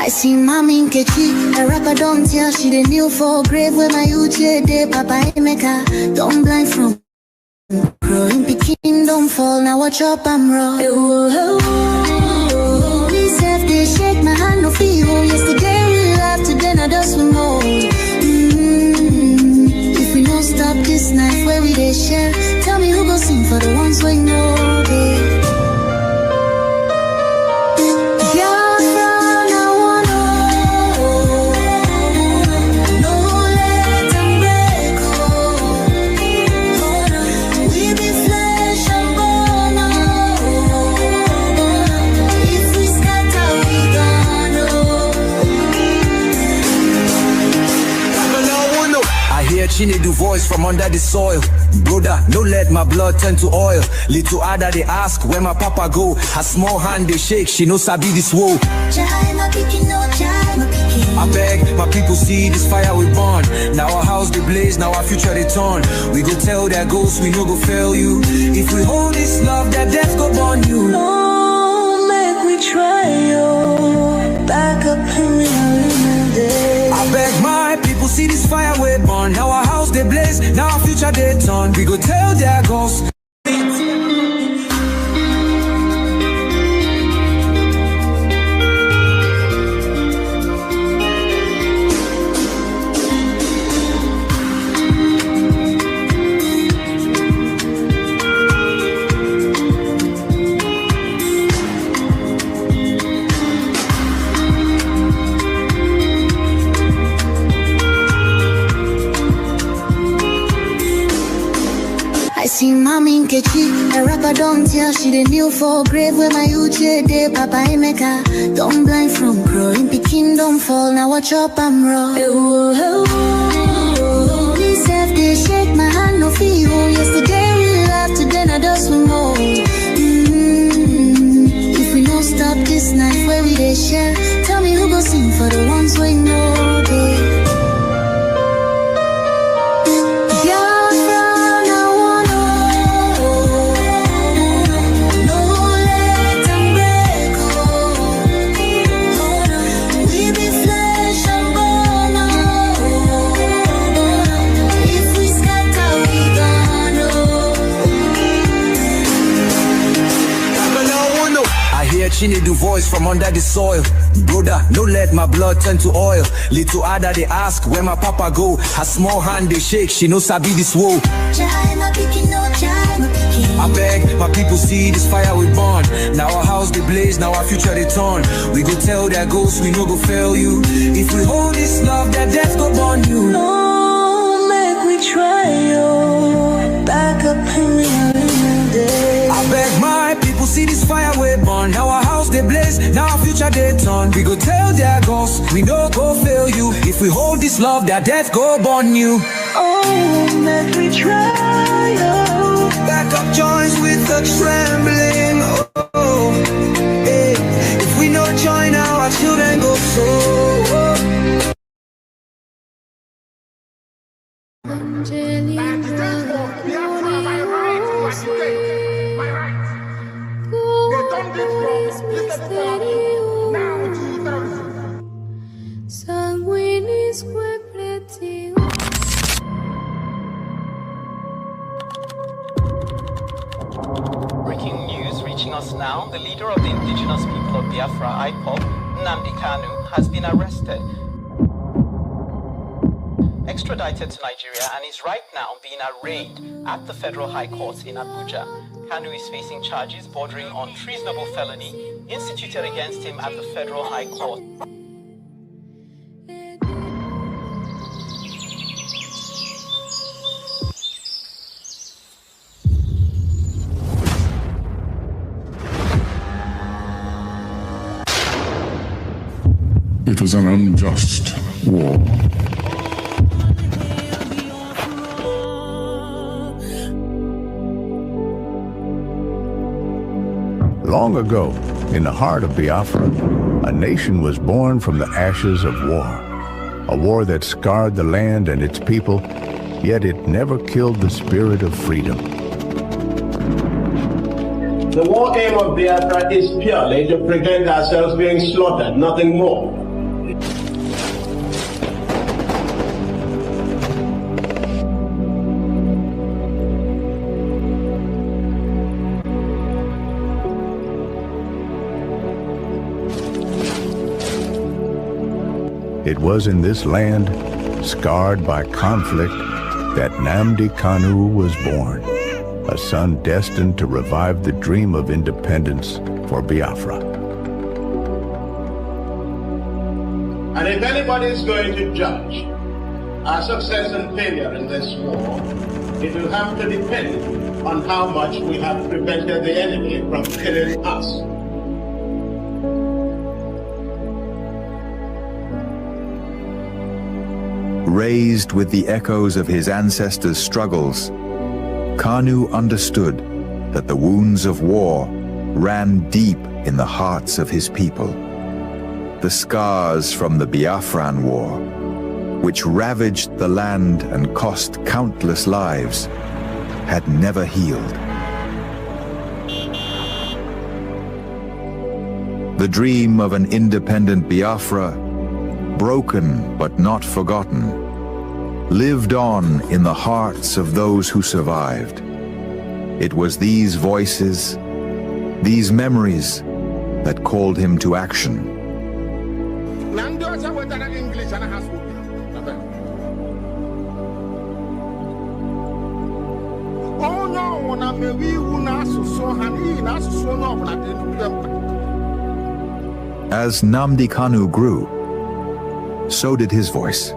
I see Mommy Nkechi, a rapper don't tell she the kneel for grave where my youth day, Papa Emeka, don't blind from growing Peking, don't fall, now watch up, I'm raw. We said they shake my hand, no feel, yesterday we laughed, today now just we know. If we don't stop this night where we they share, tell me who go sing for the ones we know, babe. She need the voice from under the soil. Brother, don't let my blood turn to oil. Little Ada they ask where my papa go. Her small hand they shake, she knows I be this woe. I beg, my people see this fire we burn. Now our house they blaze, now our future they turn. We go tell their ghosts we no go fail you. If we hold this love, that death go burn you. No, make we try, yo. Back up in the day. I beg my people see this fire we burn. Now our house they blaze, now our future they turn. We go tell their ghosts. See Mommy Nkechi, a rapper don't tell she the kneel for grave where my youth day, Papa Emeka, don't blind from growing Peking, don't fall, now watch up, I'm raw. We said they shake my hand, no feel, yesterday we laughed, today now just we know. If we don't stop this night where we they share, tell me who go sing for the ones we know, babe. She need the voice from under the soil. Brother, don't let my blood turn to oil. Little Ada they ask where my papa go. Her small hand they shake, she knows I be this woe. I beg, my people see this fire we burn. Now our house they blaze, now our future they turn. We go tell their ghosts we no go fail you. If we hold this love, that death go burn you. No, make we try, yo. Back up in the day. I beg my people see this fire we burn. Now our house they blaze, now our future they turn. We go tell their ghosts we no go fail you. If we hold this love, that death go burn you. Oh, make we try, yo. Back up joints with the trembling. Oh, hey. If we no join now, our children go so. Breaking news reaching us now, the leader of the indigenous people of Biafra, Nnamdi Kanu, has been arrested, extradited to Nigeria, and is right now being arraigned at the Federal High Court in Abuja. Kanu is facing charges bordering on treasonable felony instituted against him at the Federal High Court. It was an unjust war. Long ago, in the heart of Biafra, a nation was born from the ashes of war. A war that scarred the land and its people, yet it never killed the spirit of freedom. The war aim of Biafra is purely to prevent ourselves being slaughtered, nothing more. It was in this land, scarred by conflict, that Nnamdi Kanu was born, a son destined to revive the dream of independence for Biafra. And if anybody is going to judge our success and failure in this war, it will have to depend on how much we have prevented the enemy from killing us. Raised with the echoes of his ancestors' struggles, Kanu understood that the wounds of war ran deep in the hearts of his people. The scars from the Biafran War, which ravaged the land and cost countless lives, had never healed. The dream of an independent Biafra, broken but not forgotten, lived on in the hearts of those who survived. It was these voices, these memories, that called him to action. As Nnamdi Kanu grew, so did his voice.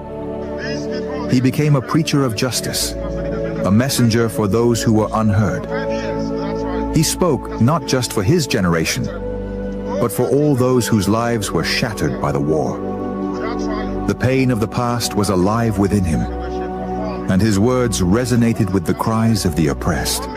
He became a preacher of justice, a messenger for those who were unheard. He spoke not just for his generation, but for all those whose lives were shattered by the war. The pain of the past was alive within him, and his words resonated with the cries of the oppressed.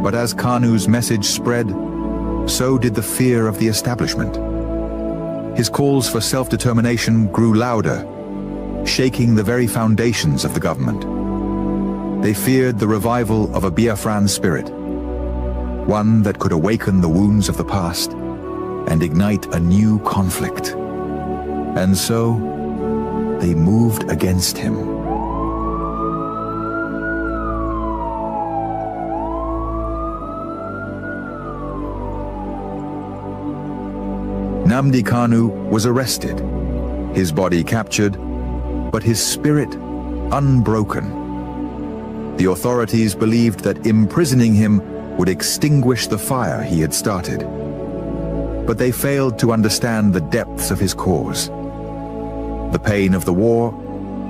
But as Kanu's message spread, so did the fear of the establishment. His calls for self-determination grew louder, shaking the very foundations of the government. They feared the revival of a Biafran spirit, one that could awaken the wounds of the past and ignite a new conflict. And so, they moved against him. Nnamdi Kanu was arrested, his body captured, but his spirit unbroken. The authorities believed that imprisoning him would extinguish the fire he had started. But they failed to understand the depths of his cause. The pain of the war,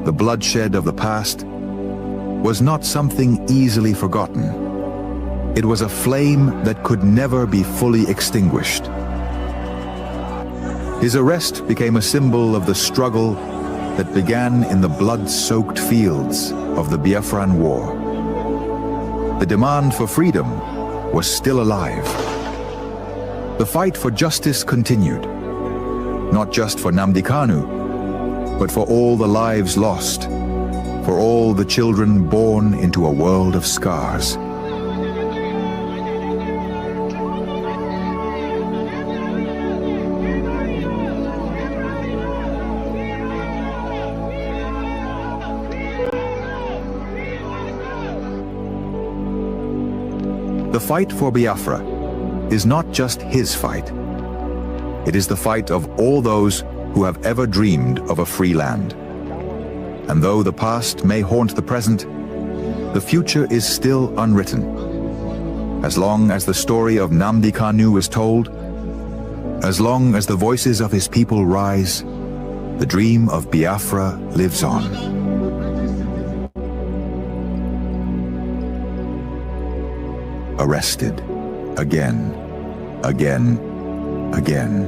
the bloodshed of the past, was not something easily forgotten. It was a flame that could never be fully extinguished. His arrest became a symbol of the struggle that began in the blood-soaked fields of the Biafran War. The demand for freedom was still alive. The fight for justice continued, not just for Nnamdi Kanu, but for all the lives lost, for all the children born into a world of scars. The fight for Biafra is not just his fight. It is the fight of all those who have ever dreamed of a free land. And though the past may haunt the present, the future is still unwritten. As long as the story of Nnamdi Kanu is told, as long as the voices of his people rise, the dream of Biafra lives on. Arrested, again, again, again,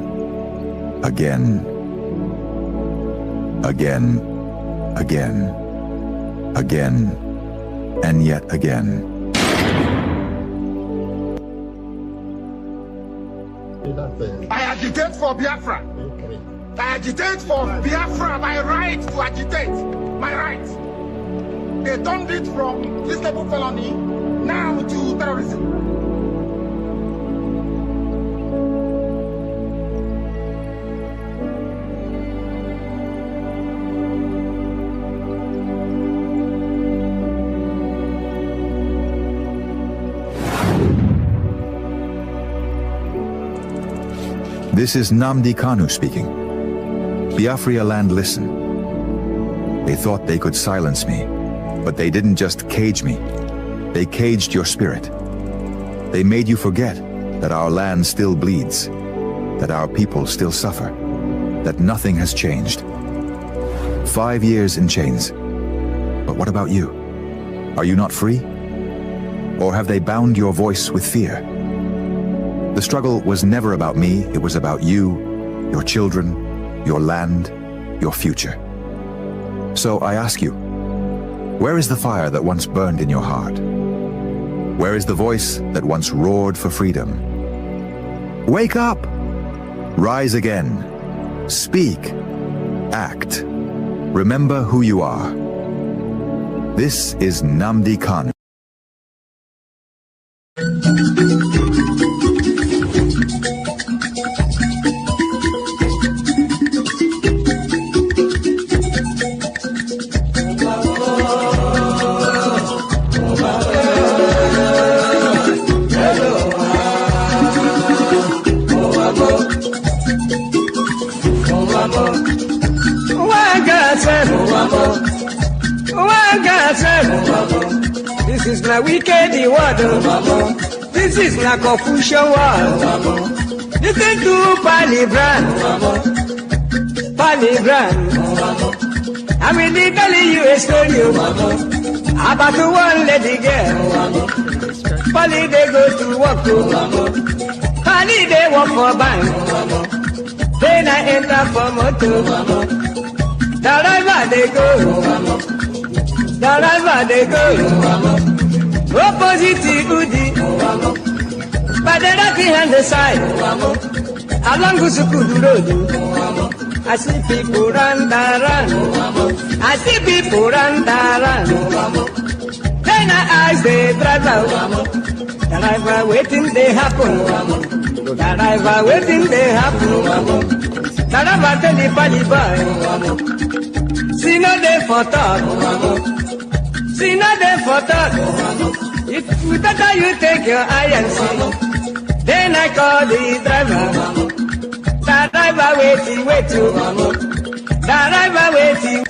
again, again, again, again, and yet again. I agitate for Biafra. I agitate for Biafra, my right to agitate, my right. They turned it from this level felony now to terrorism. This is Nnamdi Kanu speaking. Biafra land, listen. They thought they could silence me, but they didn't just cage me. They caged your spirit. They made you forget that our land still bleeds, that our people still suffer, that nothing has changed. 5 years in chains. But what about you? Are you not free? Or have they bound your voice with fear? The struggle was never about me, it was about you, your children, your land, your future. So I ask you, where is the fire that once burned in your heart? Where is the voice that once roared for freedom? Wake up! Rise again. Speak. Act. Remember who you are. This is Nnamdi Kanu. This is my wicked word. This is my confusion word. Listen to Palibran. I will tell you a story about one lady girl. Polly they go to work. Polly they work for bank. Then I enter for motor. Driver they go. Opposite Udi, but the right hand the side, along with the road. I see people run. I see people run. Then I ask the driver waiting they happen. Driver waiting they happen. Driver tell the body boy, see no day for talk. See nothing for talk. If better you take your eye and see. Then I call the driver. The driver waiting. The driver waiting.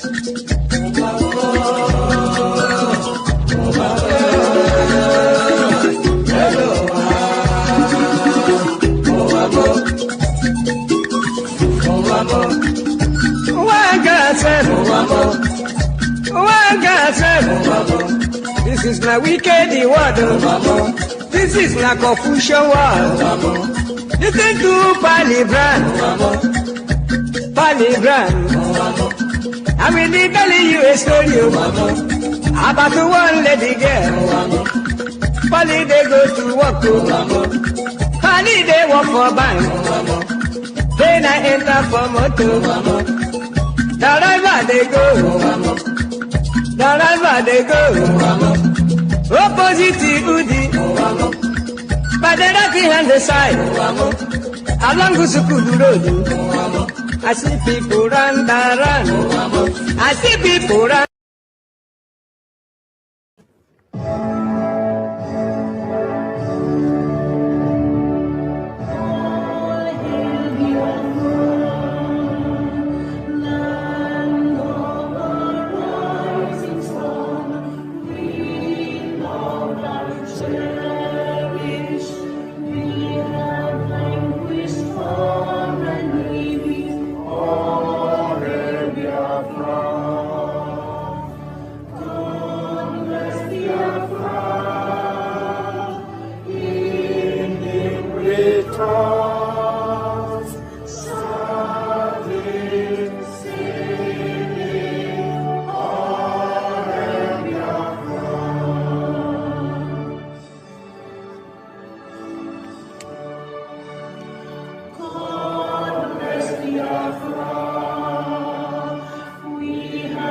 This is my wicked word. This is my confusion word. Listen to Palibran. I will tell you a story about one lady girl. Polly they go to work. Polly they work for bank. Then I enter for motor. Driver they go. Opposite Udi, but the right hand the side, along with the road. I see people run. I see people run. We have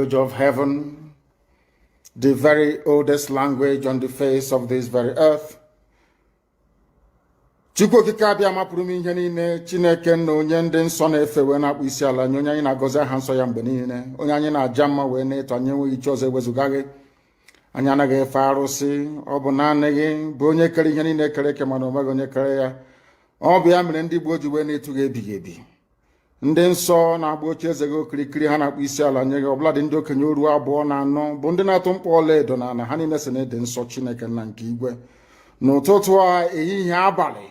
language of heaven, the very oldest language on the face of this very earth. Chukwu okike abịa mapụrụ m ihe niile, Chineke na onye ndị nsọ na-efe wee na-akpụ isi ala nye onye anyị na-agọzi aha nsọ ya mgbe niile, onye anyị na-aja mma wee na-eto anyị enweghị iche ọzọ ewezuga gị. Anyị anaghị efe arụsị, ọ bụ naanị gị bụ onye kere ihe niile kere eke mana onweghị onye kere ya. Ọ bụ ya mere ndị Igbo ji wee na-etu gị ebighị ebi. Ndị nsọ na-agba oche eze gị okirikiri ha na-akpụ isi ala nye gị, ọbụladị ndị okenye oru 2 na 4 bụ ndị na-atụ mkpọ ọla edo na ala ha niile si na-ede nsọ Chineke nna nke igwe. N'ụtụtụ a, ehihie, abalị,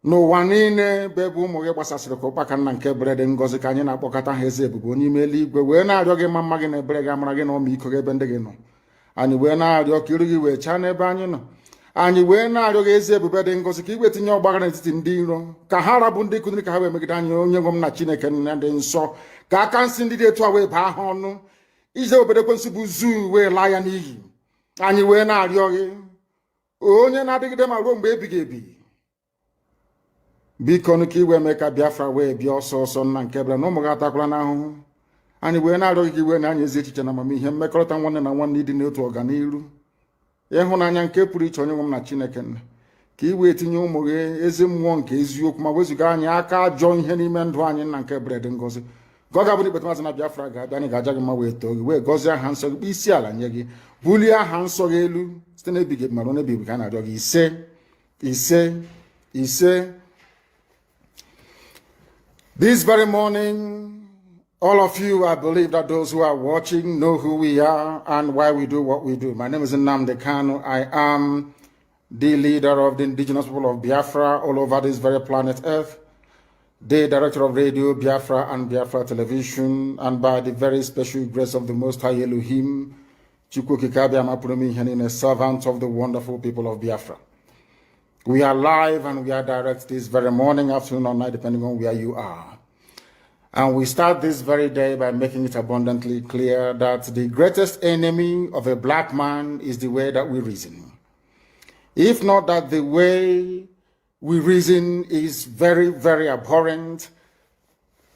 n'ụwa niile bụ ebe ụmụ gị gbasasịrị ka ụkpaka nna nke ebere dị ngọzi ka anyị na-akpọkọta ha eze ebube onye ime eluigwe wee na-arịọ gị ma mma gị na ebere gị amara gị na ọmịiko gị ebe ndị gị nọ. Anyị wee na-arịọ ka iru gị wee chaa n'ebe anyị nọ. Anyị wee na-arịọ gị ezi ebube dị ngọzi ka iwe tinye ọgbaghara n'etiti ndị iro, ka ha rabụ ndị kụziri ka ha wee megide anyị onye nwe m na Chineke nna dị nsọ, ka aka nsị ndị dị etu a wee baa ha ọnụ, ije obodo ekwensu bụ zuu wee laa ya n'iyi. Anyị wee na-arịọ gị onye na-adịgide ma ruo mgbe ebighị ebi, biko ka iwe mee ka Biafra wee bịa ọsọ ọsọ nna nke ebere na ụmụ gị atakwala n'ahụhụ. Anyị wee na-arịọ gị ka iwe na anyị ezi echiche na amamihe, mmekọrịta nwanne na nwanne ịdị n'otu ọganiru, ịhụnanya nke pụrụ iche onye nwe m na Chineke nna, ka i wee tinye ụmụ gị ezi mmụọ nke eziokwu ma wezuga anyị aka ajọ ihe n'ime ndụ anyị nna nke ebere dị ngọzi. Ka ọ ga-abụ na ikpeta maazị na Biafra ga-abịa, anyị ga-aja gị mma wee too gị wee gọzie aha nsọ gị, kpụ isi ala nye gị, bulie aha nsọ gị elu site n'ebighị ebi ma ruo n'ebighị ebi ka a na-arịọ gị ise ise ise. This very morning, all of you, I believe that those who are watching know who we are and why we do what we do. My name is Nnamdi Kanu. I am the leader of the indigenous people of Biafra all over this very planet Earth, the director of Radio Biafra and Biafra Television, and by the very special grace of the Most High Elohim, Chukwu Kikabia Mapurumi Henine, servant of the wonderful people of Biafra. We are live and we are direct this very morning, afternoon, or night, depending on where you are. And we start this very day by making it abundantly clear that the greatest enemy of a black man is the way that we reason. If not that the way we reason is very, very abhorrent,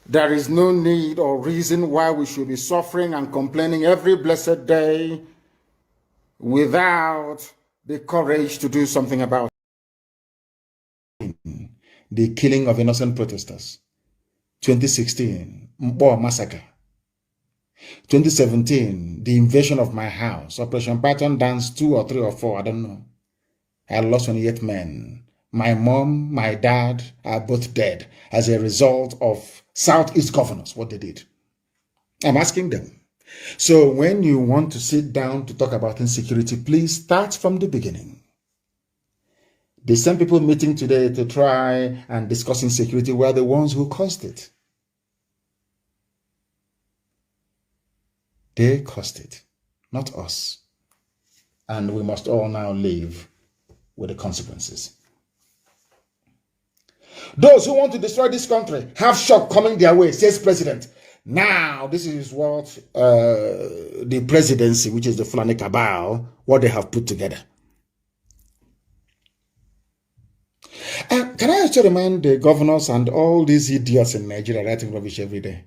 there is no need or reason why we should be suffering and complaining every blessed day without the courage to do something about it. The killing of innocent protesters. 2016, Mbo massacre. 2017, the invasion of my house. Operation Python Dance 2 or 3 or 4, I don't know. I lost 28 men. My mom, my dad are both dead as a result of Southeast governors, what they did. I'm asking them. So when you want to sit down to talk about insecurity, please start from the beginning. The same people meeting today to try and discuss insecurity were the ones who caused it. They caused it, not us. And we must all now live with the consequences. Those who want to destroy this country have shock coming their way, says President. Now, this is what the presidency, which is the Fulani Cabal, what they have put together. Can I also remind the governors and all these idiots in Nigeria writing rubbish every day?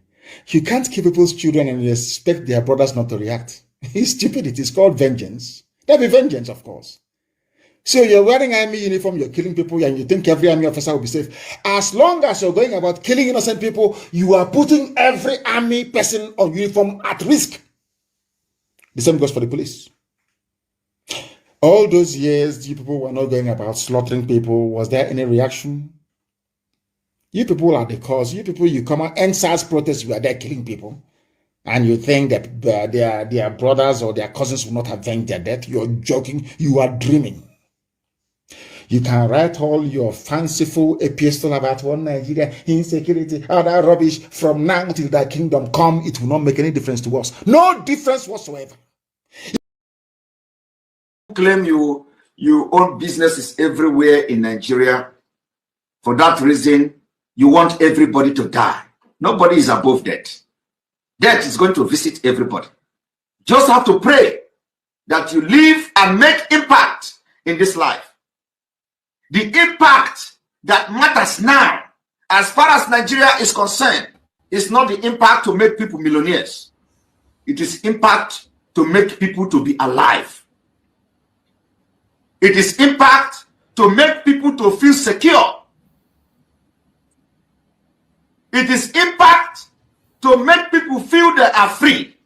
You can't kill people's children and you expect their brothers not to react. It's stupid. It is called vengeance. There'll be vengeance, of course. So you're wearing army uniform, you're killing people, and you think every army officer will be safe. As long as you're going about killing innocent people, you are putting every army person on uniform at risk. The same goes for the police. All those years, you people were not going about slaughtering people. Was there any reaction? You people are the cause. You people, you come out, NSAS protests, you are there killing people. And you think that their brothers or their cousins will not avenge their death. You're joking. You are dreaming. You can write all your fanciful epistle about one Nigeria, insecurity, all that rubbish. From now till thy kingdom come, it will not make any difference to us. No difference whatsoever. Claim you own businesses everywhere in Nigeria. For that reason, you want everybody to die. Nobody is above death. Death is going to visit everybody. Just have to pray that you live and make impact in this life. The impact that matters now, as far as Nigeria is concerned, is not the impact to make people millionaires. It is impact to make people to be alive. It is impact to make people to feel secure. It is impact to make people feel they are free.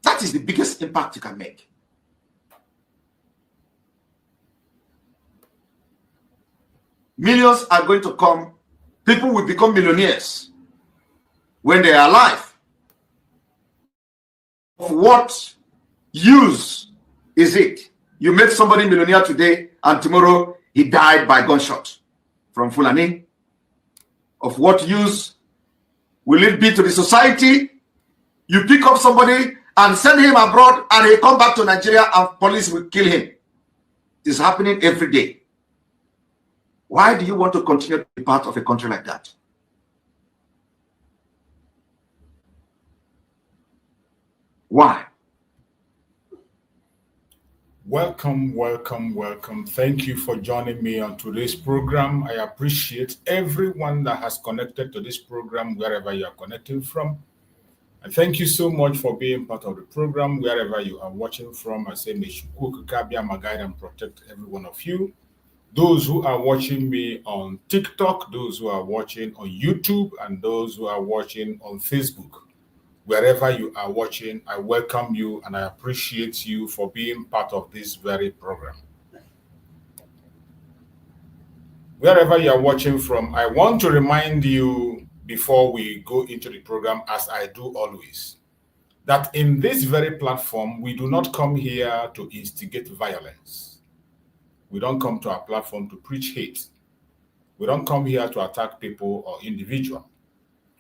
That is the biggest impact you can make. Millions are going to come. People will become millionaires when they are alive. What use is it? You make somebody millionaire today and tomorrow he died by gunshot from Fulani. Of what use will it be to the society? You pick up somebody and send him abroad and he come back to Nigeria and police will kill him. It's happening every day. Why do you want to continue to be part of a country like that? Why? Welcome, welcome, welcome. Thank you for joining me on today's program. I appreciate everyone that has connected to this program, wherever you are connecting from. And thank you so much for being part of the program, wherever you are watching from. I say, may Shukwu be my guide and protect every one of you. Those who are watching me on TikTok, those who are watching on YouTube, and those who are watching on Facebook. Wherever you are watching, I welcome you and I appreciate you for being part of this very program. Wherever you are watching from, I want to remind you before we go into the program, as I do always, that in this very platform, we do not come here to instigate violence. We don't come to our platform to preach hate. We don't come here to attack people or individuals.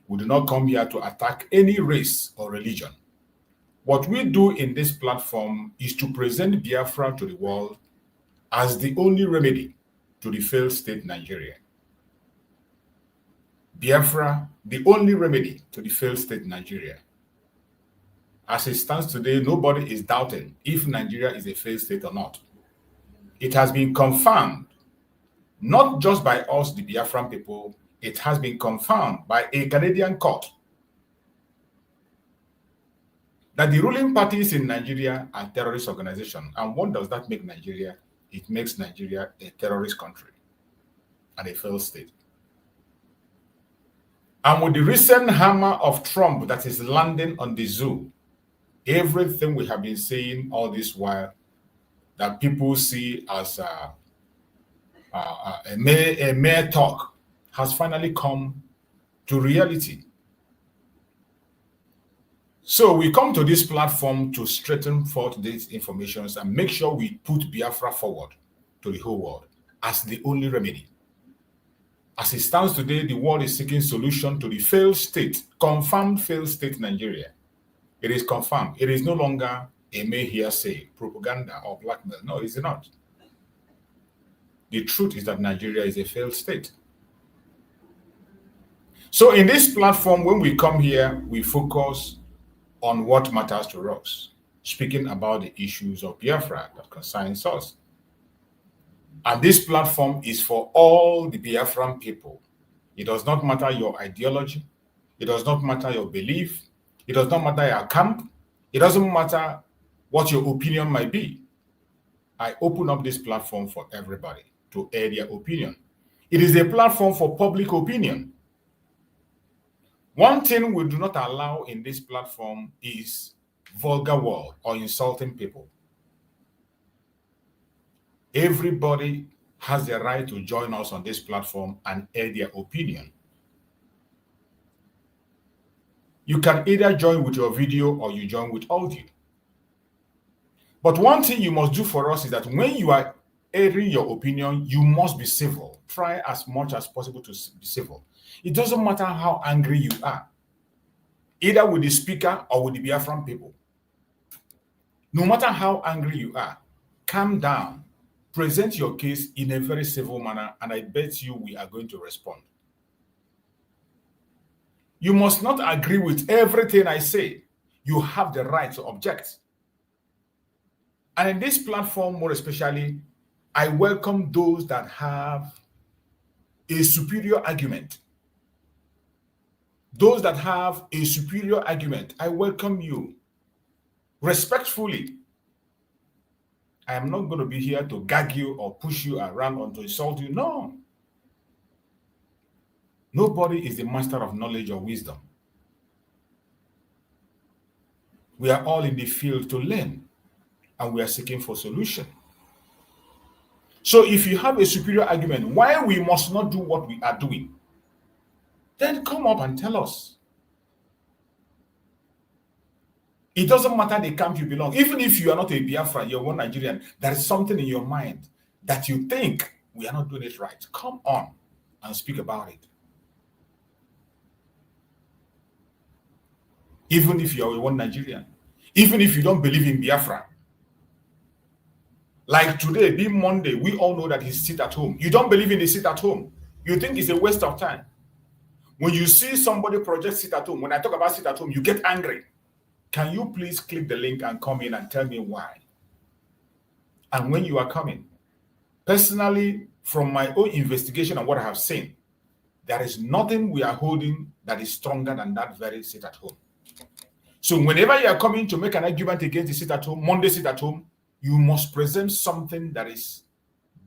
We do not come here to attack any race or religion. What we do in this platform is to present Biafra to the world as the only remedy to the failed state Nigeria. Biafra, the only remedy to the failed state Nigeria. As it stands today, nobody is doubting if Nigeria is a failed state or not. It has been confirmed, not just by us, the Biafran people, it has been confirmed by a Canadian court that the ruling parties in Nigeria are terrorist organizations. And what does that make Nigeria? It makes Nigeria a terrorist country and a failed state. And with the recent hammer of Trump that is landing on the zoo, everything we have been saying all this while that people see as a mere talk has finally come to reality. So we come to this platform to straighten forth these informations and make sure we put Biafra forward to the whole world as the only remedy. As it stands today, the world is seeking solution to the failed state, confirmed failed state Nigeria. It is confirmed. It is no longer a mere hearsay, propaganda, or blackmail. No, it's not. The truth is that Nigeria is a failed state. So in this platform, when we come here, we focus on what matters to us, speaking about the issues of Biafra that concerns us. And this platform is for all the Biafran people. It does not matter your ideology. It does not matter your belief. It does not matter your camp. It doesn't matter what your opinion might be. I open up this platform for everybody to air their opinion. It is a platform for public opinion. One thing we do not allow in this platform is vulgar word or insulting people. Everybody has the right to join us on this platform and air their opinion. You can either join with your video or you join with audio. But one thing you must do for us is that when you are airing your opinion, you must be civil. Try as much as possible to be civil. It doesn't matter how angry you are, either with the speaker or with the Biafran people. No matter how angry you are, calm down, present your case in a very civil manner, and I bet you we are going to respond. You must not agree with everything I say. You have the right to object. And in this platform, more especially, I welcome those that have a superior argument. Those that have a superior argument, I welcome you respectfully. I am not going to be here to gag you or push you around or to insult you. No. Nobody is the master of knowledge or wisdom. We are all in the field to learn, and we are seeking for solution. So if you have a superior argument why we must not do what we are doing, then come up and tell us. It doesn't matter the camp you belong. Even if you are not a Biafra, you're one Nigerian, there is something in your mind that you think we are not doing it right. Come on and speak about it. Even if you are one Nigerian, even if you don't believe in Biafra. Like today, being Monday, we all know that he's sit at home. You don't believe in the sit at home. You think it's a waste of time. When you see somebody project sit at home, when I talk about sit at home, you get angry. Can you please click the link and come in and tell me why? And when you are coming, personally, from my own investigation and what I have seen, there is nothing we are holding that is stronger than that very sit at home. So whenever you are coming to make an argument against the sit at home, Monday sit at home, you must present something that is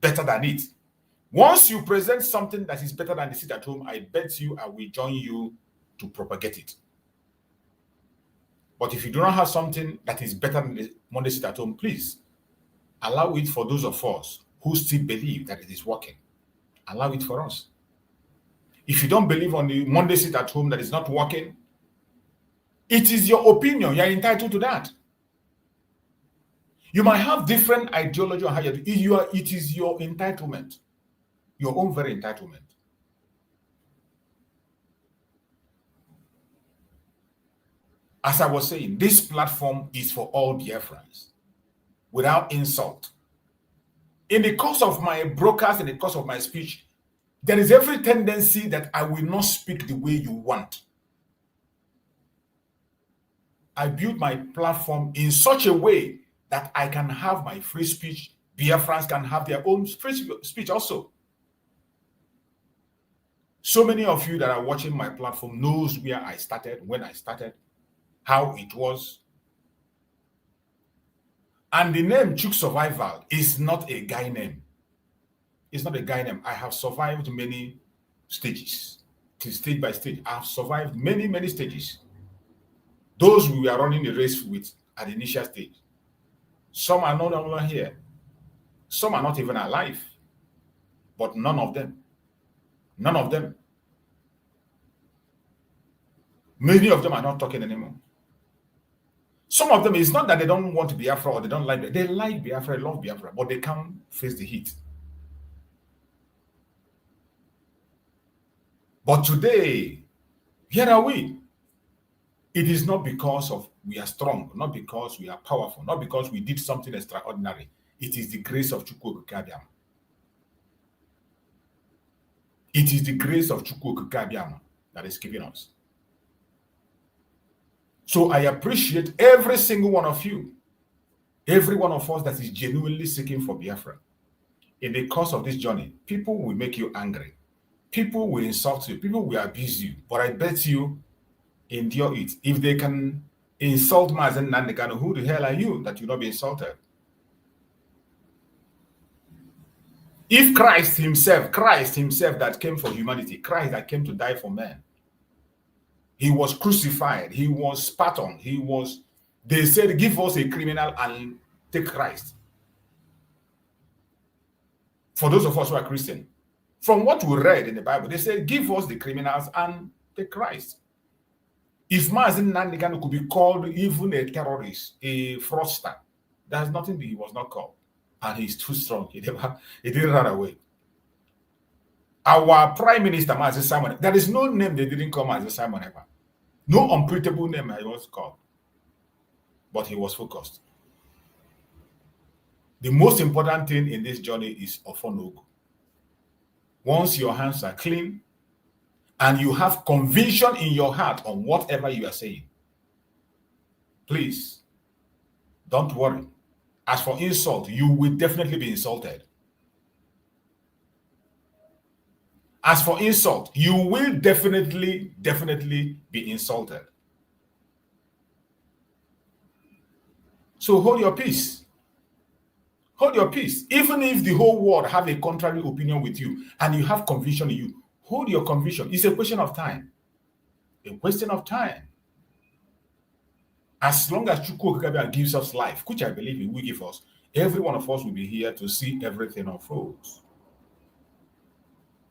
better than it. Once you present something that is better than the sit at home, I bet you I will join you to propagate it. But if you do not have something that is better than the Monday sit at home, please allow it for those of us who still believe that it is working. Allow it for us. If you don't believe on the Monday sit at home that is not working, it is your opinion. You are entitled to that. You might have different ideology on how you do it. It is your entitlement, your own very entitlement. As I was saying, this platform is for all Biafrans, without insult. In the course of my broadcast, in the course of my speech, there is every tendency that I will not speak the way you want. I built my platform in such a way that I can have my free speech. Biafrans can have their own free speech also. So many of you that are watching my platform knows where I started, when I started, how it was. And the name Chuk Survival is not a guy name. It's not a guy name. I have survived many stages, stage by stage. I have survived many, many stages. Those we are running a race with at the initial stage. Some are no longer here. Some are not even alive. But none of them. Many of them are not talking anymore. Some of them, it's not that they don't want Biafra or they don't like it. They like Biafra, they love Biafra, but they can't face the heat. But today, here are we. It is not because of we are strong, not because we are powerful, not because we did something extraordinary. It is the grace of Chukwu Okike Abiama. It is the grace of Chukwu Okike Abiama that is giving us. So I appreciate every single one of you, every one of us that is genuinely seeking for Biafra. In the course of this journey, people will make you angry. People will insult you. People will abuse you. But I bet you endure it. If they can insult Mazen Nnamdi, who the hell are you that you not be insulted? If Christ himself that came for humanity, Christ that came to die for men, he was crucified, he was spat on, they said, give us a criminal and take Christ. For those of us who are Christian, from what we read in the Bible, they said, give us the criminals and take Christ. If Mazen Nnamdi could be called even a terrorist, a fraudster, there's nothing that he was not called. And he's too strong. He didn't run away. Our Prime Minister, Mazen Simon, there is no name they didn't call Mazen Simon ever. No unprintable name he was called. But he was focused. The most important thing in this journey is Ofonogu. Once your hands are clean and you have conviction in your heart on whatever you are saying, please don't worry. As for insult, you will definitely be insulted. As for insult, you will definitely be insulted. So hold your peace. Hold your peace. Even if the whole world have a contrary opinion with you and you have conviction in you, hold your conviction. It's a question of time. A question of time. As long as Chukwu Okikabia gives us life, which I believe he will give us, every one of us will be here to see everything unfold.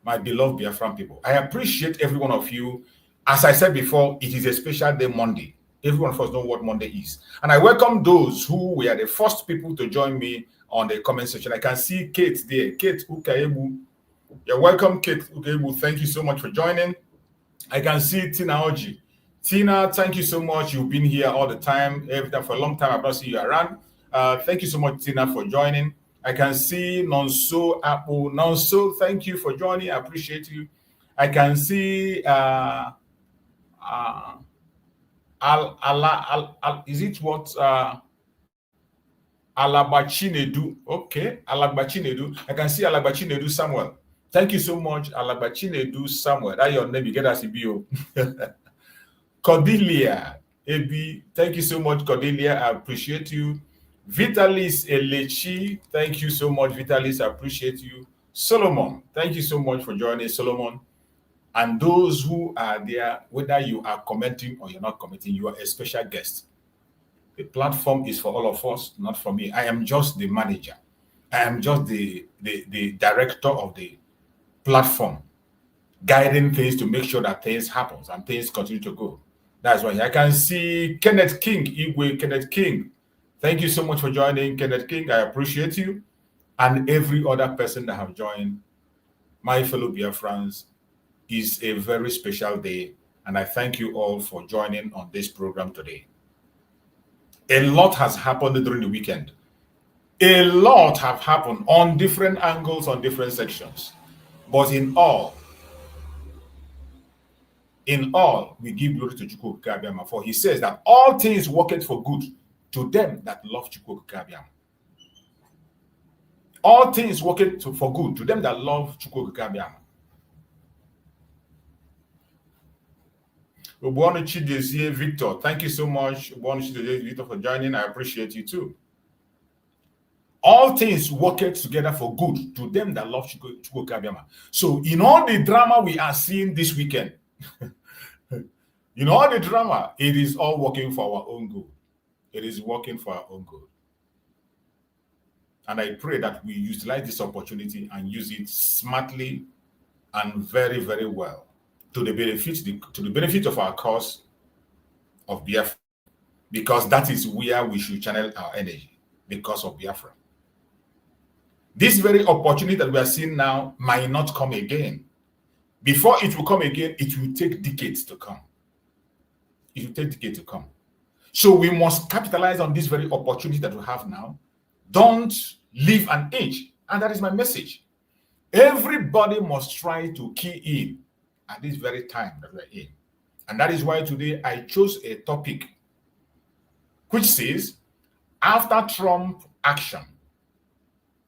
My beloved Biafran people, I appreciate every one of you. As I said before, it is a special day, Monday. Every one of us know what Monday is. And I welcome those who were the first people to join me on the comment section. I can see Kate there. Kate Ukaebu. You're welcome, Kate Ukaebu. Thank you so much for joining. I can see Tina Oji. Tina, thank you so much. You've been here all the time. Every time for a long time. I've not seen you around. Thank you so much, Tina, for joining. I can see Nonso Apple. Nonso, thank you for joining. I appreciate you. I can see is it what Alabachinedu? Okay, Alabachinedu. I can see Alabachinedu Samuel. Thank you so much, Alabachinedu Samuel. That's your name. You get as EBO. Cordelia Ebi. Thank you so much, Cordelia. I appreciate you. Vitalis Elechi. Thank you so much, Vitalis. I appreciate you. Solomon. Thank you so much for joining, Solomon. And those who are there, whether you are commenting or you're not commenting, you are a special guest. The platform is for all of us, not for me. I am just the manager. I am just the director of the platform, guiding things to make sure that things happen and things continue to go. That's why I can see Kenneth King, Igwe Kenneth King. Thank you so much for joining, Kenneth King. I appreciate you. And every other person that have joined, my fellow Biafrans, is a very special day, and I thank you all for joining on this program today. A lot has happened during the weekend. A lot have happened on different angles, on different sections. But in all, we give glory to Chukwu Okikabia, for he says that all things work for good to them that love Chukwu Okikabia. All things work for good to them that love Chukwu Okikabia. Obuonu Chidezie Victor, thank you so much, Obuonu Chidezie Victor, for joining. I appreciate you too. All things work together for good to them that love Chukwu Okikabia. So in all the drama we are seeing this weekend, in all the drama, it is all working for our own good. It is working for our own good. And I pray that we utilize this opportunity and use it smartly and very, very well to the benefit of our cause of Biafra, because that is where we should channel our energy, because of Biafra. This very opportunity that we are seeing now might not come again. Before it will come again, it will take decades to come. It will take decades to come. So we must capitalize on this very opportunity that we have now. Don't leave an inch. And that is my message. Everybody must try to key in at this very time that we're in. And that is why today I chose a topic which says, after Trump action,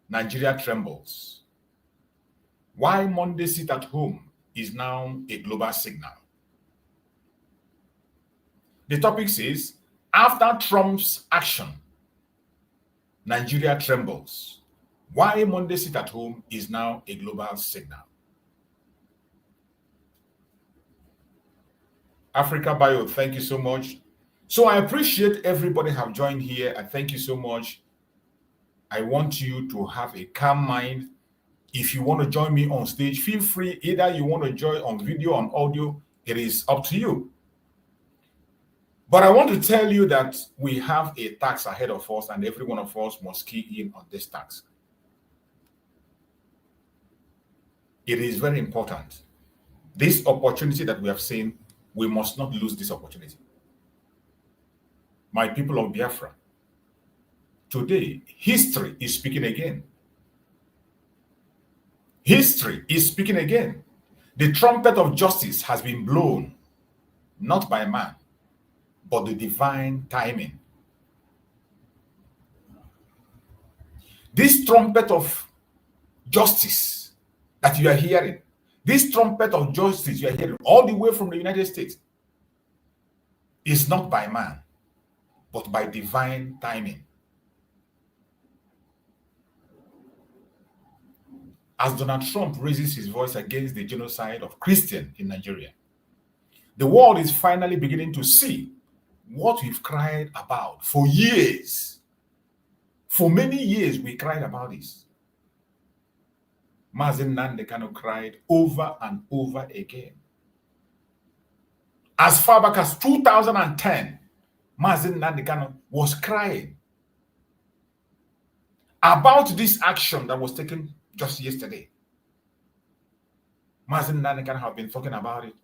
Nigeria trembles. Why Monday sit at home is now a global signal. The topic says, after Trump's action, Nigeria trembles. Why Monday sit at home is now a global signal. Africa Bio, thank you so much. So I appreciate everybody have joined here. And thank you so much. I want you to have a calm mind. If you want to join me on stage, feel free. Either you want to join on video, on audio, it is up to you. But I want to tell you that we have a task ahead of us, and every one of us must key in on this task. It is very important. This opportunity that we have seen, we must not lose this opportunity. My people of Biafra, today, history is speaking again. History is speaking again. The trumpet of justice has been blown, not by man, but the divine timing. This trumpet of justice that you are hearing, This trumpet of justice you are hearing all the way from the United States is not by man, but by divine timing. As Donald Trump raises his voice against the genocide of Christians in Nigeria, the world is finally beginning to see what we've cried about for years. For many years, we cried about this. Nnamdi Kanu cried over and over again. As far back as 2010, Nnamdi Kanu was crying about this action that was taken just yesterday. Nnamdi Kanu have been talking about it.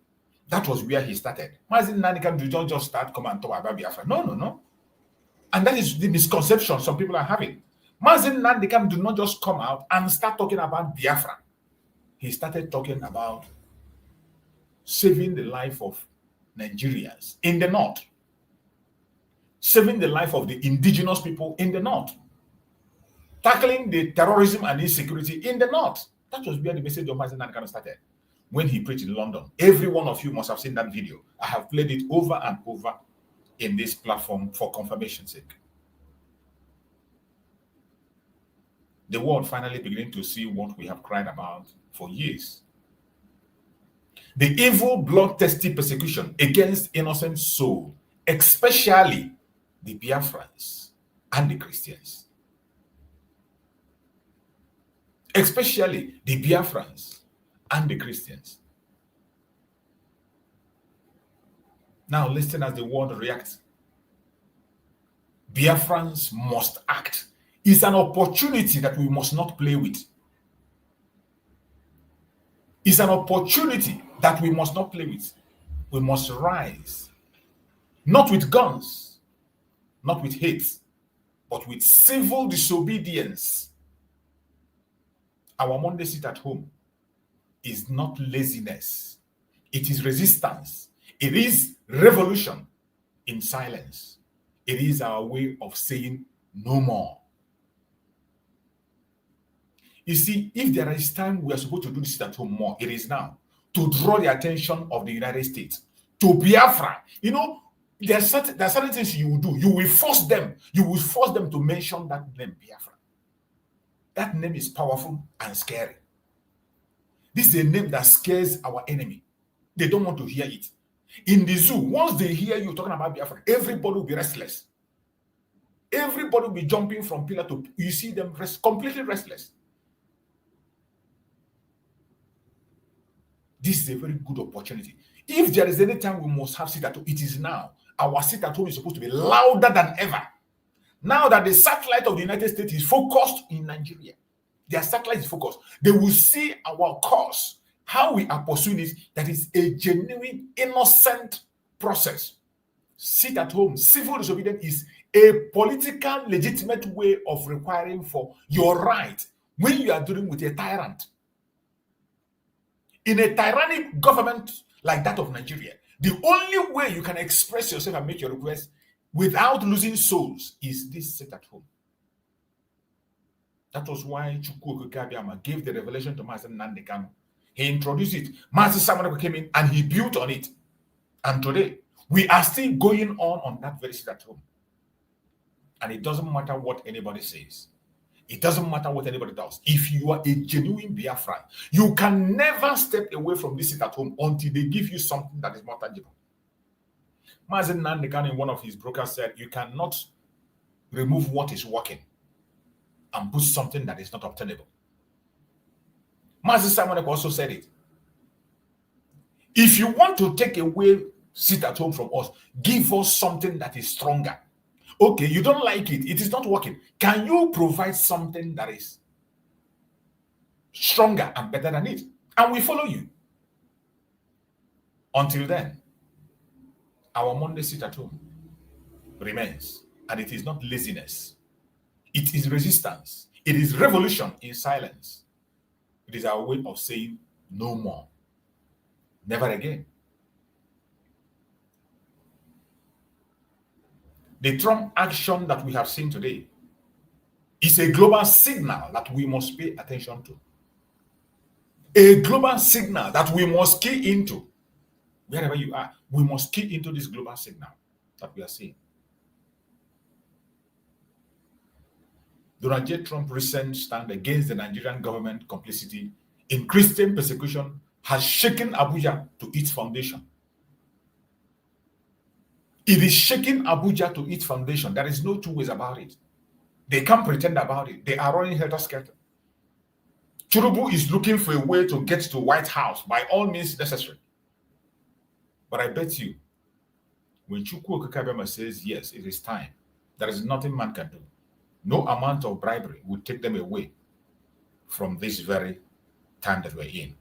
That was where he started. Nnamdi Kanu did not just start come and talk about Biafra. No. And that is the misconception some people are having. Nnamdi Kanu did not just come out and start talking about Biafra. He started talking about saving the life of Nigerians in the north, saving the life of the indigenous people in the north, tackling the terrorism and insecurity in the north. That was where the message of Nnamdi Kanu started when he preached in London. Every one of you must have seen that video. I have played it over and over in this platform for confirmation's sake. The world finally beginning to see what we have cried about for years. The evil, bloodthirsty persecution against innocent souls, especially the Biafrans and the Christians. Especially the Biafrans and the Christians. Now listen as the world reacts. Biafrans must act. It's an opportunity that we must not play with. It's an opportunity that we must not play with. We must rise, not with guns, not with hate, but with civil disobedience. Our Monday sit at home is not laziness. It is resistance. It is revolution in silence. It is our way of saying no more. You see, if there is time we are supposed to do this at home more, it is now, to draw the attention of the United States to Biafra. You know, there are certain things you will do. You will force them to mention that name, Biafra. That name is powerful and scary. This is a name that scares our enemy. They don't want to hear it. In the zoo, once they hear you talking about Biafra, everybody will be restless. Everybody will be jumping from pillar to pillar. You see them completely restless. This is a very good opportunity. If there is any time we must have sit at home, it is now. Our sit at home is supposed to be louder than ever. Now that the satellite of the United States is focused in Nigeria, their satellite is focused. They will see our cause, how we are pursuing it, that is a genuine, innocent process. Sit at home. Civil disobedience is a political, legitimate way of requiring for your right when you are dealing with a tyrant. In a tyrannic government like that of Nigeria, the only way you can express yourself and make your request without losing souls is this sit at home. That was why Chukwu Okeke gave the revelation to Master Nnamdi Kanu. He introduced it. Master Samuel came in and he built on it. And today, we are still going on that very sit at home. And it doesn't matter what anybody says. It doesn't matter what anybody does. If you are a genuine Biafran, you can never step away from this sit at home until they give you something that is more tangible. Master Nnamdi Kanu, in one of his brokers, said, you cannot remove what is working and put something that is not obtainable. Master Simon also said it. If you want to take away sit at home from us, give us something that is stronger. Okay, you don't like it. It is not working. Can you provide something that is stronger and better than it? And we follow you. Until then, our Monday sit at home remains. And it is not laziness. It is resistance. It is revolution in silence. It is our way of saying no more. Never again. The Trump action that we have seen today is a global signal that we must pay attention to. A global signal that we must key into. Wherever you are, we must key into this global signal that we are seeing. Donald J. Trump's recent stand against the Nigerian government complicity in Christian persecution has shaken Abuja to its foundation. It is shaking Abuja to its foundation. There is no two ways about it. They can't pretend about it. They are running helter-skelter. Churubu is looking for a way to get to White House by all means necessary. But I bet you, when Chukwu Okekabema says, yes, it is time, there is nothing man can do. No amount of bribery will take them away from this very time that we're in.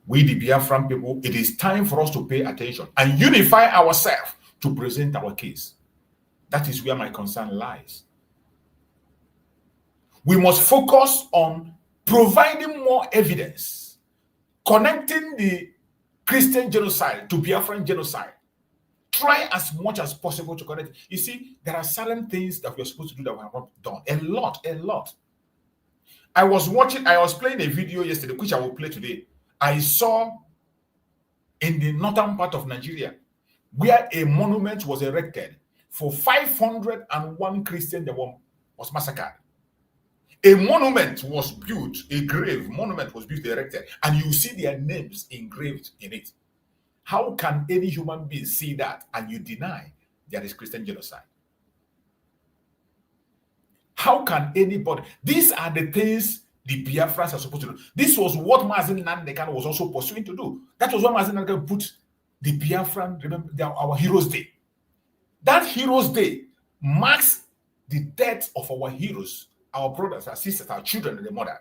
We, the Biafran people, it is time for us to pay attention and unify ourselves to present our case. That is where my concern lies. We must focus on providing more evidence, connecting the Christian genocide to Biafran genocide. Try as much as possible to connect. You see, there are certain things that we're supposed to do that we have not done. A lot. I was playing a video yesterday, which I will play today. I saw in the northern part of Nigeria where a monument was erected for 501 Christians that was massacred. A monument was built, a grave monument was built, erected, and you see their names engraved in it. How can any human being see that and you deny there is Christian genocide? How can anybody? These are the things the Biafrans are supposed to do. This was what Nnamdi was also pursuing to do. That was what Nnamdi put the Biafran, remember, our Heroes Day. That Heroes Day marks the death of our heroes, our brothers, our sisters, our children, and their mother.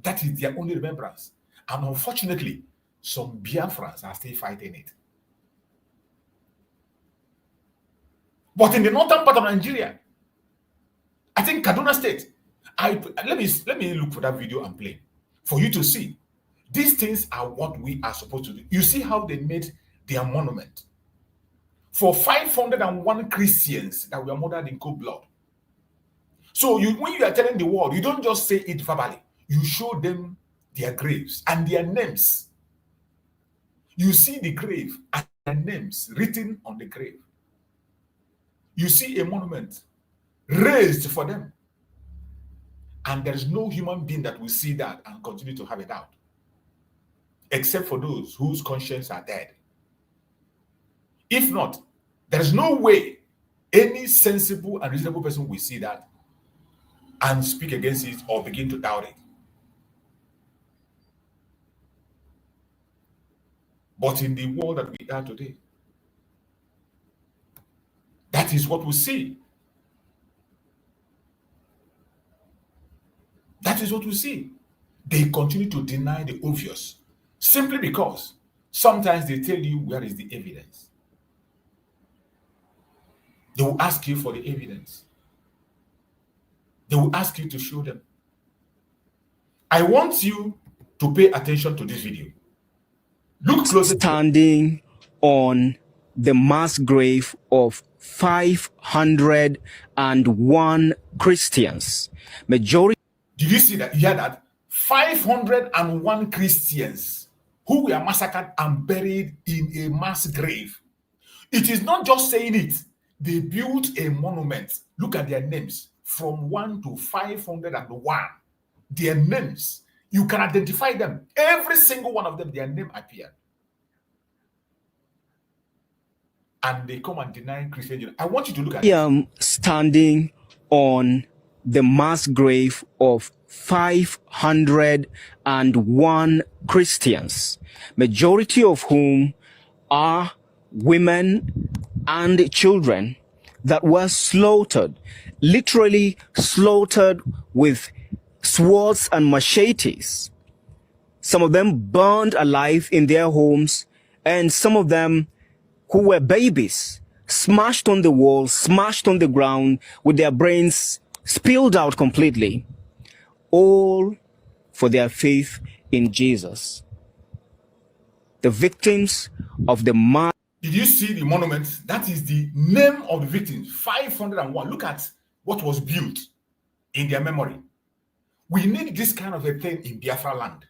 That is their only remembrance. And unfortunately, some Biafrans are still fighting it. But in the northern part of Nigeria, I think Kaduna State, let me look for that video and play for you to see. These things are what we are supposed to do. You see how they made their monument for 501 Christians that were murdered in cold blood. So when you are telling the world, you don't just say it verbally. You show them their graves and their names. You see the grave and their names written on the grave. You see a monument raised for them. And there is no human being that will see that and continue to have a doubt, except for those whose conscience are dead. If not, there is no way any sensible and reasonable person will see that and speak against it or begin to doubt it. But in the world that we are today, that is what we see. That is what we see. They continue to deny the obvious simply because sometimes they tell you where is the evidence. They will ask you for the evidence. They will ask you to show them. I want you to pay attention to this video. Look closer. Standing on the mass grave of 501 Christians. Majority. Did you see that? You hear that? 501 Christians who were massacred and buried in a mass grave. It is not just saying it. They built a monument. Look at their names. From 1 to 501. Their names. You can identify them. Every single one of them, their name appeared. And they come and deny Christianity. I want you to look at it. Standing on the mass grave of 501 Christians, majority of whom are women and children that were slaughtered, literally slaughtered with swords and machetes. Some of them burned alive in their homes, and some of them who were babies, smashed on the wall, smashed on the ground with their brains spilled out completely, all for their faith in Jesus. The victims of the mass. Did you see the monument? That is the name of the victims, 501. Look at what was built in their memory. We need this kind of a thing in Biafra land.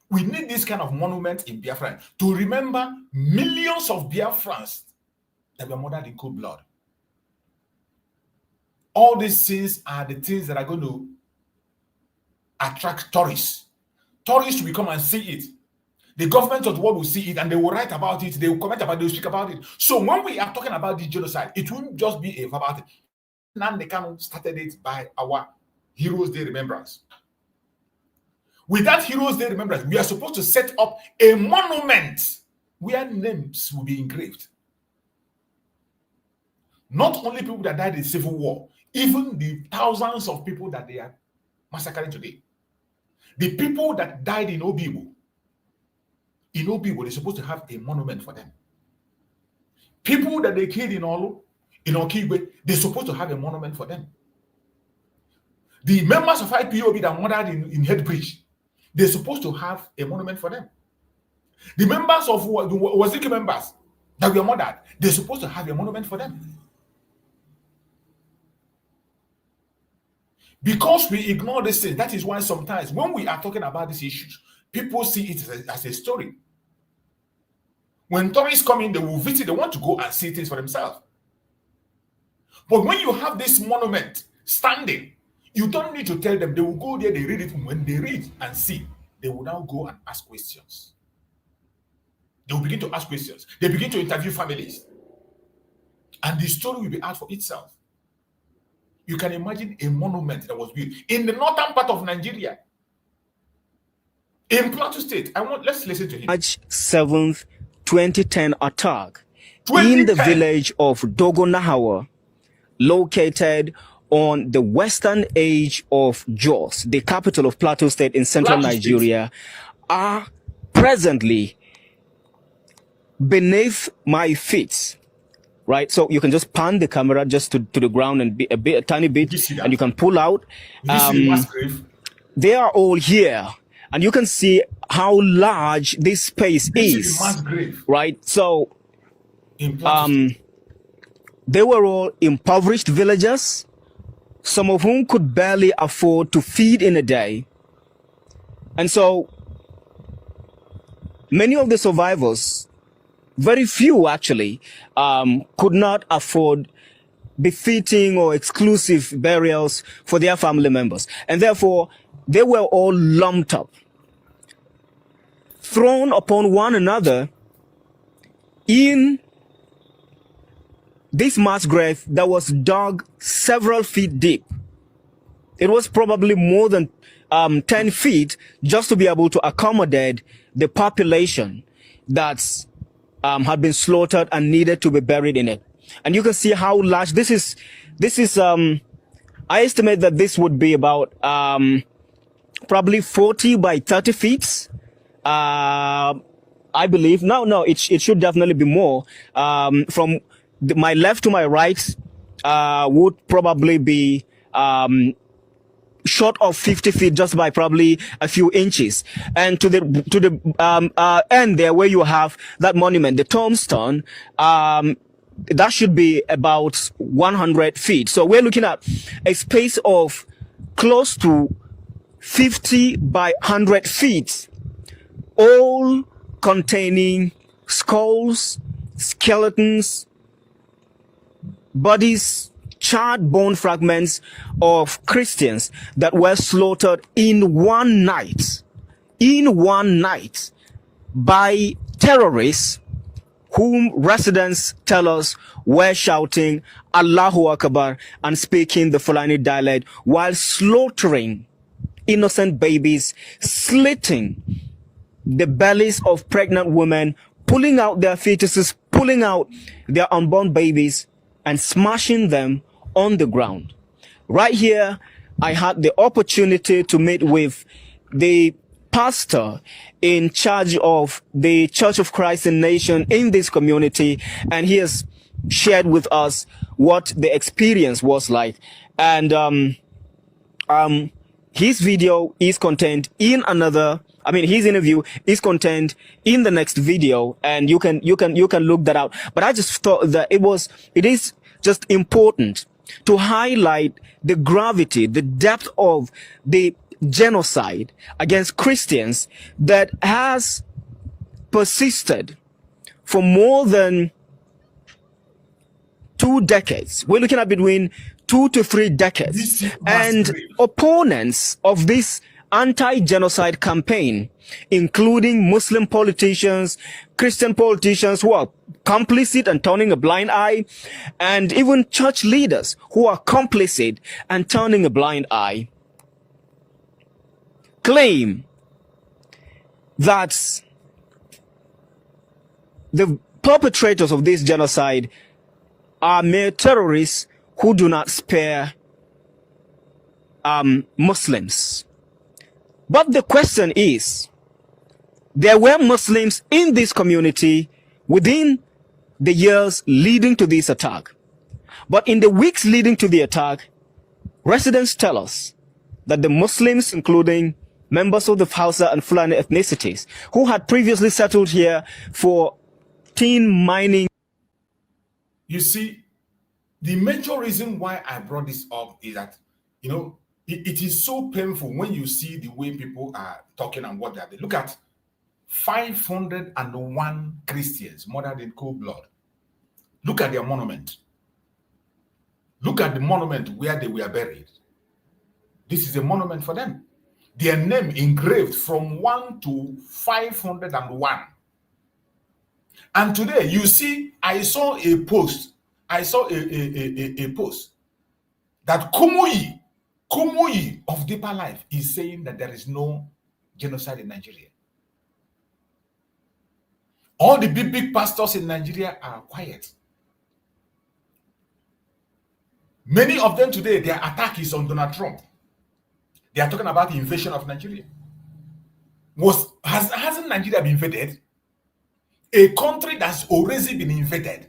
We need this kind of monument in Biafra to remember millions of Biafrans that were murdered in cold blood. All these things are the things that are going to attract tourists. Tourists will come and see it. The government of the world will see it and they will write about it, they will comment about it, they will speak about it. So when we are talking about this genocide, it won't just be a verbal thing. Nnamdi Kanu started it by our Heroes Day remembrance. With that Heroes Day remembrance, we are supposed to set up a monument where names will be engraved. Not only people that died in civil war, even the thousands of people that they are massacring today. The people that died in Obibo, they're supposed to have a monument for them. People that they killed in Olu, in Okigwe, they're supposed to have a monument for them. The members of IPOB that murdered in Headbridge, they're supposed to have a monument for them. The members of the Waziki members that were murdered, they're supposed to have a monument for them. Because we ignore these things, that is why sometimes when we are talking about these issues, people see it as a story. When tourists come in, they will visit, they want to go and see things for themselves. But when you have this monument standing, you don't need to tell them. They will go there, they read it. When they read and see, they will now go and ask questions. They will begin to ask questions. They begin to interview families. And the story will be out for itself. You can imagine a monument that was built in the northern part of Nigeria, in Plateau State. Let's listen to him. March 7th, 2010 attack in the village of Dogonahawa, located on the western edge of Jos, the capital of Plateau State in central Nigeria, are presently beneath my feet. Right, so you can just pan the camera just to the ground and be a tiny bit, and you can pull out. They are all here, and you can see how large this space is. Right, so they were all impoverished villagers, some of whom could barely afford to feed in a day, and so many of the survivors, very few actually, could not afford befitting or exclusive burials for their family members. And therefore, they were all lumped up, thrown upon one another in this mass grave that was dug several feet deep. It was probably more than 10 feet just to be able to accommodate the population that's had been slaughtered and needed to be buried in it. And you can see how large this is. I estimate that this would be about probably 40 by 30 feet. I believe. No, it should definitely be more. From my left to my right would probably be short of 50 feet just by probably a few inches. And to the end there where you have that monument, the tombstone, that should be about 100 feet. So we're looking at a space of close to 50 by 100 feet, all containing skulls, skeletons, bodies, charred bone fragments of Christians that were slaughtered in one night by terrorists whom residents tell us were shouting Allahu Akbar and speaking the Fulani dialect while slaughtering innocent babies, slitting the bellies of pregnant women, pulling out their fetuses, pulling out their unborn babies and smashing them on the ground. Right here, I had the opportunity to meet with the pastor in charge of the Church of Christ in Nation in this community, and he has shared with us what the experience was like. And his video is contained in his interview is contained in the next video, and you can look that out. But I just thought that it is just important to highlight the gravity, the depth of the genocide against Christians that has persisted for more than 2 decades. We're looking at between 2 to 3 decades. And opponents of this anti-genocide campaign, including Muslim politicians, Christian politicians who are complicit and turning a blind eye, and even church leaders who are complicit and turning a blind eye, claim that the perpetrators of this genocide are mere terrorists who do not spare Muslims. But the question is, there were Muslims in this community within the years leading to this attack. But in the weeks leading to the attack, residents tell us that the Muslims, including members of the Hausa and Fulani ethnicities, who had previously settled here for tin mining. You see, the major reason why I brought this up is that, you know, it is so painful when you see the way people are talking and what they are. They look at 501 Christians murdered in cold blood. Look at their monument. Look at the monument where they were buried. This is a monument for them. Their name engraved from 1 to 501. And today, you see, I saw a post. I saw a post that Kumuyi of Deeper Life is saying that there is no genocide in Nigeria. All the big pastors in Nigeria are quiet. Many of them today, their attack is on Donald Trump. They are talking about the invasion of Nigeria. Hasn't Nigeria been invaded? A country that's already been invaded.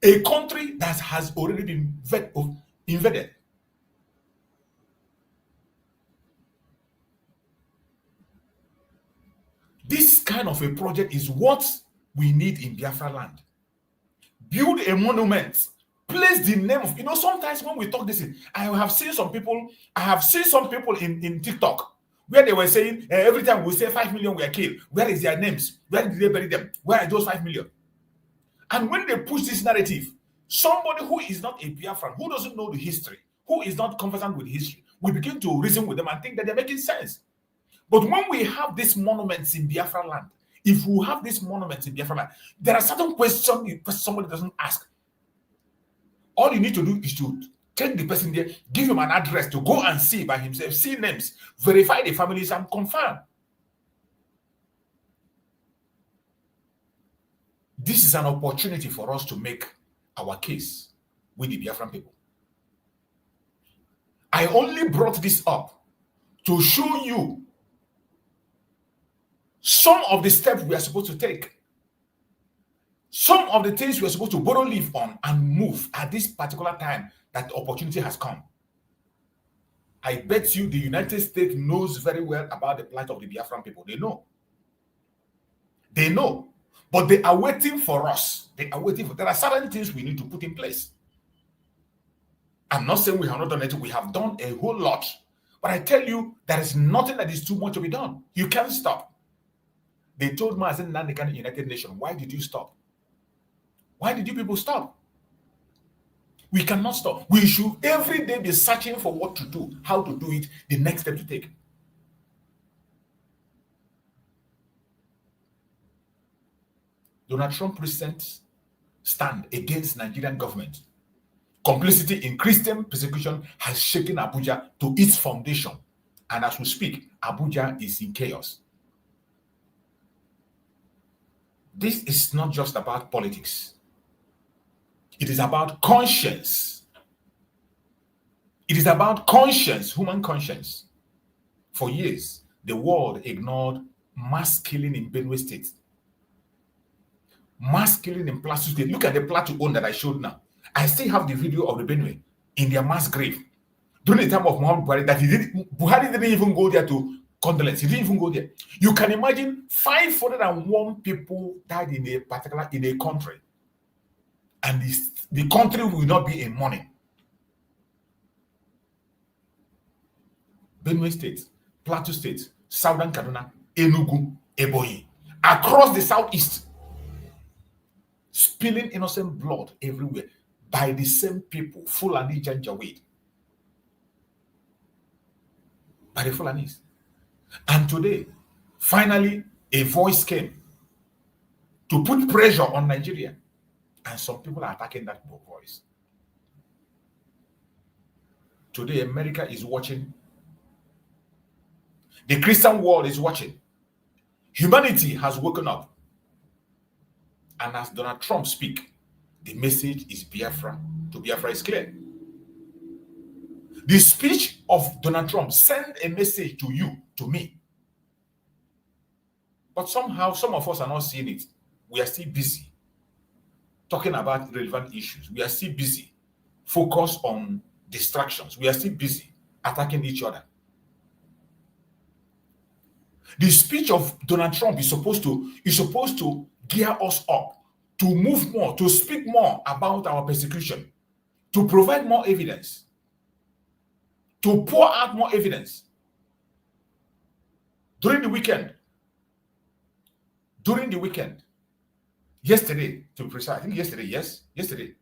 A country that has already been invaded. This kind of a project is what we need in Biafra land. Build a monument. Place the name of, you know, sometimes when we talk this, I have seen some people in TikTok where they were saying, every time we say 5 million were killed, where is their names? Where did they bury them? Where are those 5 million? And when they push this narrative, somebody who is not a Biafran, who doesn't know the history, who is not conversant with history, we begin to reason with them and think that they're making sense. But when we have these monuments in Biafra land, if we have these monuments in Biafra land, there are certain questions somebody doesn't ask. All you need to do is to take the person there, give him an address to go and see by himself, see names, verify the families, and confirm. This is an opportunity for us to make our case with the Biafran people. I only brought this up to show you some of the steps we are supposed to take. Some of the things we are supposed to borrow leave on and move at this particular time that the opportunity has come. I bet you the United States knows very well about the plight of the Biafran people. They know. They know. But they are waiting for us. They are waiting for. There are certain things we need to put in place. I'm not saying we have not done it. We have done a whole lot. But I tell you, there is nothing that is too much to be done. You can't stop. They told me as in Nnamdi United Nations, why did you stop? Why did you people stop? We cannot stop. We should every day be searching for what to do, how to do it, the next step to take. Donald Trump presents stand against Nigerian government. Complicity in Christian persecution has shaken Abuja to its foundation. And as we speak, Abuja is in chaos. This is not just about politics. It is about conscience. It is about conscience, human conscience. For years, the world ignored mass killing in Benue State. Mass killing in Plateau State. Look at the Plateau one that I showed now. I still have the video of the Benue in their mass grave. During the time of Muhammad Buhari, Buhari didn't even go there to condolence. He didn't even go there. You can imagine 501 people died in a country, and the country will not be in mourning. Benue State, Plateau State, Southern Kaduna, Enugu, Ebonyi, across the southeast, spilling innocent blood everywhere by the same people, Fulani Janjaweed, by the Fulanis. And today, finally, a voice came to put pressure on Nigeria, and some people are attacking that voice. Today, America is watching. The Christian world is watching. Humanity has woken up. And as Donald Trump speaks, the message is Biafra. To Biafra is clear. The speech of Donald Trump sent a message to you, to me. But somehow, some of us are not seeing it. We are still busy talking about relevant issues. We are still busy focused on distractions. We are still busy attacking each other. The speech of Donald Trump is supposed to gear us up to move more, to speak more about our persecution, to provide more evidence, to pour out more evidence. During the weekend, yesterday, to be precise, I think yesterday,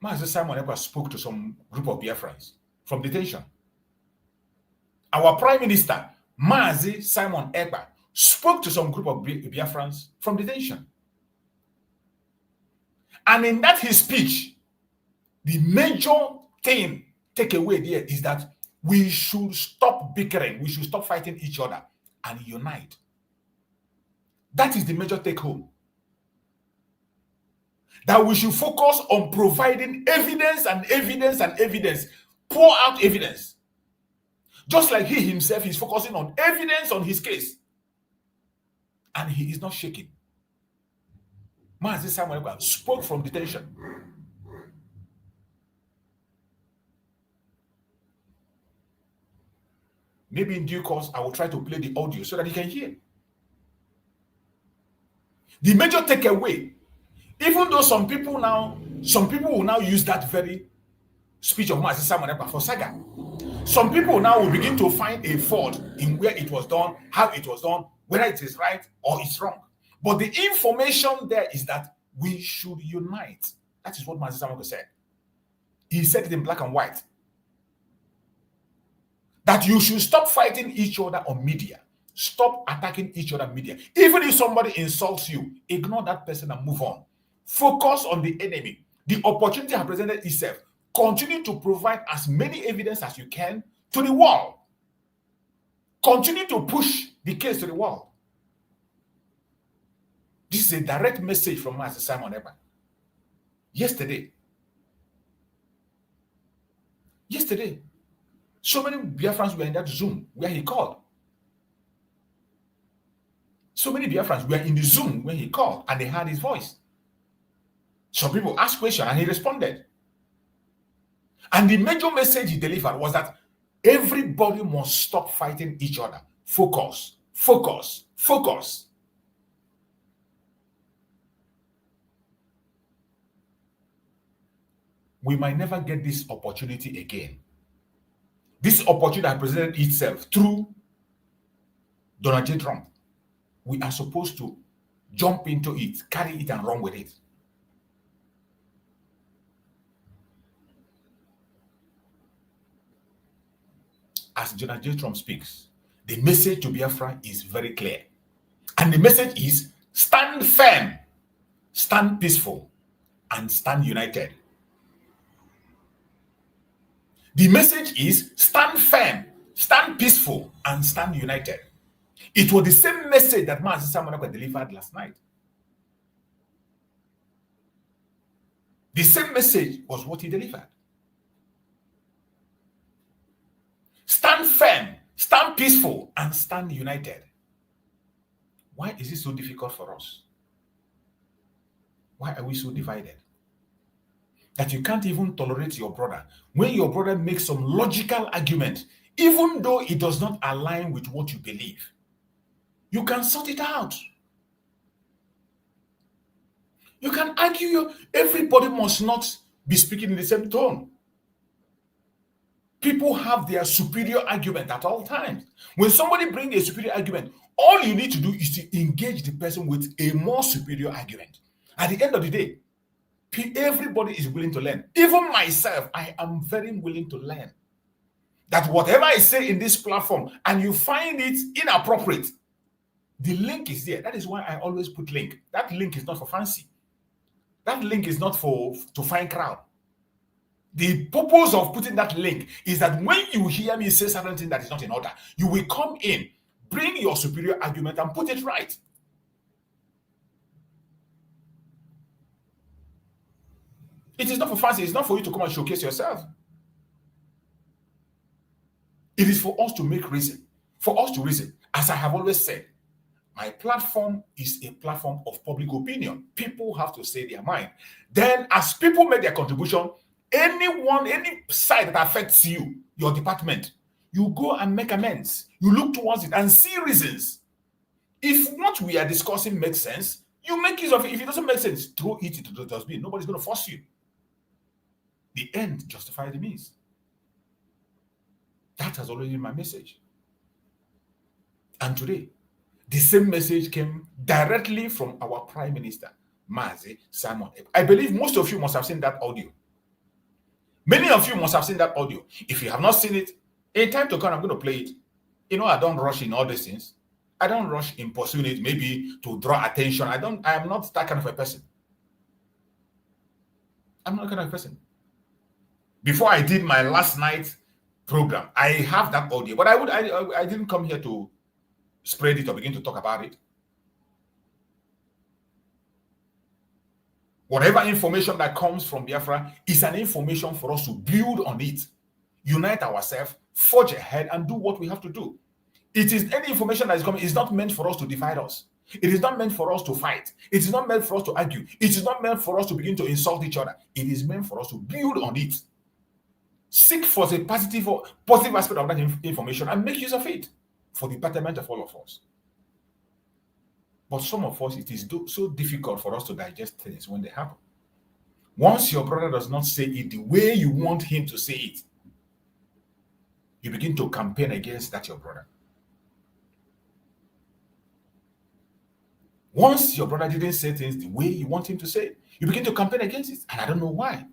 Master Simon Ekpa spoke to some group of Biafrans from detention. Our Prime Minister, Mazi Simon Ekpa, spoke to some group of Biafrans from detention. And in that his speech, the major takeaway there is that we should stop bickering, we should stop fighting each other and unite. That is the major take home. That we should focus on providing evidence and evidence and evidence, pour out evidence. Just like he himself is focusing on evidence on his case. And he is not shaking. Mazi Samuel Ekpa spoke from detention. Maybe in due course, I will try to play the audio so that he can hear. The major takeaway, even though some people will now use that very speech of Mazi Samuel Ekpa for saga. Some people now will begin to find a fault in where it was done, how it was done, whether it is right or it's wrong. But the information there is that we should unite. That is what Mazi Samuel said. He said it in black and white. That you should stop fighting each other on media. Stop attacking each other on media. Even if somebody insults you, ignore that person and move on. Focus on the enemy. The opportunity has presented itself. Continue to provide as many evidence as you can to the world. Continue to push the case to the world. This is a direct message from Master Simon Ekpa. Yesterday, so many Biafrans were in that Zoom where he called. So many Biafrans were in the Zoom when he called and they heard his voice. Some people asked questions and he responded. And the major message he delivered was that everybody must stop fighting each other. Focus, focus, focus. We might never get this opportunity again. This opportunity has presented itself through Donald J. Trump. We are supposed to jump into it, carry it, and run with it. As Donald J. Trump speaks, the message to Biafra is very clear. And the message is stand firm, stand peaceful, and stand united. The message is stand firm, stand peaceful, and stand united. It was the same message that Mazi Samuel Ekpa delivered last night. The same message was what he delivered. Stand firm, stand peaceful, and stand united. Why is it so difficult for us? Why are we so divided? That you can't even tolerate your brother. When your brother makes some logical argument even though it does not align with what you believe, you can sort it out. You can argue. Everybody must not be speaking in the same tone. People have their superior argument at all times. When somebody brings a superior argument, all you need to do is to engage the person with a more superior argument. At the end of the day, everybody is willing to learn. Even myself, I am very willing to learn. That whatever I say in this platform and you find it inappropriate, the link is there. That is why I always put link. That link is not for fancy. That link is not to find crowd. The purpose of putting that link is that when you hear me say something that is not in order, you will come in, bring your superior argument and put it right. It is not for fancy. It's not for you to come and showcase yourself. It is for us to make reason. For us to reason. As I have always said, my platform is a platform of public opinion. People have to say their mind. Then as people make their contribution, any side that affects you, your department, you go and make amends. You look towards it and see reasons. If what we are discussing makes sense, you make use of it. If it doesn't make sense, throw it into the dustbin. Nobody's going to force you. The end justifies the means. That has always been my message. And today, the same message came directly from our Prime Minister, Mazi Simon Ekpa. I believe most of you must have seen that audio. Many of you must have seen that audio. If you have not seen it, in time to come, I'm going to play it. You know, I don't rush in all these things. I don't rush in pursuing it, maybe to draw attention. I am not that kind of a person. I'm not that kind of a person. Before I did my last night program, I have that audio, but I didn't come here to spread it or begin to talk about it. Whatever information that comes from Biafra is an information for us to build on it, unite ourselves, forge ahead, and do what we have to do. It is any information that is coming is not meant for us to divide us. It is not meant for us to fight. It is not meant for us to argue. It is not meant for us to begin to insult each other. It is meant for us to build on it. Seek for the positive aspect of that information and make use of it for the betterment of all of us. But some of us, it is so difficult for us to digest things when they happen. Once your brother does not say it the way you want him to say it, you begin to campaign against that your brother. Once your brother didn't say things the way you want him to say it, you begin to campaign against it. And I don't know why.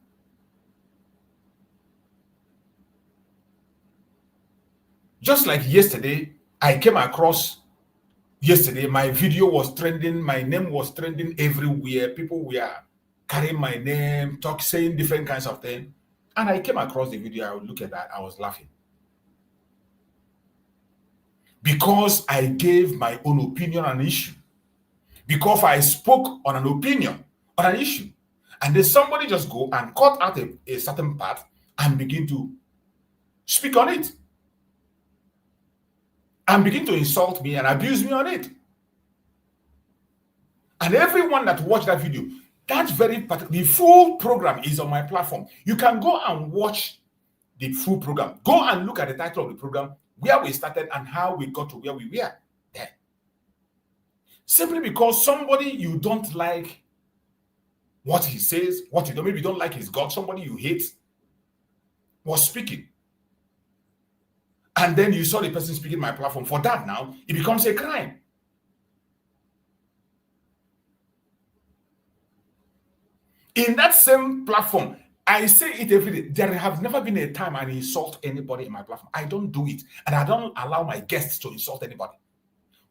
Just like yesterday, I came across my video was trending, my name was trending everywhere. People were carrying my name, saying different kinds of things. And I came across the video, I would look at that, I was laughing. Because I gave my own opinion on an issue. Because I spoke on an opinion, on an issue. And then somebody just go and cut out a certain part and begin to speak on it. And begin to insult me and abuse me on it. And everyone that watched that video, the full program is on my platform. You can go and watch the full program. Go and look at the title of the program, where we started and how we got to where we were there. Simply because somebody you don't like what he says, maybe you don't like his God, somebody you hate was speaking. And then you saw the person speaking my platform. For that now, it becomes a crime. In that same platform, I say it every day. There has never been a time I insult anybody in my platform. I don't do it. And I don't allow my guests to insult anybody.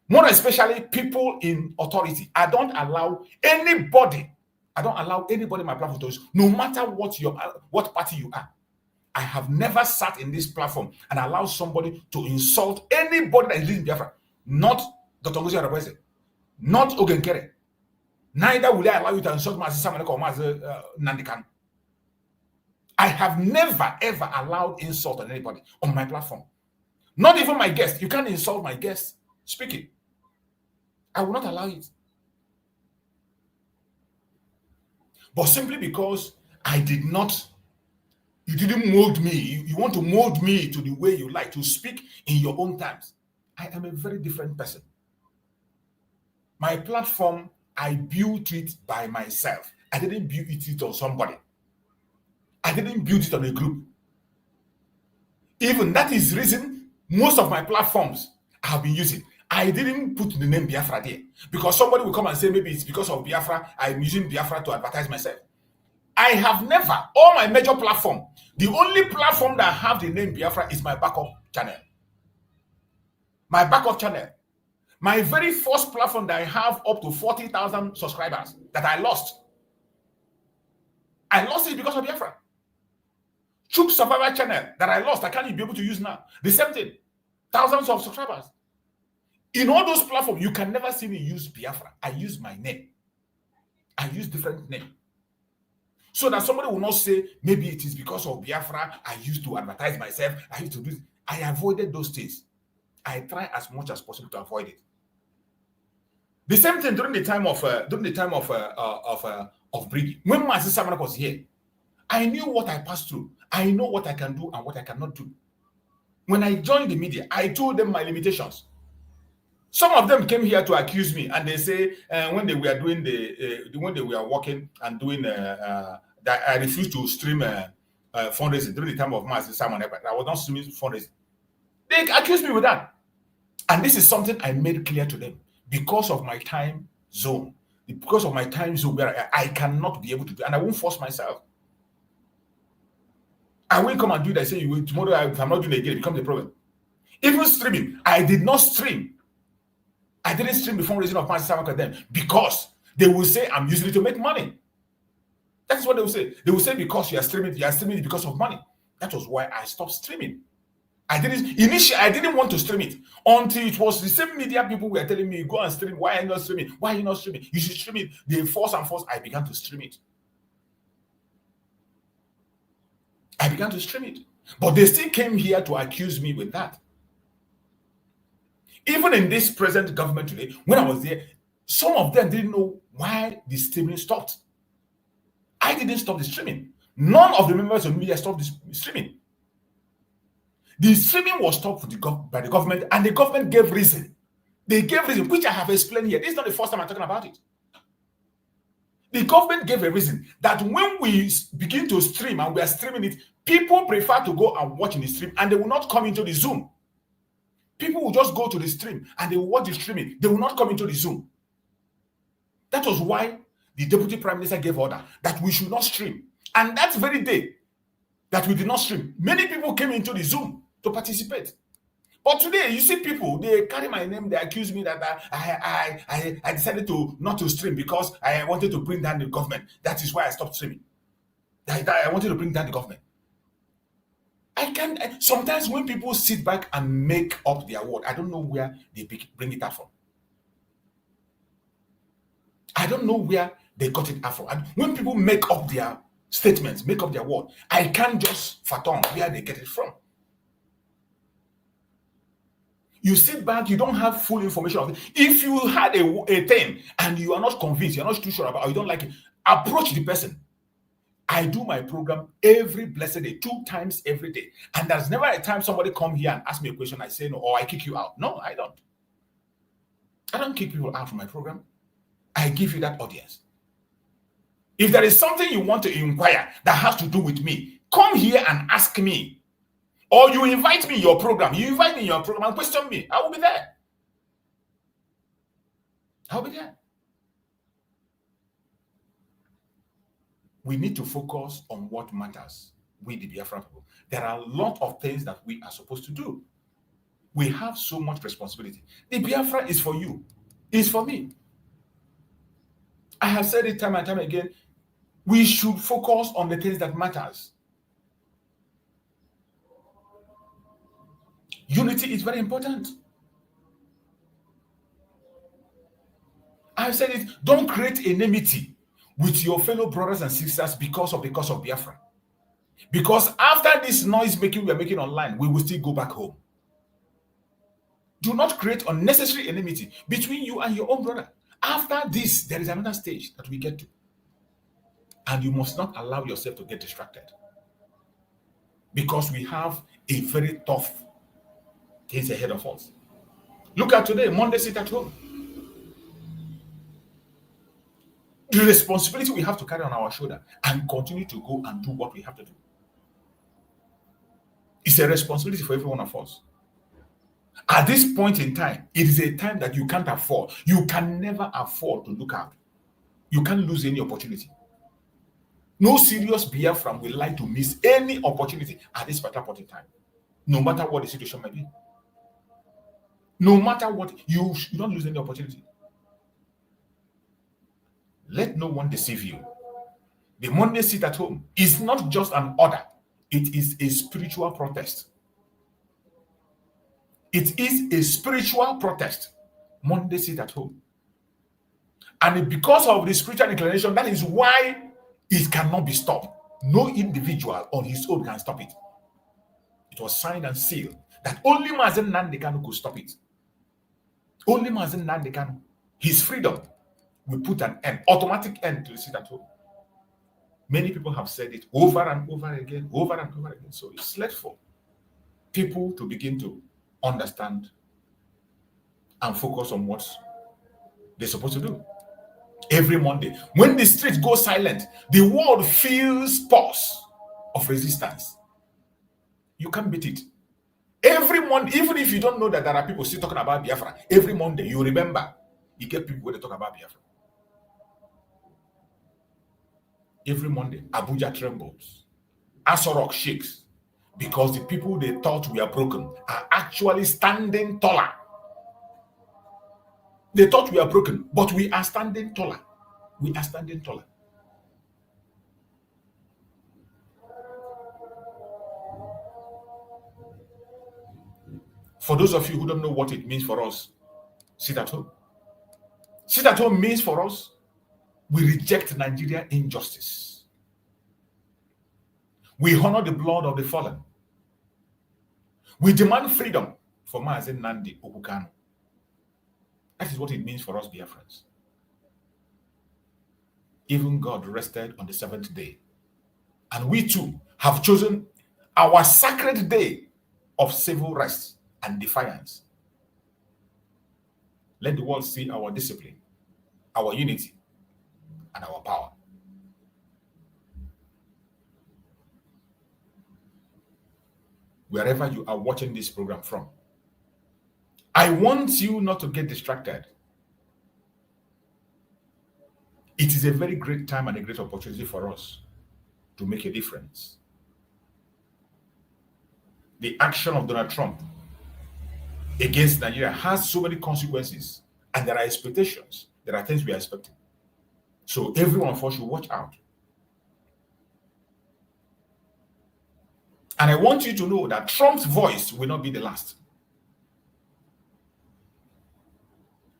More especially people in authority. I don't allow anybody in my platform to insult, no matter what party you are. I have never sat in this platform and allowed somebody to insult anybody that is living in Biafra. Not Dr. Ngozi Adebowale, not Ogenkere. Neither will I allow you to insult Mazi Samaneko or Mazi Nnamdi Kanu. I have never ever allowed insult on anybody on my platform. Not even my guests. You can't insult my guests speaking. I will not allow it. But simply because I did not You didn't mold me. You want to mold me to the way you like, to speak in your own terms. I am a very different person. My platform, I built it by myself. I didn't build it on somebody. I didn't build it on a group. Even that is the reason most of my platforms I have been using. I didn't put the name Biafra there because somebody will come and say maybe it's because of Biafra, I'm using Biafra to advertise myself. I have never, all my major platform, the only platform that have the name Biafra is my backup channel. My backup channel. My very first platform that I have up to 40,000 subscribers that I lost. I lost it because of Biafra. Troop Survivor channel that I lost, I can't be able to use now. The same thing. Thousands of subscribers. In all those platforms, you can never see me use Biafra. I use my name. I use different name. So that somebody will not say, maybe it is because of Biafra, I used to advertise myself, I used to do this. I avoided those things. I try as much as possible to avoid it. The same thing during the time of breeding. When my sister was here, I knew what I passed through. I know what I can do and what I cannot do. When I joined the media, I told them my limitations. Some of them came here to accuse me, and they say when they were doing when they were working and doing that, I refused to stream fundraising during the time of Master Simon Ekpa. I was not streaming fundraising. They accused me with that, and this is something I made clear to them because of my time zone, because of my time zone where I cannot be able to do, and I won't force myself. I will come and do that. I say tomorrow if I'm not doing it again, it becomes a problem. Even streaming, I did not stream. I didn't stream the fundraising of Master Simon them because they will say I'm using it to make money. That's what they will say. They will say because you are streaming it because of money. That was why I stopped streaming. I didn't want to stream it until it was the same media people were telling me, go and stream. Why are you not streaming? Why are you not streaming? You should stream it. They force, I began to stream it. I began to stream it. But they still came here to accuse me with that. Even in this present government today, when I was there, some of them didn't know why the streaming stopped. I didn't stop the streaming. None of the members of the media stopped the streaming. The streaming was stopped by the government, and the government gave reason. They gave reason, which I have explained here. This is not the first time I'm talking about it. The government gave a reason that when we begin to stream and we are streaming it, people prefer to go and watch in the stream, and they will not come into the Zoom. People will just go to the stream and they will watch the streaming. They will not come into the Zoom. That was why the Deputy Prime Minister gave order that we should not stream. And that very day that we did not stream, many people came into the Zoom to participate. But today, you see people, they carry my name, they accuse me that I decided not to stream because I wanted to bring down the government. That is why I stopped streaming. I wanted to bring down the government. Sometimes when people sit back and make up their word, I don't know where they bring it out from. I don't know where they got it out from. And when people make up their statements, make up their word, I can't just fathom where they get it from. You sit back, you don't have full information of it. If you had a thing and you are not convinced, you're not too sure about it, or you don't like it, approach the person. I do my program every blessed day, 2 times every day. And there's never a time somebody come here and ask me a question, I say no, or I kick you out. No, I don't. I don't kick people out from my program. I give you that audience. If there is something you want to inquire that has to do with me, come here and ask me. Or you invite me in your program. You invite me in your program and question me. I will be there. I'll be there. We need to focus on what matters with the Biafra people. There are a lot of things that we are supposed to do. We have so much responsibility. The Biafra is for you. It's for me. I have said it time and time again. We should focus on the things that matters. Unity is very important. I've said it. Don't create enmity with your fellow brothers and sisters because of Biafra. Because after this noise making we are making online, we will still go back home. Do not create unnecessary enmity between you and your own brother. After this, there is another stage that we get to. And you must not allow yourself to get distracted. because we have a very tough things ahead of us. Look at today, Monday sit at home. The responsibility we have to carry on our shoulder and continue to go and do what we have to do. It's a responsibility for every one of us. At this point in time, it is a time that you can't afford. You can never afford to look out. You can't lose any opportunity. No serious Biafran will like to miss any opportunity at this particular point in time, no matter what the situation may be. No matter what, you don't lose any opportunity. Let no one deceive you. The Monday sit at home is not just an order. It is a spiritual protest. It is a spiritual protest. Monday sit at home. And because of the spiritual inclination, that is why it cannot be stopped. No individual on his own can stop it. It was signed and sealed that only Mazen Nnamdi Kanu could stop it. Only Mazen Nnamdi Kanu. His freedom will put an end, automatic end to the sit at home. Many people have said it over and over again, over and over again. So it's left for people to begin to understand and focus on what they're supposed to do. Every Monday, when the streets go silent, the world feels pulse of resistance. You can't beat it. Every Monday, even if you don't know that there are people still talking about Biafra, every Monday you remember, you get people where they talk about Biafra. Every Monday, Abuja trembles. Asorok shakes because the people they thought were broken are actually standing taller. They thought we are broken, but we are standing taller. We are standing taller. For those of you who don't know what it means for us, sit at home. Sit at home means for us, we reject Nigerian injustice. We honor the blood of the fallen. We demand freedom for Mazen Nnamdi Kanu. That is what it means for us Biafrans. Even God rested on the seventh day. And we too have chosen our sacred day of civil rest and defiance. Let the world see our discipline, our unity, and our power. Wherever you are watching this program from, I want you not to get distracted. It is a very great time and a great opportunity for us to make a difference. The action of Donald Trump against Nigeria has so many consequences, and there are expectations. There are things we are expecting. So every one of us should watch out. And I want you to know that Trump's voice will not be the last.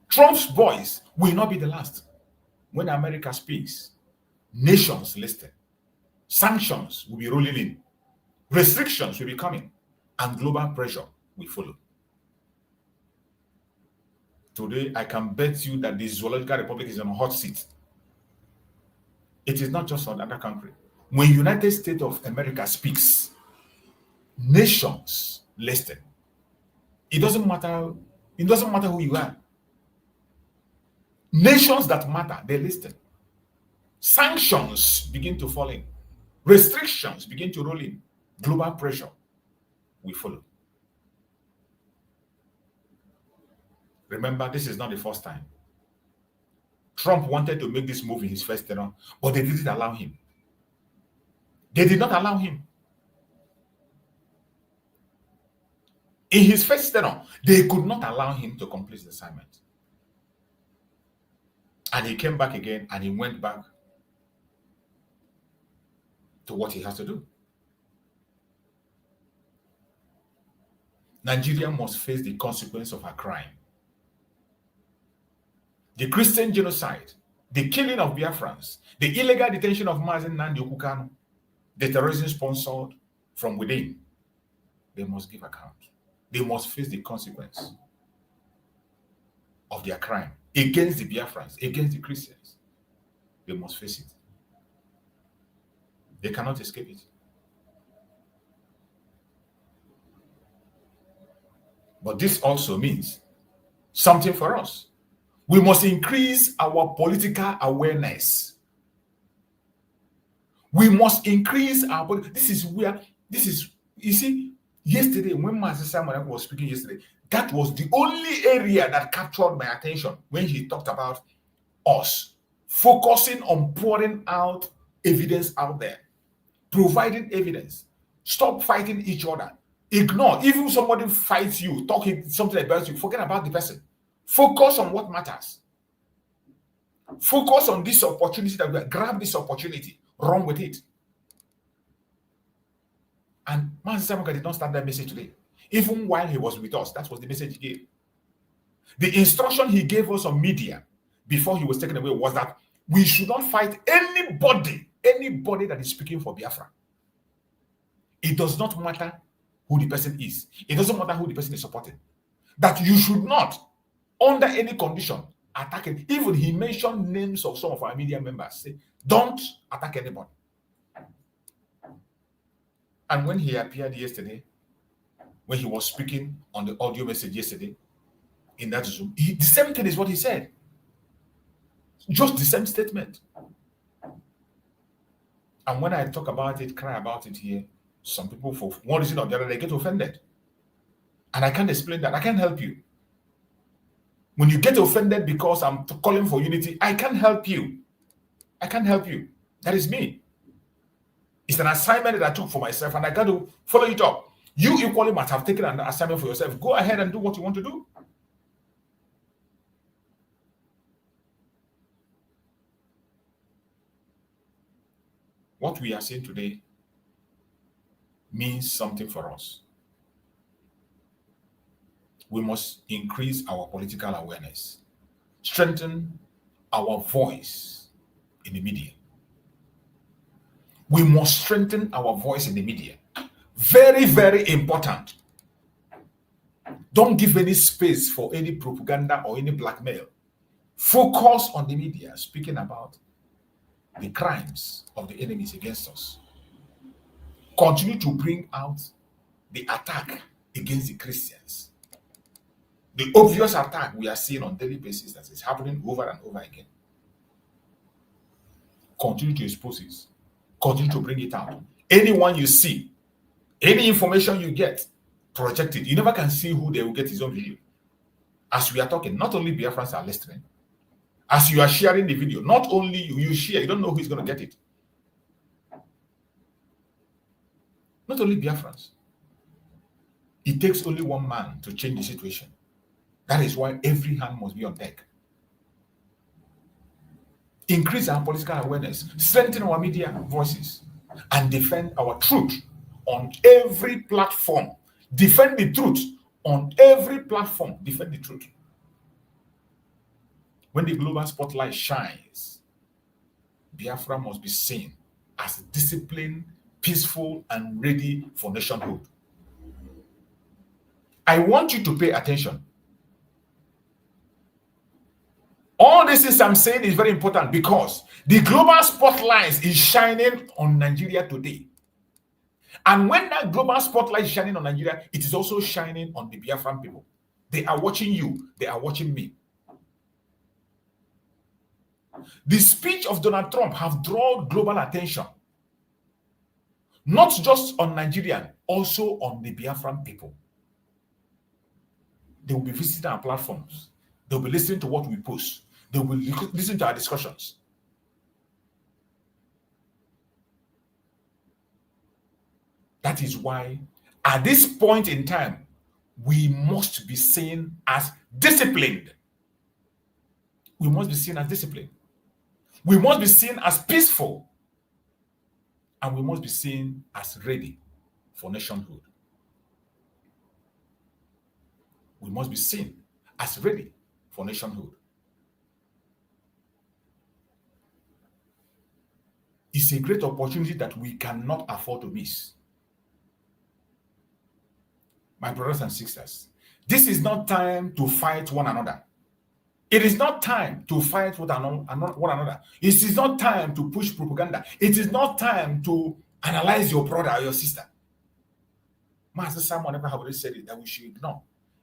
Trump's voice will not be the last. When America speaks, nations listen. Sanctions will be rolling in. Restrictions will be coming. And global pressure will follow. Today, I can bet you that the Zoological Republic is on a hot seat. It is not just another country. When United States of America speaks, nations listen. It doesn't matter who you are. Nations that matter, they listen. Sanctions begin to fall in. Restrictions begin to roll in. Global pressure will follow. Remember, this is not the first time. Trump wanted to make this move in his first term, but they didn't allow him. They did not allow him. In his first term, they could not allow him to complete the assignment. And he came back again, and he went back to what he has to do. Nigeria must face the consequence of her crime. The Christian genocide, the killing of Biafrans, the illegal detention of Mazen Nnamdi Kanu, the terrorism sponsored from within, they must give account. They must face the consequence of their crime against the Biafrans, against the Christians. They must face it. They cannot escape it. But this also means something for us. We must increase our political awareness. We must increase our, you see, yesterday when Master Simon was speaking yesterday, that was the only area that captured my attention when he talked about us focusing on pouring out evidence out there, providing evidence. Stop fighting each other. Ignore. Even somebody fights you, talking something about you, forget about the person. Focus on what matters. Focus on this opportunity that we have. Grab this opportunity. Run with it. And Master Simon did not start that message today. Even while he was with us, that was the message he gave. The instruction he gave us on media before he was taken away was that we should not fight anybody that is speaking for Biafra. It does not matter who the person is. It doesn't matter who the person is supporting. That you should not, under any condition, attack it. Even he mentioned names of some of our media members. Say, don't attack anybody. And when he appeared yesterday, when he was speaking on the audio message yesterday, in that Zoom, the same thing is what he said. Just the same statement. And when I talk about it, cry about it here, some people, for one reason or the other, they get offended. And I can't explain that. I can't help you. When you get offended because I'm calling for unity, I can't help you. I can't help you. That is me. It's an assignment that I took for myself, and I got to follow it up. You equally must have taken an assignment for yourself. Go ahead and do what you want to do. What we are saying today means something for us. We must increase our political awareness, strengthen our voice in the media. We must strengthen our voice in the media. Very, very important. Don't give any space for any propaganda or any blackmail. Focus on the media, speaking about the crimes of the enemies against us. Continue to bring out the attack against the Christians. The obvious attack we are seeing on a daily basis that is happening over and over again. Continue to expose it. Continue to bring it out. Anyone you see, any information you get, project it. You never can see who they will get his own video. As we are talking, not only Biafrans are listening. As you are sharing the video, not only you share, you don't know who is going to get it. Not only Biafrans. It takes only one man to change the situation. That is why every hand must be on deck. Increase our political awareness, strengthen our media voices, and defend our truth on every platform. Defend the truth on every platform. Defend the truth. When the global spotlight shines, Biafra must be seen as disciplined, peaceful, and ready for nationhood. I want you to pay attention. All this is I'm saying is very important because the global spotlight is shining on Nigeria today. And when that global spotlight is shining on Nigeria, it is also shining on the Biafran people. They are watching you. They are watching me. The speech of Donald Trump have drawn global attention. Not just on Nigerian, also on the Biafran people. They will be visiting our platforms. They'll be listening to what we post. They will listen to our discussions. That is why, at this point in time, we must be seen as disciplined. We must be seen as disciplined. We must be seen as peaceful. And we must be seen as ready for nationhood. We must be seen as ready for nationhood. It's a great opportunity that we cannot afford to miss. My brothers and sisters, this is not time to fight one another. It is not time to fight one another. It is not time to push propaganda. It is not time to analyze your brother or your sister. Master Simon never have already said it that we should ignore.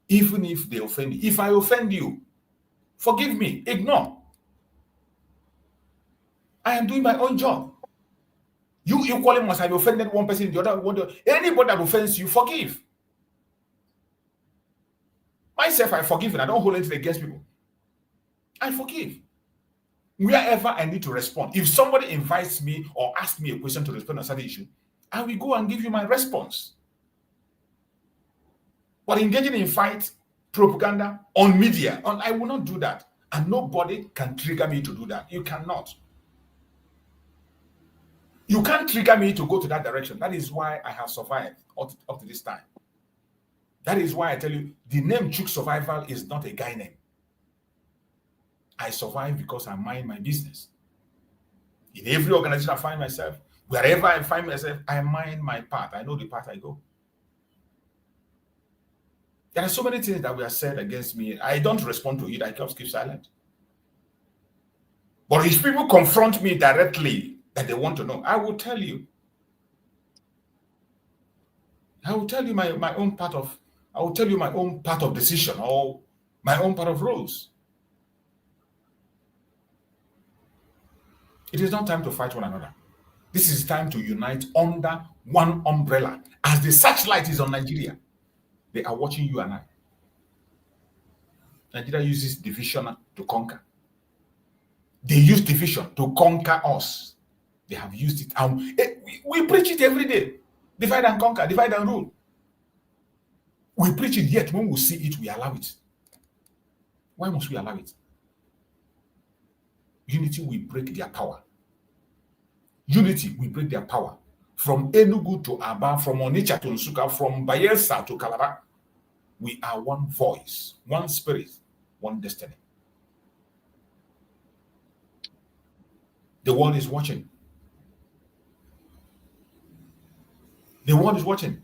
Even if they offend you. If I offend you, forgive me, ignore. I am doing my own job. You equally must have offended one person, the other. Anybody that offends you, forgive. Myself, I forgive and I don't hold anything against people. I forgive. Wherever I need to respond. If somebody invites me or asks me a question to respond on a certain issue, I will go and give you my response. But engaging in fight, propaganda, on media, I will not do that. And nobody can trigger me to do that. You cannot. You can't trigger me to go to that direction. That is why I have survived up to this time. That is why I tell you, the name Chuk Survival is not a guy name. I survive because I mind my business. In every organization I find myself, wherever I find myself, I mind my path. I know the path I go. There are so many things that were said against me. I don't respond to it. I just keep silent. But if people confront me directly that they want to know, I will tell you. I will tell you my own part of. I will tell you my own part of decision or my own part of rules. It is not time to fight one another. This is time to unite under one umbrella. As the searchlight is on Nigeria, they are watching you and I. Nigeria uses division to conquer. They use division to conquer us. They have used it. And we preach it every day. Divide and conquer, divide and rule. We preach it, yet when we see it, we allow it. Why must we allow it? Unity will break their power. Unity will break their power. From Enugu to Aba, from Onitsha to Nsukka, from Bayelsa to Calabar. We are one voice, one spirit, one destiny. The world is watching. The world is watching.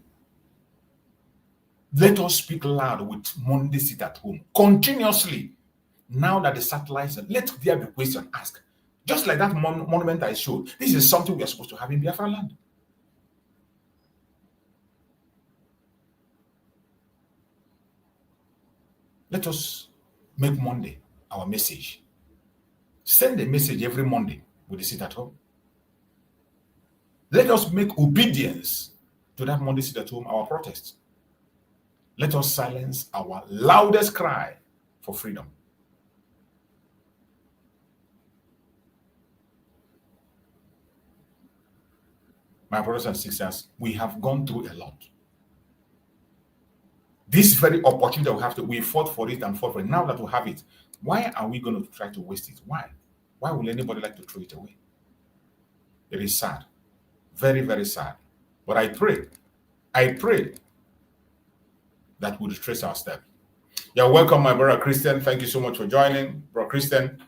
Let us speak loud with Monday sit at home continuously. Now that the satellites, let there be question asked. Just like that monument I showed. This is something we are supposed to have in Biafra land. Let us make Monday our message. Send a message every Monday with the sit at home. Let us make obedience to that Monday sit at home our protest. Let us silence our loudest cry for freedom. My brothers and sisters, we have gone through a lot. This very opportunity we fought for it and fought for it. Now that we have it, why are we going to try to waste it? Why? Why will anybody like to throw it away? It is sad. Very, very sad. But I pray that we'll retrace our steps. You're welcome, my brother Christian. Thank you so much for joining. Bro Christian,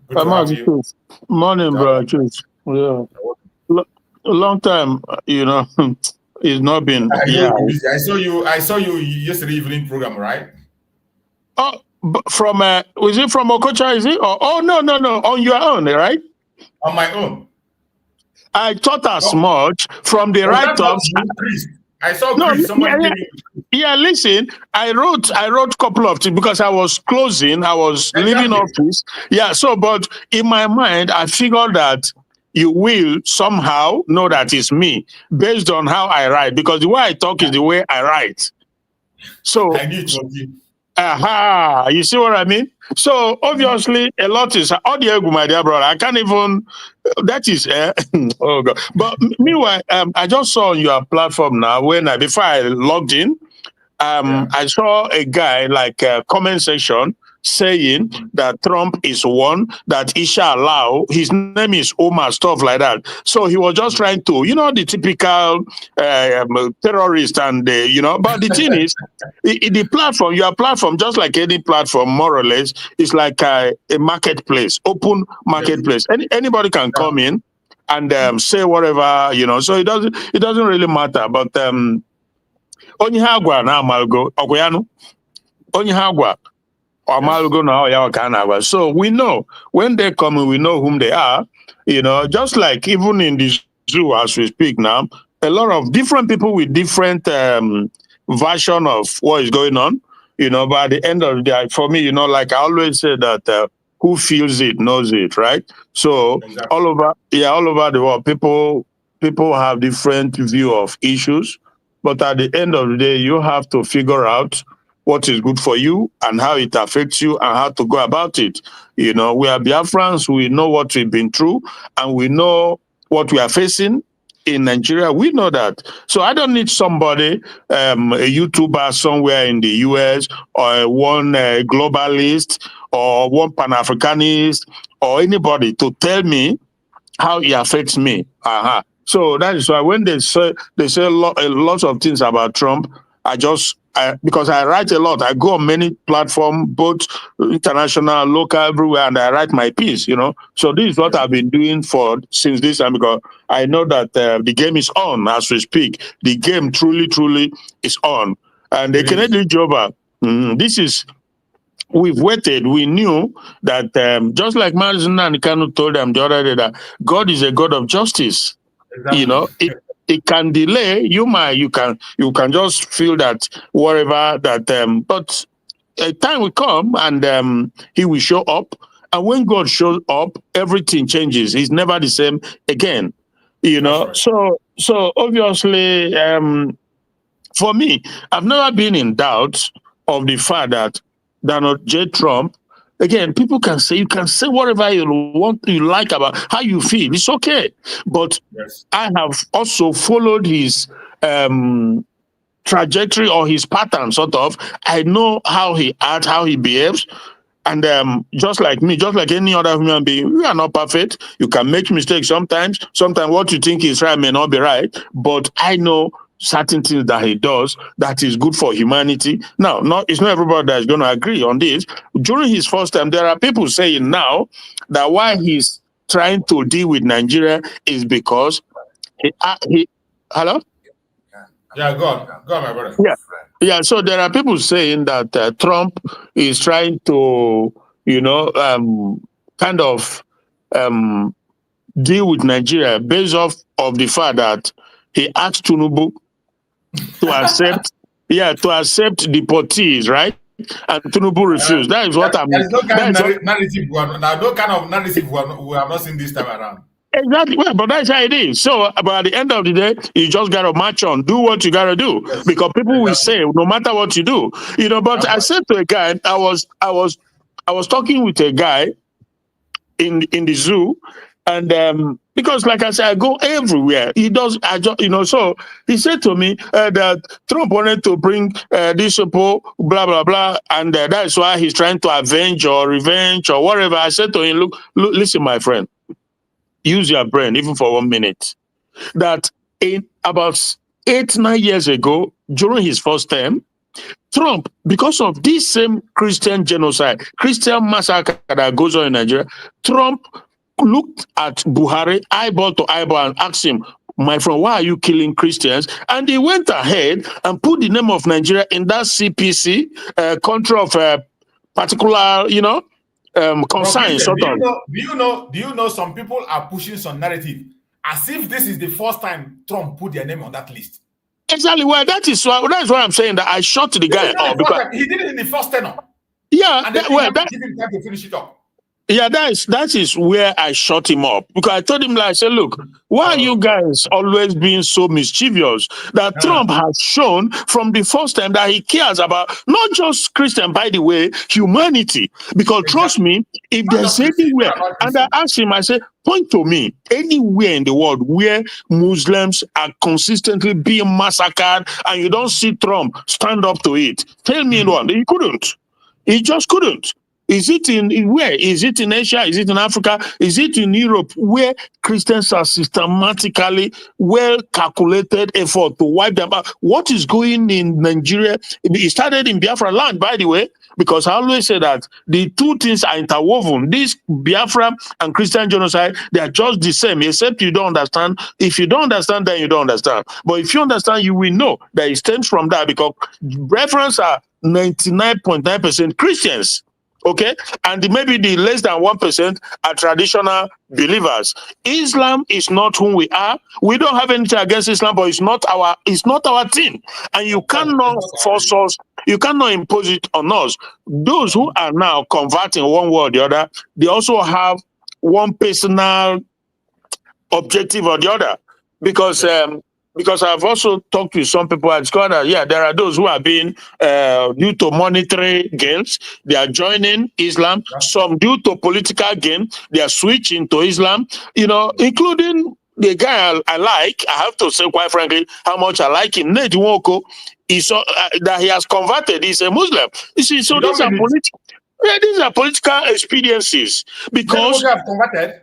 good to have you. Morning, bro. Yeah. A long time, it's not been. I saw you yesterday evening program, right? Oh, from was it from Okocha? Is it? Oh, no, on your own, right? On my own. I thought as much from the write-ups. I saw Chris, listen, I wrote a couple of things because I was closing, I was leaving office. Yeah, but in my mind, I figured that you will somehow know that it's me based on how I write, because the way I talk is the way I write. So, you see what I mean? So obviously a lot is audio, my dear brother. I can't even. That is oh God. But meanwhile, I just saw on your platform now before I logged in, I saw a guy like comment section saying that Trump is one, that he shall allow, his name is Omar, stuff like that. So he was just trying to, the typical terrorist and, but the thing is, the platform, your platform, just like any platform, more or less, is like a marketplace, open marketplace. Anybody can come in and say whatever, so it doesn't really matter. But onye ha gwa na amalgo okoyanu onye ha gwa amalgo na ya ka na gwa. So we know when they come, we know whom they are, just like even in the zoo as we speak now, a lot of different people with different version of what is going on. But at the end of the day, for me, like I always say that who feels it knows it, right? So Exactly. all over the world, people have different view of issues, but at the end of the day, you have to figure out what is good for you and how it affects you and how to go about it. We are Biafrans, we know what we've been through, and we know what we are facing in Nigeria. We know that. So I don't need somebody, a YouTuber somewhere in the US, or one globalist, or one Pan-Africanist, or anybody to tell me how it affects me. So that is why when they say lots of things about Trump, because I write a lot, I go on many platforms, both international, local, everywhere, and I write my piece. So this is what I've been doing since this time, because I know that the game is on as we speak. The game truly is on, and the Canadian Joba. We've waited. We knew that just like Nnamdi Kanu told them the other day that God is a God of justice. Exactly. It can delay. You can just feel that whatever that. But a time will come and He will show up. And when God shows up, everything changes. He's never the same again. Right. So obviously, for me, I've never been in doubt of the fact that Donald J. Trump, again, you can say whatever you like about how you feel. It's okay. But I have also followed his trajectory or his pattern, sort of. I know how he acts, how he behaves. And just like me, just like any other human being, we are not perfect. You can make mistakes sometimes. Sometimes what you think is right may not be right. But I know certain things that he does that is good for humanity. Now, it's not everybody that is going to agree on this. During his first time, there are people saying now that why he's trying to deal with Nigeria is because hello? Yeah, go on, my brother. Yeah. So there are people saying that Trump is trying to, kind of deal with Nigeria based off of the fact that he asked Tinubu to accept, deportees, right? And Tinubu refused. That is what I'm. There's no kind of narrative one. Now, no kind of narrative one we have not seen this time around. Exactly. Well, but that's how it is. So, but at the end of the day, you just gotta march on, do what you gotta do, because people will say no matter what you do, But I said to a guy, I was talking with a guy in the zoo, and because, like I said, I go everywhere. So he said to me that Trump wanted to bring this blah blah blah, and that's why he's trying to avenge or revenge or whatever. I said to him, look, listen, my friend. Use your brain, even for 1 minute. That in about 8-9 years ago, during his first term, Trump, because of this same Christian genocide, Christian massacre that goes on in Nigeria, Trump looked at Buhari eyeball to eyeball and asked him, my friend, why are you killing Christians? And he went ahead and put the name of Nigeria in that CPC, country of particular, consign, sort of. Do you know some people are pushing some narrative as if this is the first time Trump put their name on that list? Exactly. Well, that is why I'm saying that I shot the guy up because he did it in the first tenor. Yeah, and give him time to finish it up. Yeah, that is where I shut him up, because I told him, I said, look, why are you guys always being so mischievous? That Trump has shown from the first time that he cares about not just Christian, by the way, humanity. Because trust me, if there's anywhere, and I asked him, I said, point to me anywhere in the world where Muslims are consistently being massacred and you don't see Trump stand up to it. Tell me one. He couldn't. He just couldn't. Is it where? Is it in Asia? Is it in Africa? Is it in Europe, where Christians are systematically well-calculated effort to wipe them out? What is going in Nigeria? It started in Biafra land, by the way, because I always say that the two things are interwoven. This Biafra and Christian genocide, they are just the same, except you don't understand. If you don't understand, then you don't understand. But if you understand, you will know that it stems from that, because reference are 99.9% Christians. okay? And maybe the less than 1% are traditional believers. Islam is not who we are. We don't have anything against Islam, but it's not our thing. And you cannot force us, you cannot impose it on us. Those who are now converting one way or the other, they also have one personal objective or the other. Because I've also talked with some people at Scotland. Yeah, there are those who are being due to monetary gains, they are joining Islam. Some due to political gain, they are switching to Islam. You know, including the guy I like. I have to say quite frankly how much I like him. Nate Nwoko, that he has converted. He's a Muslim. You see, so these are political. Yeah, these are political experiences because. Converted.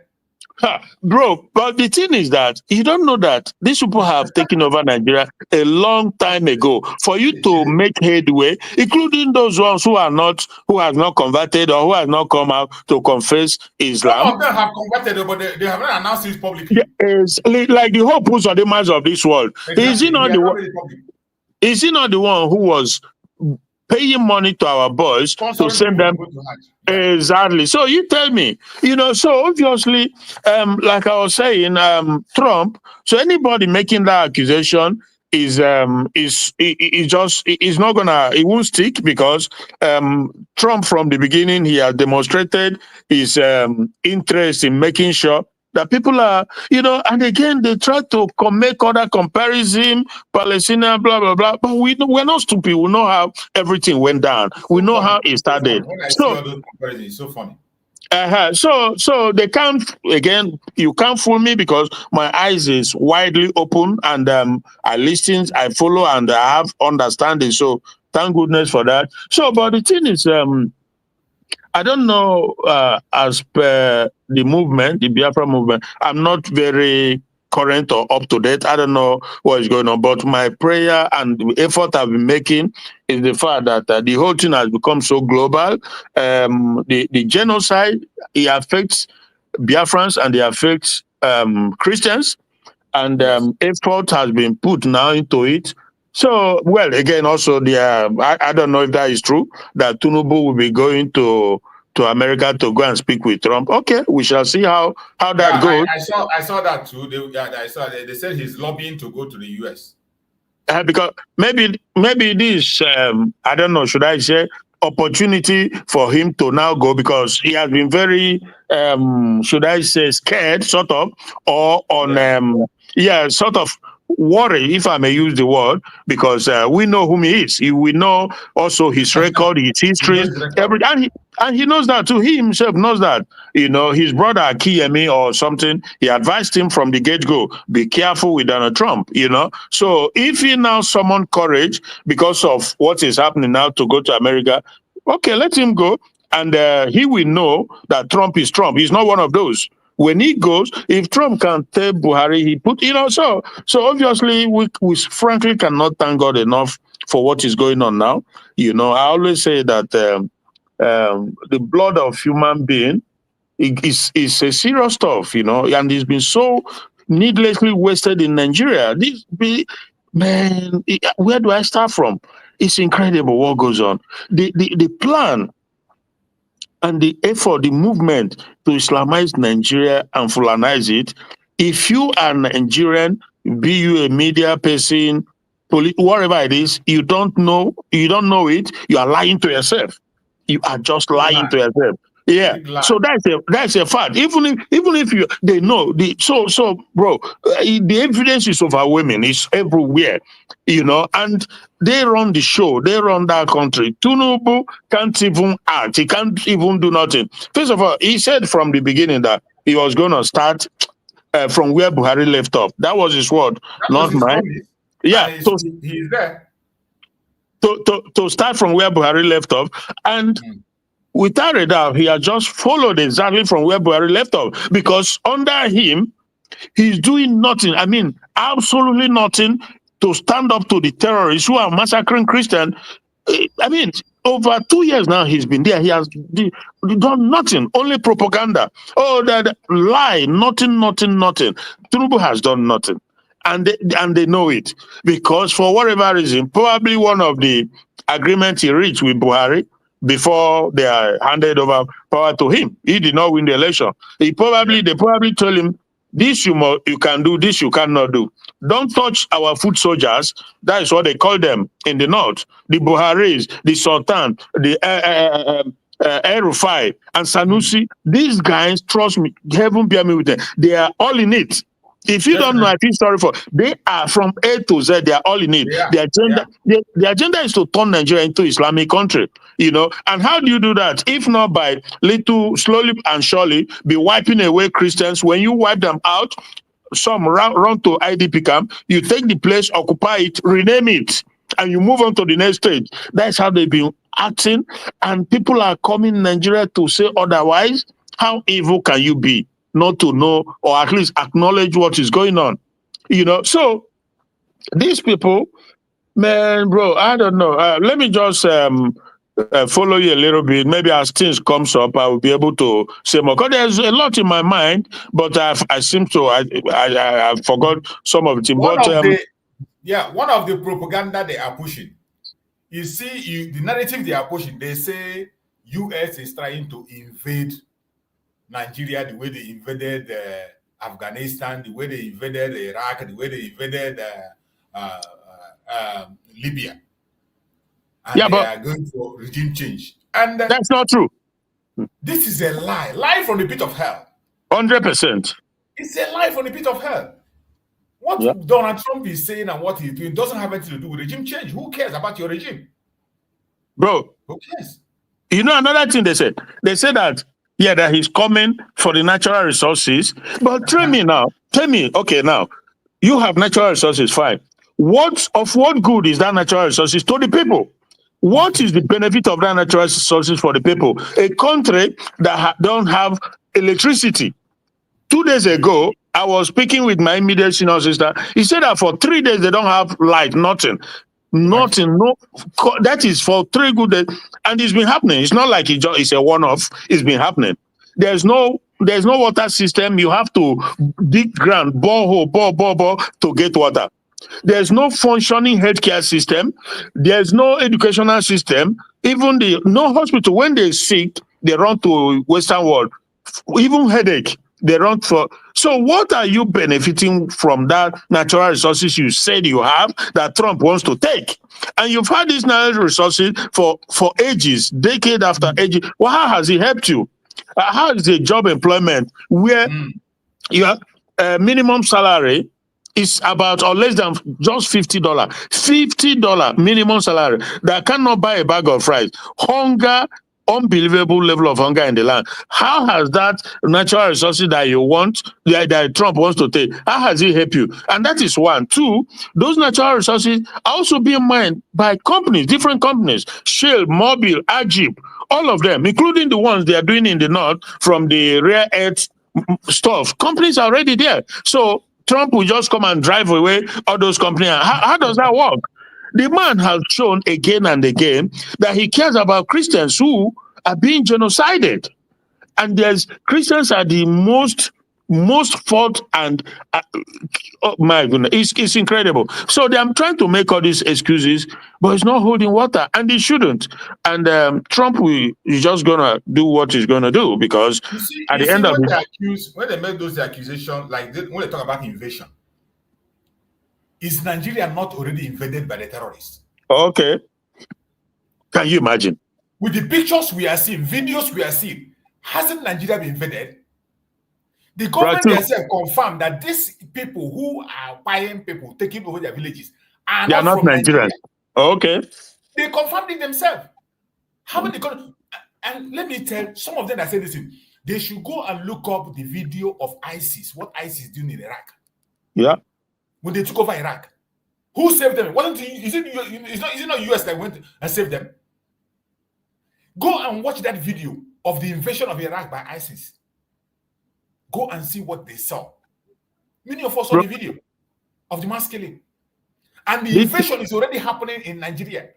Bro, but the thing is that you don't know that these people have taken over Nigeria a long time ago. For you to make headway, including those ones who have not converted or who have not come out to confess Islam. Some of them have converted, but they have not announced it publicly. It's like the whole pulse of the minds of this world. Exactly. Is he not the one who was paying money to our boys to send them? Exactly. So you tell me, so obviously, like I was saying, Trump, so anybody making that accusation is not gonna, it won't stick because Trump from the beginning, he has demonstrated his interest in making sure that people are, and again, they try to make other comparison, Palestinian, blah, blah, blah. But we're not stupid. We know how everything went down. We know how it started. When I see all those comparisons, it's so funny. So they can't, again, you can't fool me because my eyes is widely open and I listen, I follow, and I have understanding. So thank goodness for that. So, but the thing is, I don't know, as per the movement, the Biafra movement, I'm not very current or up to date. I don't know what is going on, but my prayer and the effort I've been making is the fact that the whole thing has become so global. The genocide, it affects Biafrans and it affects Christians, and effort has been put now into it. So, well, again, also, I don't know if that is true, that Tinubu will be going to America to go and speak with Trump. Okay, we shall see how that goes. I saw that too. They said he's lobbying to go to the U.S. Because maybe this, I don't know, should I say, opportunity for him to now go, because he has been very, should I say, scared, sort of, or on, sort of, worry, if I may use the word, because we know whom he is. We know also his record, his history, everything, and he knows that too. He himself knows that. His brother Akiyemi or something, he advised him from the get-go, be careful with Donald Trump. So if he now summoned courage because of what is happening now to go to America, okay, let him go, and he will know that Trump is Trump. He's not one of those. When he goes, if Trump can tell Buhari, he put, so obviously we frankly cannot thank God enough for what is going on now. I always say that the blood of human being is a serious stuff, and it's been so needlessly wasted in Nigeria. Where do I start from? It's incredible what goes on. The plan and the effort, the movement to Islamize Nigeria and Fulanize it. If you are Nigerian, be you a media person, whatever it is, you don't know it, you are lying to yourself. You are just lying to yourself. Yeah. So that's a fact. Even if they know so bro, the evidence is overwhelming. It's everywhere, and they run the show. They run that country. Tinubu can't even act. He can't even do nothing. First of all, he said from the beginning that he was going to start from where Buhari left off. That was his word, not mine. Yeah. He's there. To start from where Buhari left off, and without a doubt, he has just followed exactly from where Buhari left off, because under him, he's doing nothing. I mean, absolutely nothing to stand up to the terrorists who are massacring Christians. I mean, over 2 years now he's been there. He has done nothing, only propaganda. Oh, that lie, nothing. Tinubu has done nothing. And they know it, because for whatever reason, probably one of the agreements he reached with Buhari before they are handed over power to him. He did not win the election. They probably told him, this you can do, this you cannot do. Don't touch our foot soldiers. That is what they call them in the north. The Buharis, the Sultan, the El-Rufai, and Sanusi. These guys, trust me, heaven bear me with them. They are all in it. If you don't know, I feel sorry for. They are from A to Z. They are all in it. The agenda is to turn Nigeria into Islamic country. You know, and how do you do that? If not by slowly and surely, be wiping away Christians. When you wipe them out, some run to IDP camp. You take the place, occupy it, rename it, and you move on to the next stage. That's how they've been acting. And people are coming in Nigeria to say otherwise. How evil can you be? Not to know or at least acknowledge what is going on, you know. So these people, man, bro, I don't know. Let me just follow you a little bit. Maybe as things comes up, I will be able to say more. Because there's a lot in my mind, but I forgot some of it. One of the propaganda they are pushing. You see, the narrative they are pushing. They say U.S. is trying to invade Nigeria the way they invaded Afghanistan, the way they invaded Iraq, the way they invaded Libya. And they are going for regime change. And that's not true. This is a lie. Lie from the pit of hell. 100%. It's a lie from the pit of hell. What Donald Trump is saying and what he's doing doesn't have anything to do with regime change. Who cares about your regime? Bro. Who cares? You know another thing they said? They said that that he's coming for the natural resources. But tell me, okay, now, you have natural resources, fine. What good is that natural resources to the people? What is the benefit of that natural resources for the people? A country that don't have electricity. 2 days ago, I was speaking with my immediate senior sister. He said that for 3 days, they don't have light, nothing. Nothing, no. That is for 3 good days, and it's been happening. It's not like it's a one-off. It's been happening. There's no water system. You have to dig ground, bore to get water. There's no functioning healthcare system. There's no educational system. Even no hospital. When they're sick, they run to Western world. Even headache, they run for. So what are you benefiting from that natural resources you said you have that Trump wants to take? And you've had these natural resources for ages, decade after age. Well, how has it helped you? How is the job employment where your minimum salary is about or less than just $50? $50 minimum salary that cannot buy a bag of rice. Hunger, unbelievable level of hunger in the land. How has that natural resources that you want, that Trump wants to take, how has it helped you? And that is one. Two, those natural resources are also being mined by companies, different companies, Shell, Mobil, Ajib, all of them, including the ones they are doing in the north from the rare earth stuff. Companies are already there. So Trump will just come and drive away all those companies. How does that work? The man has shown again and again that he cares about Christians who are being genocided. And Christians are the most fought and, oh my goodness, it's incredible. So I'm trying to make all these excuses, but it's not holding water, and it shouldn't. And Trump is just going to do what he's going to do, because at the end of it... When they make those accusations, like when they talk about invasion, is Nigeria not already invaded by the terrorists? Okay. Can you imagine? With the pictures we are seeing, videos we are seeing, hasn't Nigeria been invaded? The government themselves confirmed that these people who are buying people, taking over their villages, are not from Nigeria. Okay. They confirmed it themselves. How many? And let me tell some of them that say this, they should go and look up the video of ISIS, what ISIS doing in Iraq. Yeah. When they took over Iraq, who saved them? Is it not US that went and saved them? Go and watch that video of the invasion of Iraq by ISIS. Go and see what they saw. Many of us saw the video of the mass killing. And the invasion is already happening in Nigeria.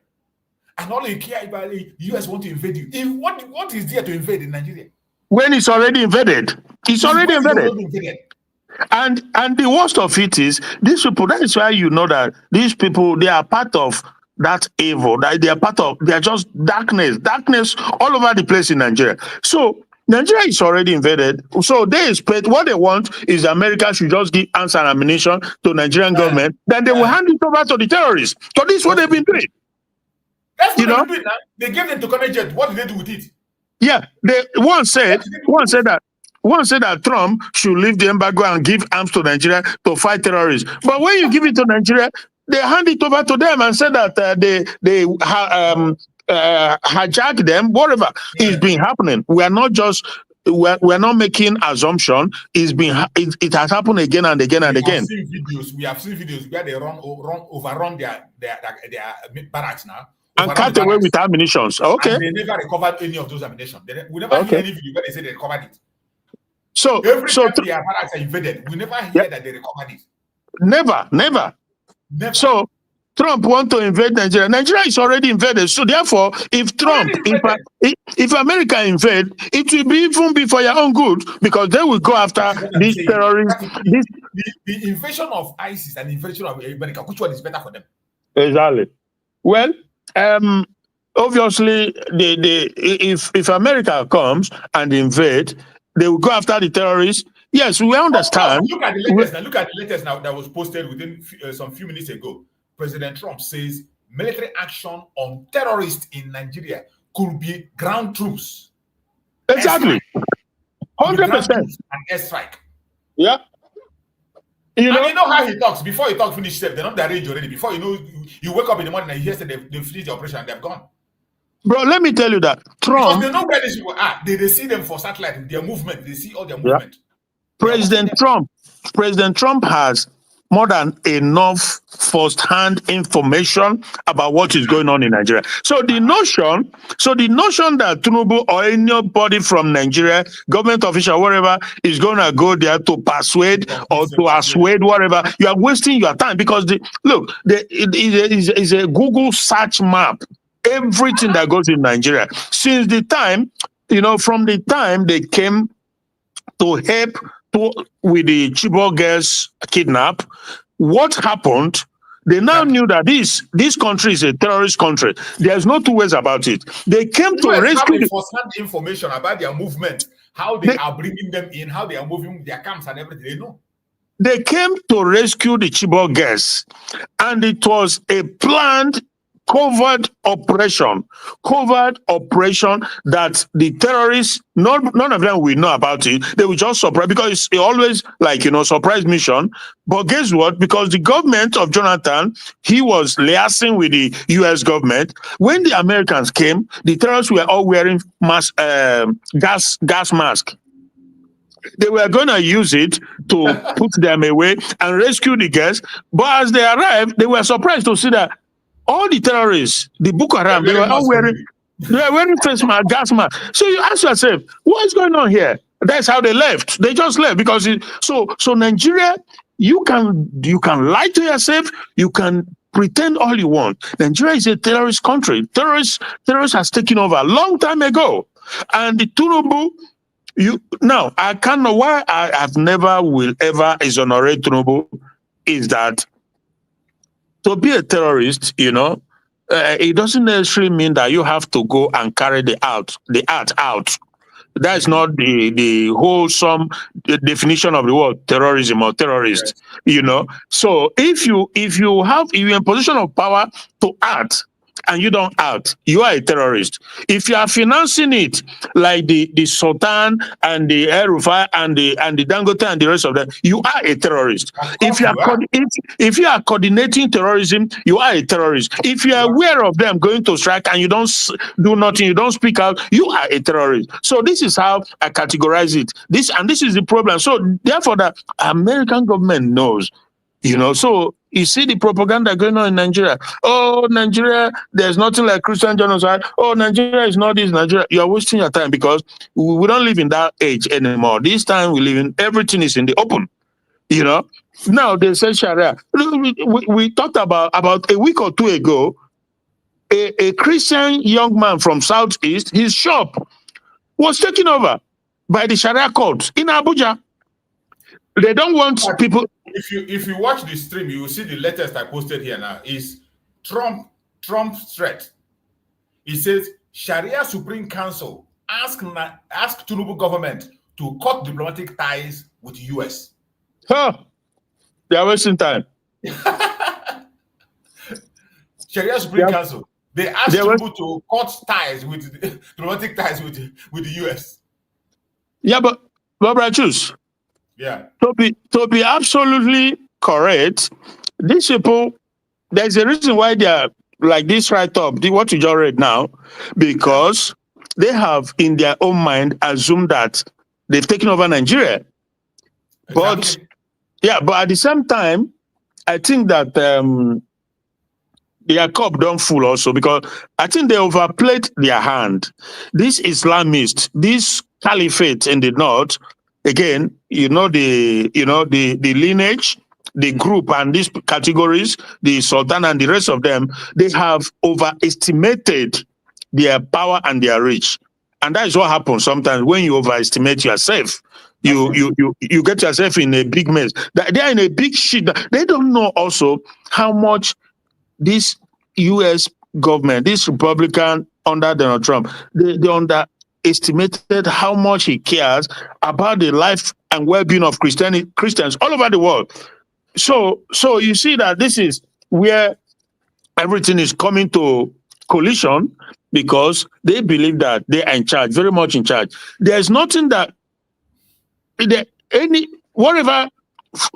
And all you care about the US want to invade you. What is there to invade in Nigeria? When it's already invaded. It's already invaded. And the worst of it is, these people, that is why you know that these people, they are part of that evil, that they are part of, they are just darkness all over the place in Nigeria. So Nigeria is already invaded. So they expect, what they want is America should just give arms and ammunition to Nigerian government. Then they will hand it over to the terrorists. So this is what they've been doing. That's what they've been doing now. They gave them to Connecticut. What did they do with it? Yeah, one said that Trump should leave the embargo and give arms to Nigeria to fight terrorists. But when you give it to Nigeria, they hand it over to them and say that they hijack them. Whatever is been happening, we are not just we're not making assumption. It has happened again and again and again. We have seen videos where they overrun their barracks now. And cut away with ammunition. Okay. And they never recovered any of those ammunition. We never hear any video where they say they recovered it. So every time their barracks are invaded, we never hear that they recovered it. Never. So Trump want to invade Nigeria. Nigeria is already invaded. So therefore, if America invade, it will be even be for your own good, because they will go after these terrorists. The invasion of ISIS and the invasion of America, which one is better for them? Exactly. Well, obviously, if America comes and invade, they will go after the terrorists. Yes, we understand. Look at the latest now that was posted within some few minutes ago. President Trump says military action on terrorists in Nigeria could be ground troops. Exactly. 100%. And airstrike. Yeah. You know how he talks. Before he talks, finish safe. They're not the range already. Before you wake up in the morning and you hear that they finished the operation and they've gone. Bro, let me tell you that Trump. Because they know where these people are. They see them for satellite, their movement. They see all their movement. President Trump has more than enough first-hand information about what is going on in Nigeria. So the notion that Tinubu or anybody from Nigeria, government official, whatever, is going to go there to persuade or to assuade whatever, you are wasting your time, because it is a Google search map. Everything that goes in Nigeria since the time, from the time they came to help with the Chibok girls kidnap, what happened? They now knew that this country is a terrorist country. There's no two ways about it. They came to rescue first-hand information about their movement, how they are bringing them in, how they are moving their camps and everything. They know. They came to rescue the Chibok girls, and it was a planned covert operation that the terrorists, none of them will know about it. They will just surprise, because it's always surprise mission. But guess what? Because the government of Jonathan, he was liaising with the US government. When the Americans came, the terrorists were all wearing gas masks. They were going to use it to put them away and rescue the girls. But as they arrived, they were surprised to see that all the terrorists, the Boko Haram, they were all wearing face mask, gas mask. So you ask yourself, what is going on here? That's how they left. They just left because so Nigeria, you can lie to yourself, you can pretend all you want. Nigeria is a terrorist country. Terrorists has taken over a long time ago. And the Tinubu, I can't know why I have never will ever exonerate Tinubu is that to be a terrorist, it doesn't necessarily mean that you have to go and carry the art out. That is not the wholesome definition of the word terrorism or terrorist. So if you're in a position of power to act and you don't act, you are a terrorist. If you are financing it like the Sultan and the El-Rufai and the Dangote and the rest of them, you are a terrorist. If you are coordinating terrorism, you are a terrorist. If you are aware of them going to strike and you don't do nothing, you don't speak out, you are a terrorist. So this is how I categorize it. This is the problem. So therefore, the American government knows. So you see the propaganda going on in Nigeria. Oh, Nigeria, there's nothing like Christian genocide. Oh, Nigeria is not this. Nigeria, you are wasting your time, because we don't live in that age anymore. This time we live in, everything is in the open. Now they say Sharia. We talked about a week or two ago, a Christian young man from Southeast, his shop was taken over by the Sharia court in Abuja. They don't want people. If you watch the stream, you will see the latest I posted here now is Trump Trump's threat. He says Sharia Supreme Council ask Tinubu government to cut diplomatic ties with the US. Huh. They are wasting time. Sharia Supreme Council. They asked Tinubu to cut ties with diplomatic ties with the US. Yeah, but Barbara choose. Yeah. To be absolutely correct, these people, there's a reason why they are like this right up, what you just read now, because they have in their own mind assumed that they've taken over Nigeria. But yeah, but at the same time, I think that their cup don't full also, because I think they overplayed their hand. These Islamists, this caliphate in the north, again, the lineage, the group and these categories, the Sultan and the rest of them, they have overestimated their power and their reach. And that is what happens sometimes when you overestimate yourself. You get yourself in a big mess. They are in a big shit. They don't know also how much this U.S. government, this Republican under Donald Trump, they underestimated how much he cares about the life and well-being of Christians all over the world. So you see that this is where everything is coming to collision, because they believe that they are in charge, very much in charge. There's nothing that whatever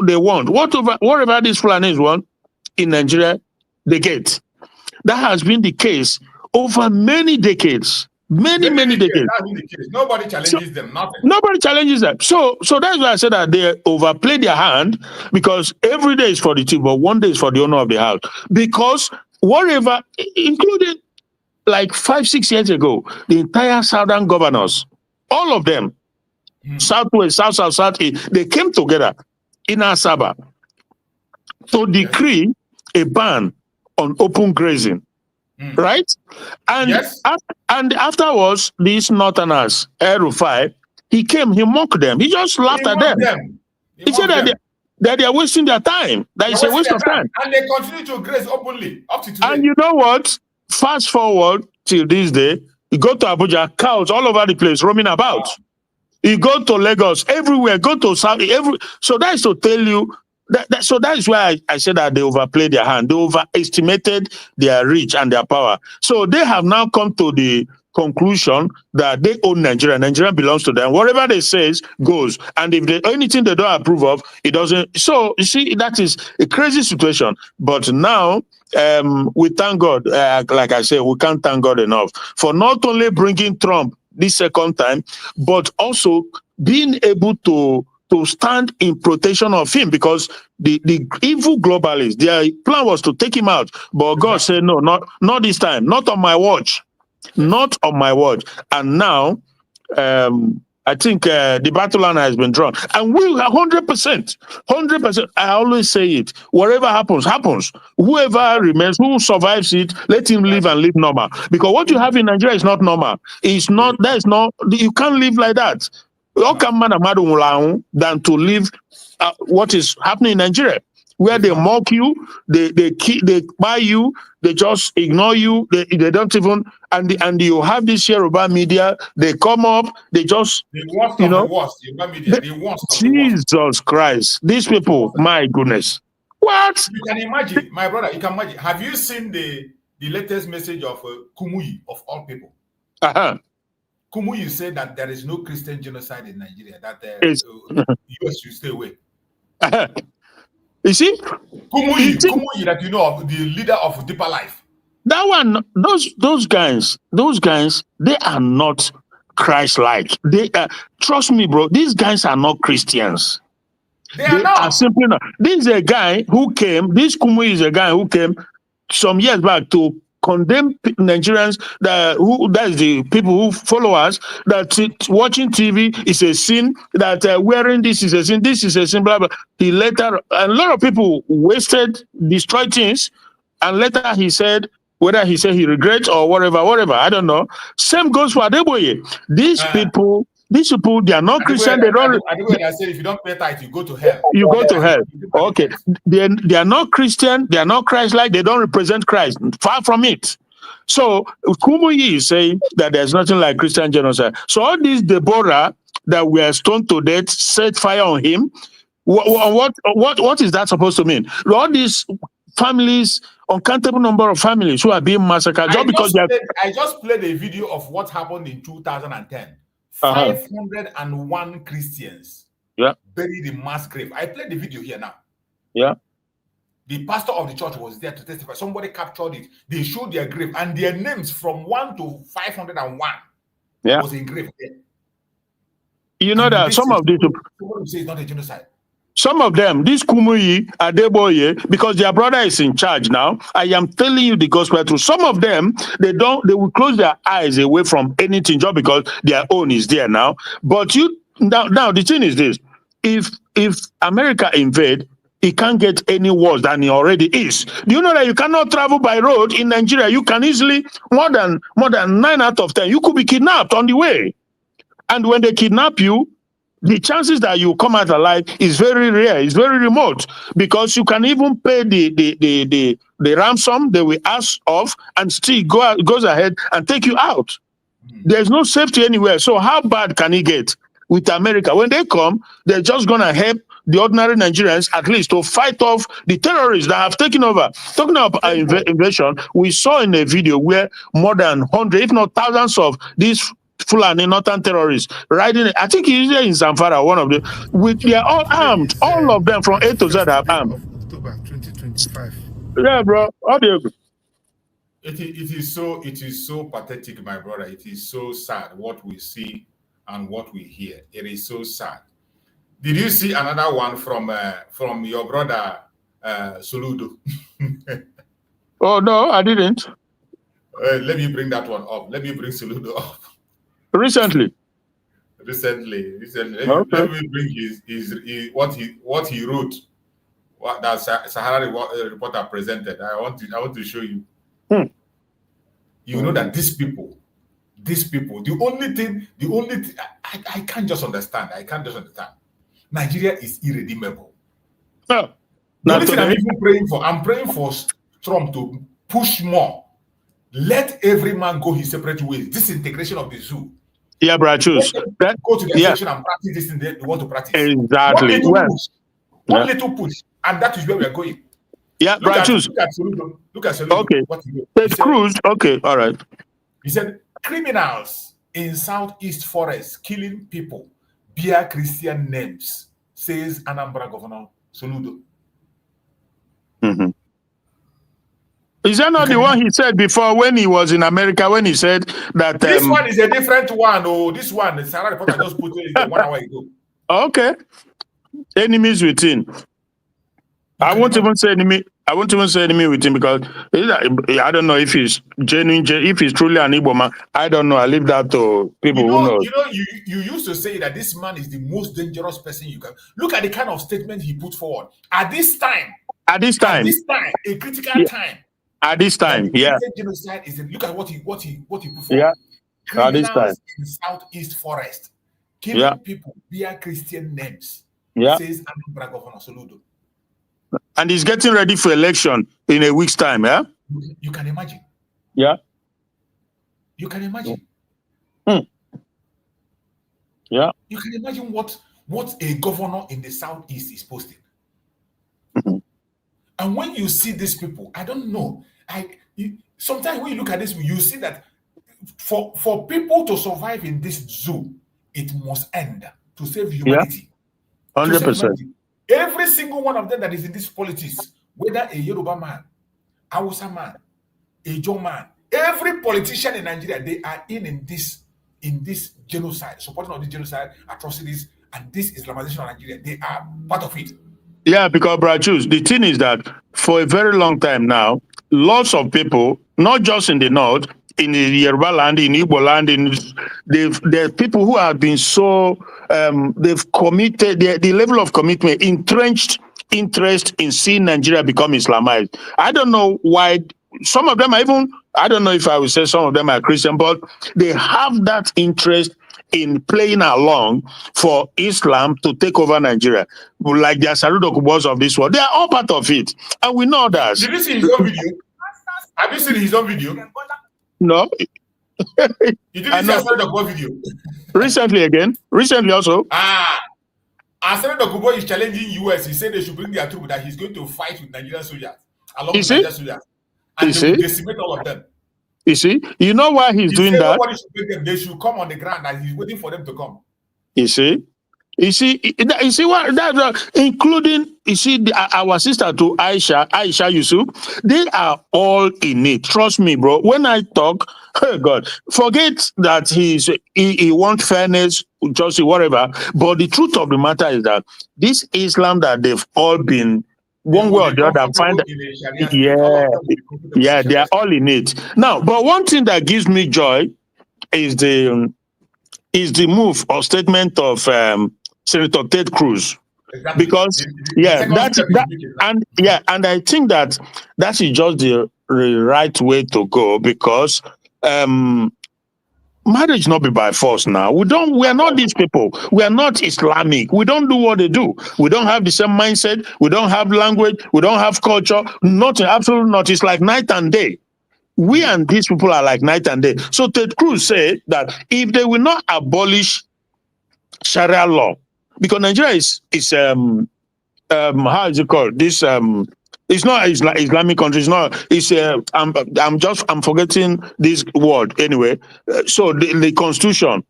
they want, whatever these Fulanis want in Nigeria, they get. That has been the case over many decades. Many decades. Nobody challenges them. Nothing. Nobody challenges them. So that's why I said that they overplay their hand, because every day is for the team, but one day is for the owner of the house. Because whatever, including like 5-6 years ago, the entire southern governors, all of them, Southwest, South, they came together in Asaba to decree a ban on open grazing. Right? And and afterwards, these northerners, El-Rufai, he came, he mocked them. He just laughed at them. He said that they are wasting their time. That is a waste of time. And they continue to graze openly up to today. And you know what? Fast forward till this day, you go to Abuja, cows all over the place roaming about. Wow. You go to Lagos, everywhere, go to South, so that is to tell you. So that is why I said that they overplayed their hand. They overestimated their reach and their power. So they have now come to the conclusion that they own Nigeria. Nigeria belongs to them. Whatever they say goes. And if anything they don't approve of, it doesn't. So you see, that is a crazy situation. But now, we thank God. Like I said, we can't thank God enough for not only bringing Trump this second time, but also being able to stand in protection of him, because the evil globalists, their plan was to take him out. But God said, no, not this time, not on my watch, not on my watch. And now, I think the battle line has been drawn. And we are 100%. I always say it. Whatever happens, happens. Whoever remains, who survives it, let him live and live normal. Because what you have in Nigeria is not normal. It's not, you can't live like that. Than to live what is happening in Nigeria, where they mock you, they buy you, they just ignore you, they don't even, and you have this Yoruba media, they come up, they just, Jesus Christ, these people, my goodness. What? You can imagine, my brother, you can imagine. Have you seen the latest message of Kumuyi, of all people? Kumuyi said that there is no Christian genocide in Nigeria, that the US should stay away. You see? Kumuyi, that you know of, the leader of Deeper Life. That one, those guys, they are not Christ-like. They trust me, bro, these guys are not Christians. They are simply not. This is a guy who came, this Kumuyi is a guy who came some years back to condemn Nigerians, that's the people who follow us, that watching TV is a sin, that wearing this is a sin, blah, blah. A lot of people destroyed things, and later he said, whether he said he regrets or whatever, I don't know. Same goes for Adeboye. These people, These people, they are not Christian. They don't. I say if you don't pay tithe, you go to hell. You go to hell. Okay. They are not Christian. They are not Christ-like. They don't represent Christ. Far from it. So Kumuyi is saying that there's nothing like Christian genocide. So all these Deborah that were stoned to death, set fire on him. What is that supposed to mean? All these families, uncountable number of families who are being massacred I just played a video of what happened in 2010. 501 Christians buried in mass grave. I played the video here now. Yeah. The pastor of the church was there to testify. Somebody captured it. They showed their grave and their names from 1 to 501 was engraved there. You know that some of these somebody say it's not a genocide. Some of them, this Kumuyi, Adeboye, because their brother is in charge now, I am telling you the gospel truth. Some of them, they will close their eyes away from anything just because their own is there now. But now the thing is this: if America invade, it can't get any worse than it already is. Do you know that you cannot travel by road in Nigeria? You can easily more than 9 out of 10. You could be kidnapped on the way, and when they kidnap you, the chances that you come out alive is very rare. It's very remote because you can even pay the ransom they will ask of and still goes ahead and take you out. There's no safety anywhere. So how bad can it get with America? When they come, they're just going to help the ordinary Nigerians at least to fight off the terrorists that have taken over. Talking about invasion, we saw in a video where more than 100, if not thousands of these Fulani Northern terrorists riding, I think he's here in Zamfara, one of them, they are all armed. All of them from A to Z are armed. October 2025. Yeah, bro. How do you? It is so pathetic, my brother. It is so sad what we see and what we hear. It is so sad. Did you see another one from your brother Soludo? Oh no, I didn't. Let me bring that one up. Let me bring Soludo up. Recently. Okay. Let me bring his what he wrote. What that Sahara reporter presented. I want to show you. You know that these people, the only thing I can't just understand. Nigeria is irredeemable. No. The only thing I'm even praying for, I'm praying for Trump to push more. Let every man go his separate ways. Disintegration of the zoo. Yeah, bro, choose. Go to the section and practice this thing they want to practice. Exactly. One little push, and that is where we are going. Yeah, bro, choose. Look at Soludo. Okay. Ted Cruz. Okay, all right. He said, criminals in Southeast Forest killing people bear Christian names, says Anambra Governor Soludo. Is that not the one he said before when he was in America, when he said that... This one is a different one. Oh, this one, the Sarah reporter just put it 1 hour ago. Okay. Enemies within. I won't even say enemy within because I don't know if he's genuine, if he's truly an Igbo man. I don't know. I leave that to people who know. You used to say that this man is the most dangerous person you can... Look at the kind of statement he put forward. At this time, a critical time. At this time, yeah. Genocide is look at what he put forward. Yeah. At this time. In Southeast Forest, killing people via Christian names. Yeah. Says Anambra Governor Soludo. And he's getting ready for election in a week's time, yeah? You can imagine. Yeah. You can imagine. Yeah. You can imagine what a governor in the Southeast is posting. And when you see these people, I don't know. Sometimes when you look at this, you see that for people to survive in this zoo, it must end to save humanity. 100%. Every single one of them that is in this politics, whether a Yoruba man, Hausa man, a Joe man, every politician in Nigeria, they are in this genocide, supporting all these genocide atrocities and this Islamization of Nigeria. They are part of it. Yeah, because Brachus, the thing is that for a very long time now, lots of people, not just in the north, in the Yoruba land, in Igbo land, there are people who have been so, they've committed, the level of commitment, entrenched interest in seeing Nigeria become Islamized. I don't know why, some of them are even, I don't know if I would say some of them are Christian, but they have that interest in playing along for Islam to take over Nigeria, like the Sarudo Kubos of this world. They are all part of it, and we know that. Did you see his own video? Have you seen his own video? No. You didn't see Sarudo Kubo video? Recently also. Sarudo Kubo is challenging US. He said they should bring their troops, that he's going to fight with Nigerian soldiers, along with Nigerian soldiers, and they will decimate all of them. You see, you know why he's doing that? Nobody should bring them. They should come on the ground, and he's waiting for them to come. You see what that including our sister to Aisha Yusuf, they are all in it. Trust me, bro. When I talk, oh God, forget that he wants fairness, justice, whatever. But the truth of the matter is that this Islam that they've all been one way or the other they are all in it now. But one thing that gives me joy is the move or statement of Senator Ted Cruz, because and I think that is just the right way to go, because marriage not be by force now. We are not these people. We are not Islamic. We don't do what they do. We don't have the same mindset. We don't have language. We don't have culture. Nothing, absolutely not. It's like night and day. We and these people are like night and day. So Ted Cruz said that if they will not abolish Sharia law, because Nigeria is how is it called? This it's not Islamic country. It's not. It's I'm forgetting this word anyway. So the constitution,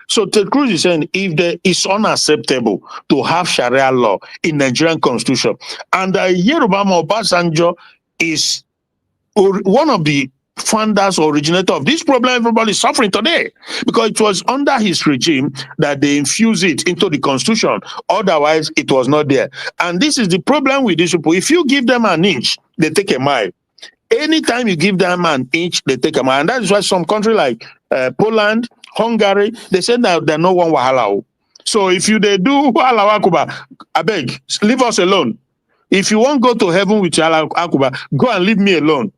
So Ted Cruz is saying it's unacceptable to have Sharia law in Nigerian constitution, and Yoruba Obasanjo is one of the founders or originator of this problem everybody is suffering today, because it was under his regime that they infused it into the constitution. Otherwise, it was not there. And this is the problem with these people. If you give them an inch, they take a mile. Anytime you give them an inch, they take a mile. And that is why some country like Poland, Hungary, they said that they're no one wahala. So if they do wahala akuba, I beg, leave us alone. If you won't go to heaven with your akuba, go and leave me alone.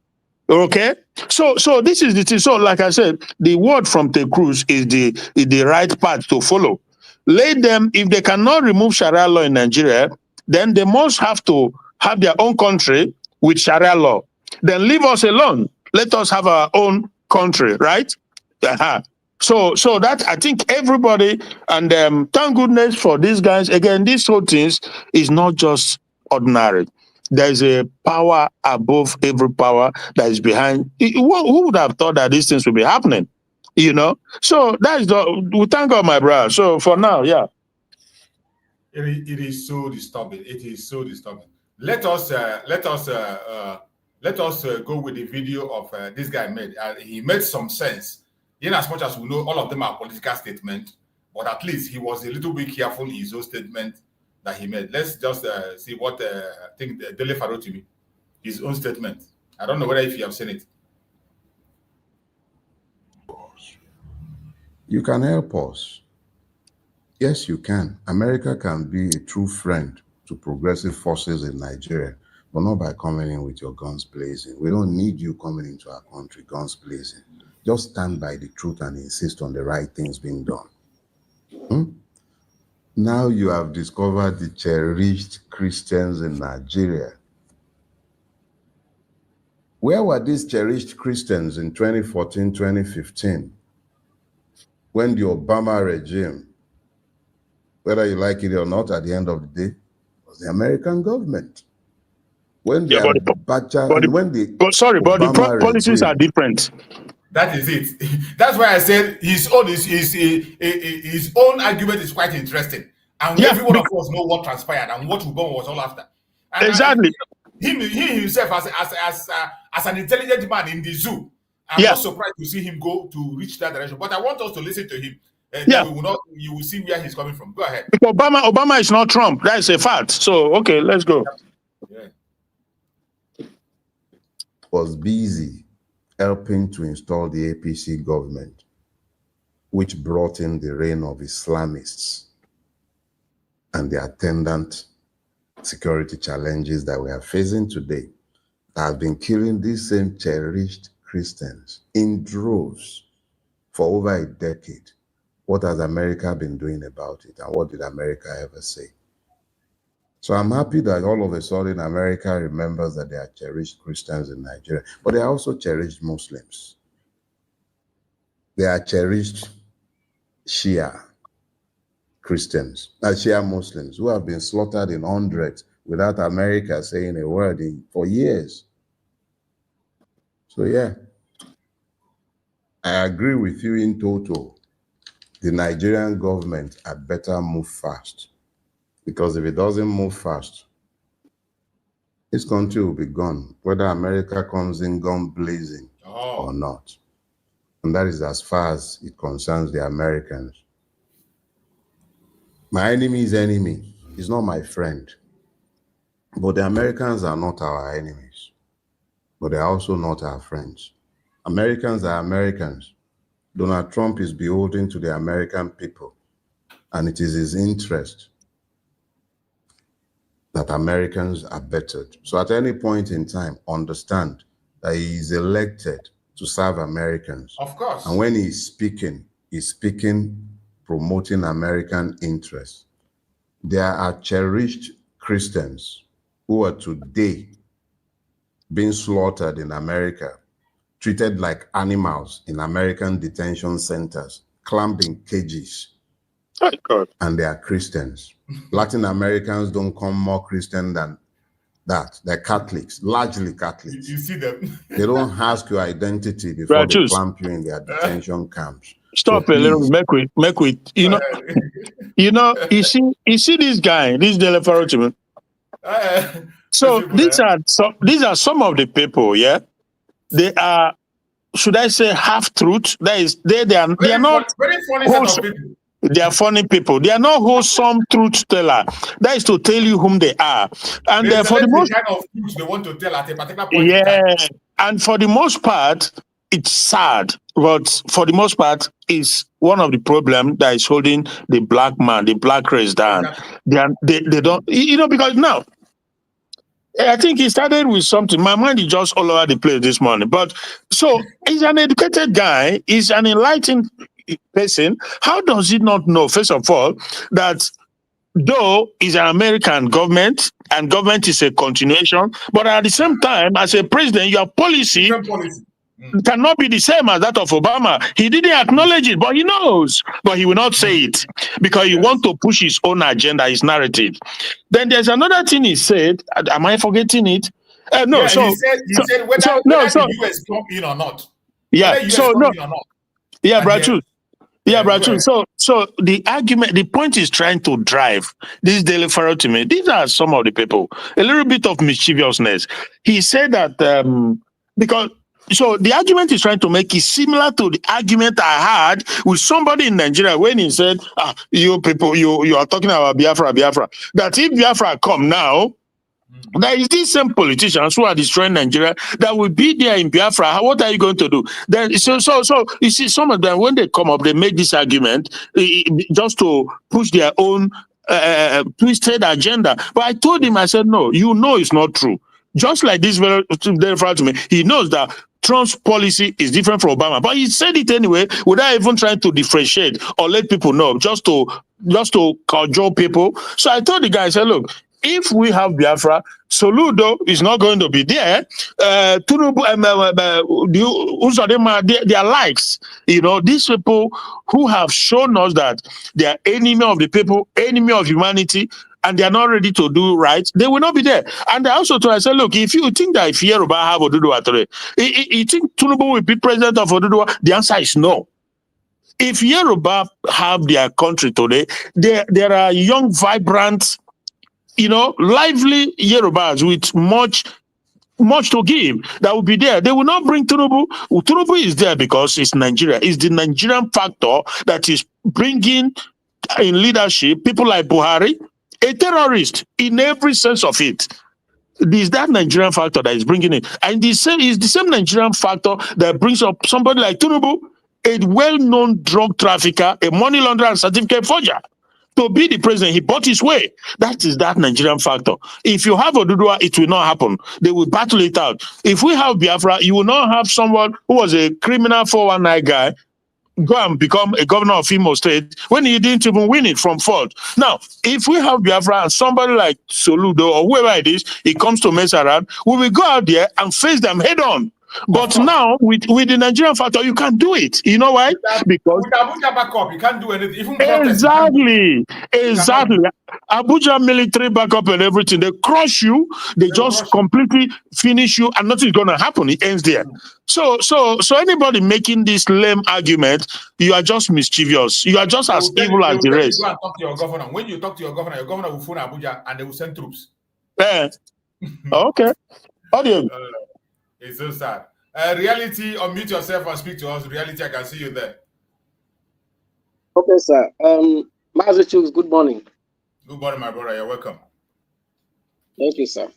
Okay, so this is the thing. So, like I said, the word from Ted Cruz is the right path to follow. Let them, if they cannot remove Sharia law in Nigeria, then they must have to have their own country with Sharia law. Then leave us alone. Let us have our own country, right? So that, I think everybody, and thank goodness for these guys. Again, these whole things is not just ordinary. There's a power above every power that is behind. Who would have thought that these things would be happening? So we thank God, my brother. So for now, yeah. It is so disturbing. It is so disturbing. Let us go with the video of this guy made. He made some sense. In as much as we know, all of them are political statements, but at least he was a little bit careful in his own statement that he made. Let's just see what I think Dele Faro to me, his own statement. I don't know whether if you have seen it. You can help us. Yes, you can. America can be a true friend to progressive forces in Nigeria, but not by coming in with your guns blazing. We don't need you coming into our country, guns blazing. Just stand by the truth and insist on the right things being done. Now you have discovered the cherished Christians in Nigeria. Where were these cherished Christians in 2014, 2015? When the Obama regime, whether you like it or not, at the end of the day, was the American government. When the policies are different. That is it. That's why I said his own argument is quite interesting. And every one of us know what transpired and what Ubon was all after. And exactly. He himself as an intelligent man in the zoo, I'm not surprised to see him go to reach that direction. But I want us to listen to him. You will see where he's coming from. Go ahead. Because Obama is not Trump. That is a fact. So okay, let's go. Was busy helping to install the APC government, which brought in the reign of Islamists and the attendant security challenges that we are facing today, that have been killing these same cherished Christians in droves for over a decade. what has America been doing about it? And what did America ever say? So I'm happy that all of a sudden America remembers that there are cherished Christians in Nigeria, but there are also cherished Muslims. There are cherished Shia Christians, Shia Muslims who have been slaughtered in hundreds without America saying a word for years. So yeah, I agree with you in total. The Nigerian government had better move fast, because if it doesn't move fast, this country will be gone, whether America comes in gun blazing or not. And that is as far as it concerns the Americans. My enemy's enemy is not my friend. But the Americans are not our enemies. But they're also not our friends. Americans are Americans. Donald Trump is beholden to the American people. And it is his interest that Americans are bettered. So at any point in time, understand that he is elected to serve Americans. Of course. And when he's speaking promoting American interests. There are cherished Christians who are today being slaughtered in America, treated like animals in American detention centers, clamped in cages. Oh, God. And they are Christians. Latin Americans don't come more Christian than that. They're Catholics, largely Catholics. You see them. They don't ask your identity before they clamp you in their detention camps. Stop so a little, make with you know, you see this guy, this Delefarotime. So these are some of the people, yeah. They are, should I say, half truth? That is, they are not very funny set of people. They are funny people. They are not wholesome truth teller. That is to tell you whom they are. And for the most kind of truth they want to tell at a particular point. Yeah, and for the most part, it's sad. But for the most part, it's one of the problems that is holding the black man, the black race down. They don't, you know, because now, I think he started with something. My mind is just all over the place this morning. But so he's an educated guy. He's an enlightened person. How does he not know, first of all, that though it's an American government and government is a continuation, but at the same time, as a president, your policy cannot be the same as that of Obama. He didn't acknowledge it, but he knows. But he will not say it because he wants to push his own agenda, his narrative. Then there's another thing he said. Am I forgetting it? No. Yeah, so he said whether the US come in or not. Yeah. So no. Yeah, Bratu. Yeah, Bratu. So the argument, the point is trying to drive this daily ferret to me. These are some of the people. A little bit of mischievousness. He said that because. So the argument he's trying to make is similar to the argument I had with somebody in Nigeria when he said, you people, you are talking about Biafra. That if Biafra come now, there is these same politicians who are destroying Nigeria that will be there in Biafra. What are you going to do? Then so you see, some of them, when they come up, they make this argument just to push their own twisted agenda. But I told him, I said, no, you know it's not true. Just like this very to me, he knows that Trump's policy is different from Obama, but he said it anyway without even trying to differentiate or let people know, just to cajole people. So I told the guy, I said, look, if we have Biafra, Soludo is not going to be there. Tunubu, their likes, you know, these people who have shown us that they are enemy of the people, enemy of humanity, and they are not ready to do right, they will not be there. And I also told, I said, look, if you think that if Yoruba have Oduduwa today, you think Tinubu will be president of Oduduwa? The answer is no. If Yoruba have their country today, there are young, vibrant, you know, lively Yorubas with much to give that will be there. They will not bring Tinubu. Tinubu is there because it's Nigeria. It's the Nigerian factor that is bringing in leadership people like Buhari, a terrorist in every sense of it. It is that Nigerian factor that is bringing it. And is the same Nigerian factor that brings up somebody like Tinubu, a well-known drug trafficker, a money launderer and certificate forger, to be the president. He bought his way. That is that Nigerian factor. If you have Oduduwa, it will not happen. They will battle it out. If we have Biafra, you will not have someone who was a criminal 419 guy go and become a governor of Imo State when he didn't even win it from fault. Now, if we have Biafra and somebody like Soludo or whoever it is, he comes to mess around, we will go out there and face them head on. But now, with the Nigerian factor, you can't do it. You know why? Because with Abuja backup, you can't do anything. Even exactly. Abuja military backup and everything, they crush you, they just completely finish you, and nothing's gonna happen. It ends there. So anybody making this lame argument, you are just mischievous. You are just as evil as the rest. Go and talk to your governor. When you talk to your governor will phone Abuja and they will send troops. Okay. Audio. It's so sad. Reality, unmute yourself and speak to us. Reality, I can see you there. Okay, sir. Mazuchuk, good morning. Good morning, my brother. You're welcome. Thank you, sir.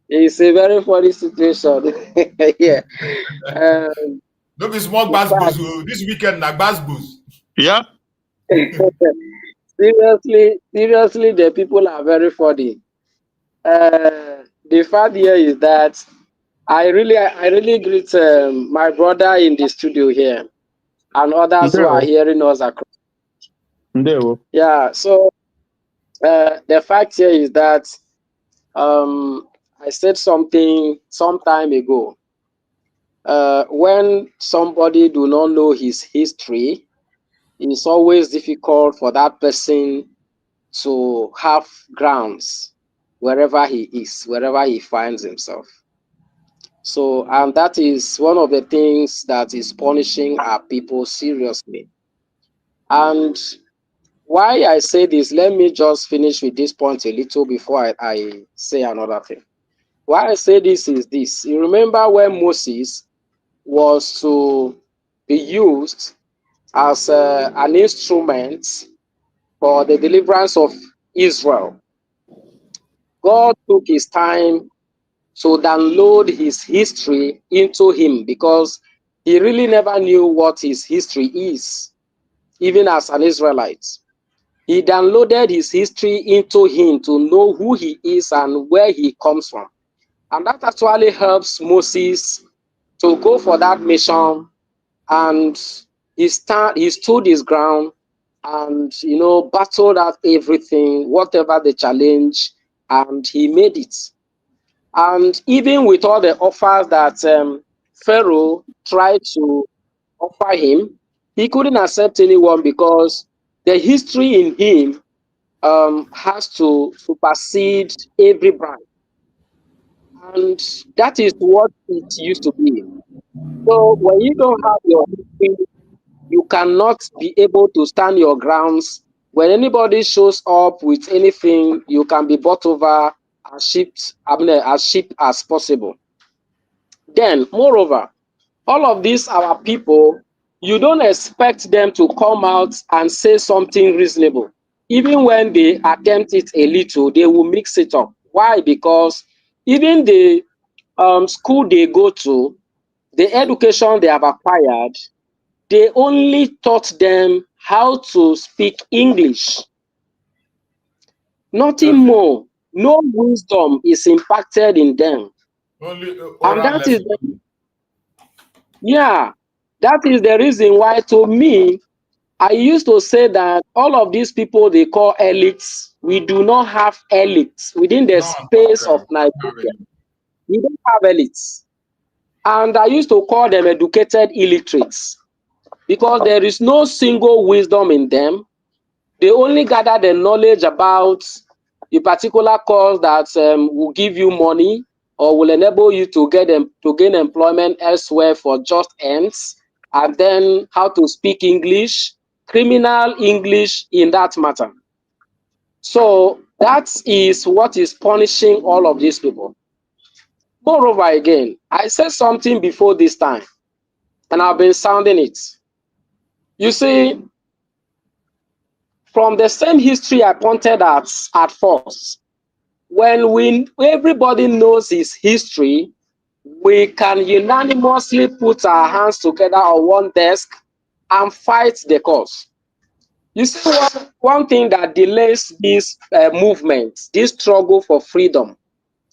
It's a very funny situation. Yeah. Don't be small bass this weekend, like bass booze. Yeah. Seriously, the people are very funny. The fact here is that I really greet my brother in the studio here and others who are hearing us across. Yeah, so the fact here is that I said something some time ago. When somebody do not know his history, it's always difficult for that person to have grounds wherever he is, wherever he finds himself. So, and that is one of the things that is punishing our people seriously. And why I say this, let me just finish with this point a little before I say another thing. Why I say this is this. You remember when Moses was to be used as an instrument for the deliverance of Israel. God took his time to download his history into him because he really never knew what his history is, even as an Israelite. He downloaded his history into him to know who he is and where he comes from. And that actually helps Moses to go for that mission, and he stood his ground and, you know, battled out everything, whatever the challenge, and he made it. And even with all the offers that Pharaoh tried to offer him, he couldn't accept anyone because the history in him has to supersede every brand. And that is what it used to be. So when you don't have your history, you cannot be able to stand your grounds. When anybody shows up with anything, you can be bought over as cheap as possible. Then, moreover, all of these our people, you don't expect them to come out and say something reasonable. Even when they attempt it a little, they will mix it up. Why? Because even the school they go to, the education they have acquired, they only taught them how to speak English. Nothing more. No wisdom is impacted in them. Only and that is that is the reason why, to me, I used to say that all of these people they call elites, we do not have elites within the space of Nigeria. We don't have elites. And I used to call them educated illiterates because there is no single wisdom in them. They only gather the knowledge about a particular cause that will give you money or will enable you to gain employment elsewhere for just ends, and then how to speak English, criminal English in that matter. So that is what is punishing all of these people. Moreover, again, I said something before this time, and I've been sounding it. You see, from the same history I pointed at first, when everybody knows his history, we can unanimously put our hands together on one desk and fight the cause. You see, one thing that delays this movement, this struggle for freedom,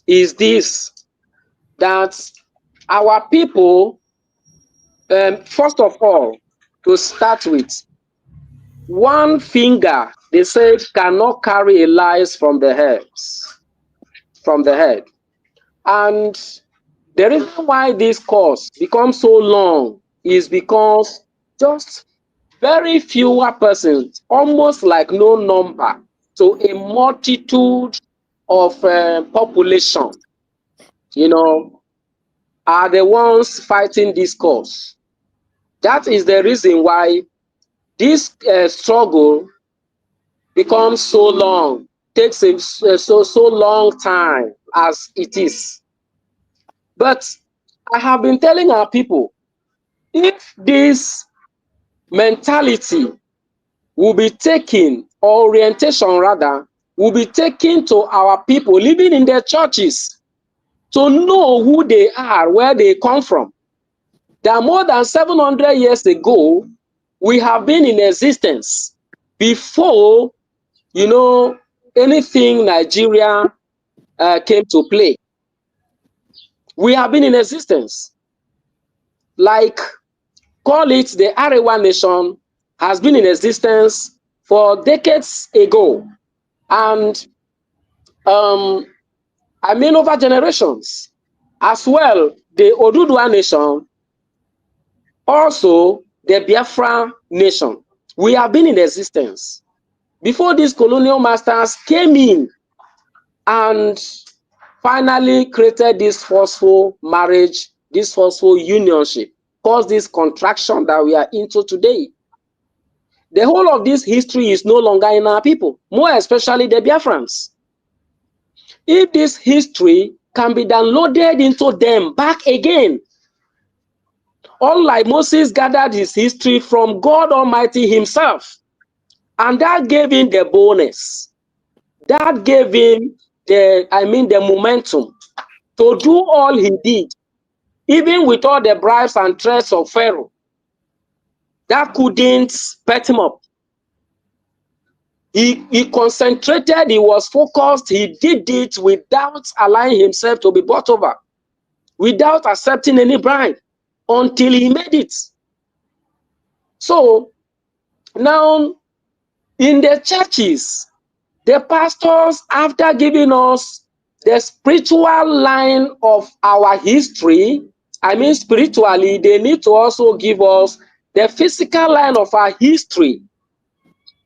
is this, that our people First of all, to start with, one finger, they said, cannot carry a lice from the head. And the reason why this course becomes so long is because just very fewer persons, almost like no number, to a multitude of population, you know, are the ones fighting this cause. That is the reason why this struggle becomes so long, takes a so long time as it is. But I have been telling our people, if this mentality will be taken, or orientation rather, will be taken to our people living in their churches to know who they are, where they come from. That more than 700 years ago, we have been in existence before, you know, anything Nigeria came to play. We have been in existence. Like, call it the Arewa nation has been in existence for decades ago. And I mean over generations. As well, the Oduduwa nation, also the Biafra nation. We have been in existence before these colonial masters came in and finally created this forceful marriage, this forceful unionship, caused this contraction that we are into today. The whole of this history is no longer in our people, more especially the Biafrans. If this history can be downloaded into them back again, unlike Moses gathered his history from God Almighty himself, and that gave him the bonus, that gave him the momentum to do all he did, even with all the bribes and threats of Pharaoh. That couldn't pet him up. He concentrated, he was focused, he did it without allowing himself to be bought over, without accepting any bribe, until he made it. So now in the churches, the pastors, after giving us the spiritual line of our history, I mean spiritually, they need to also give us the physical line of our history.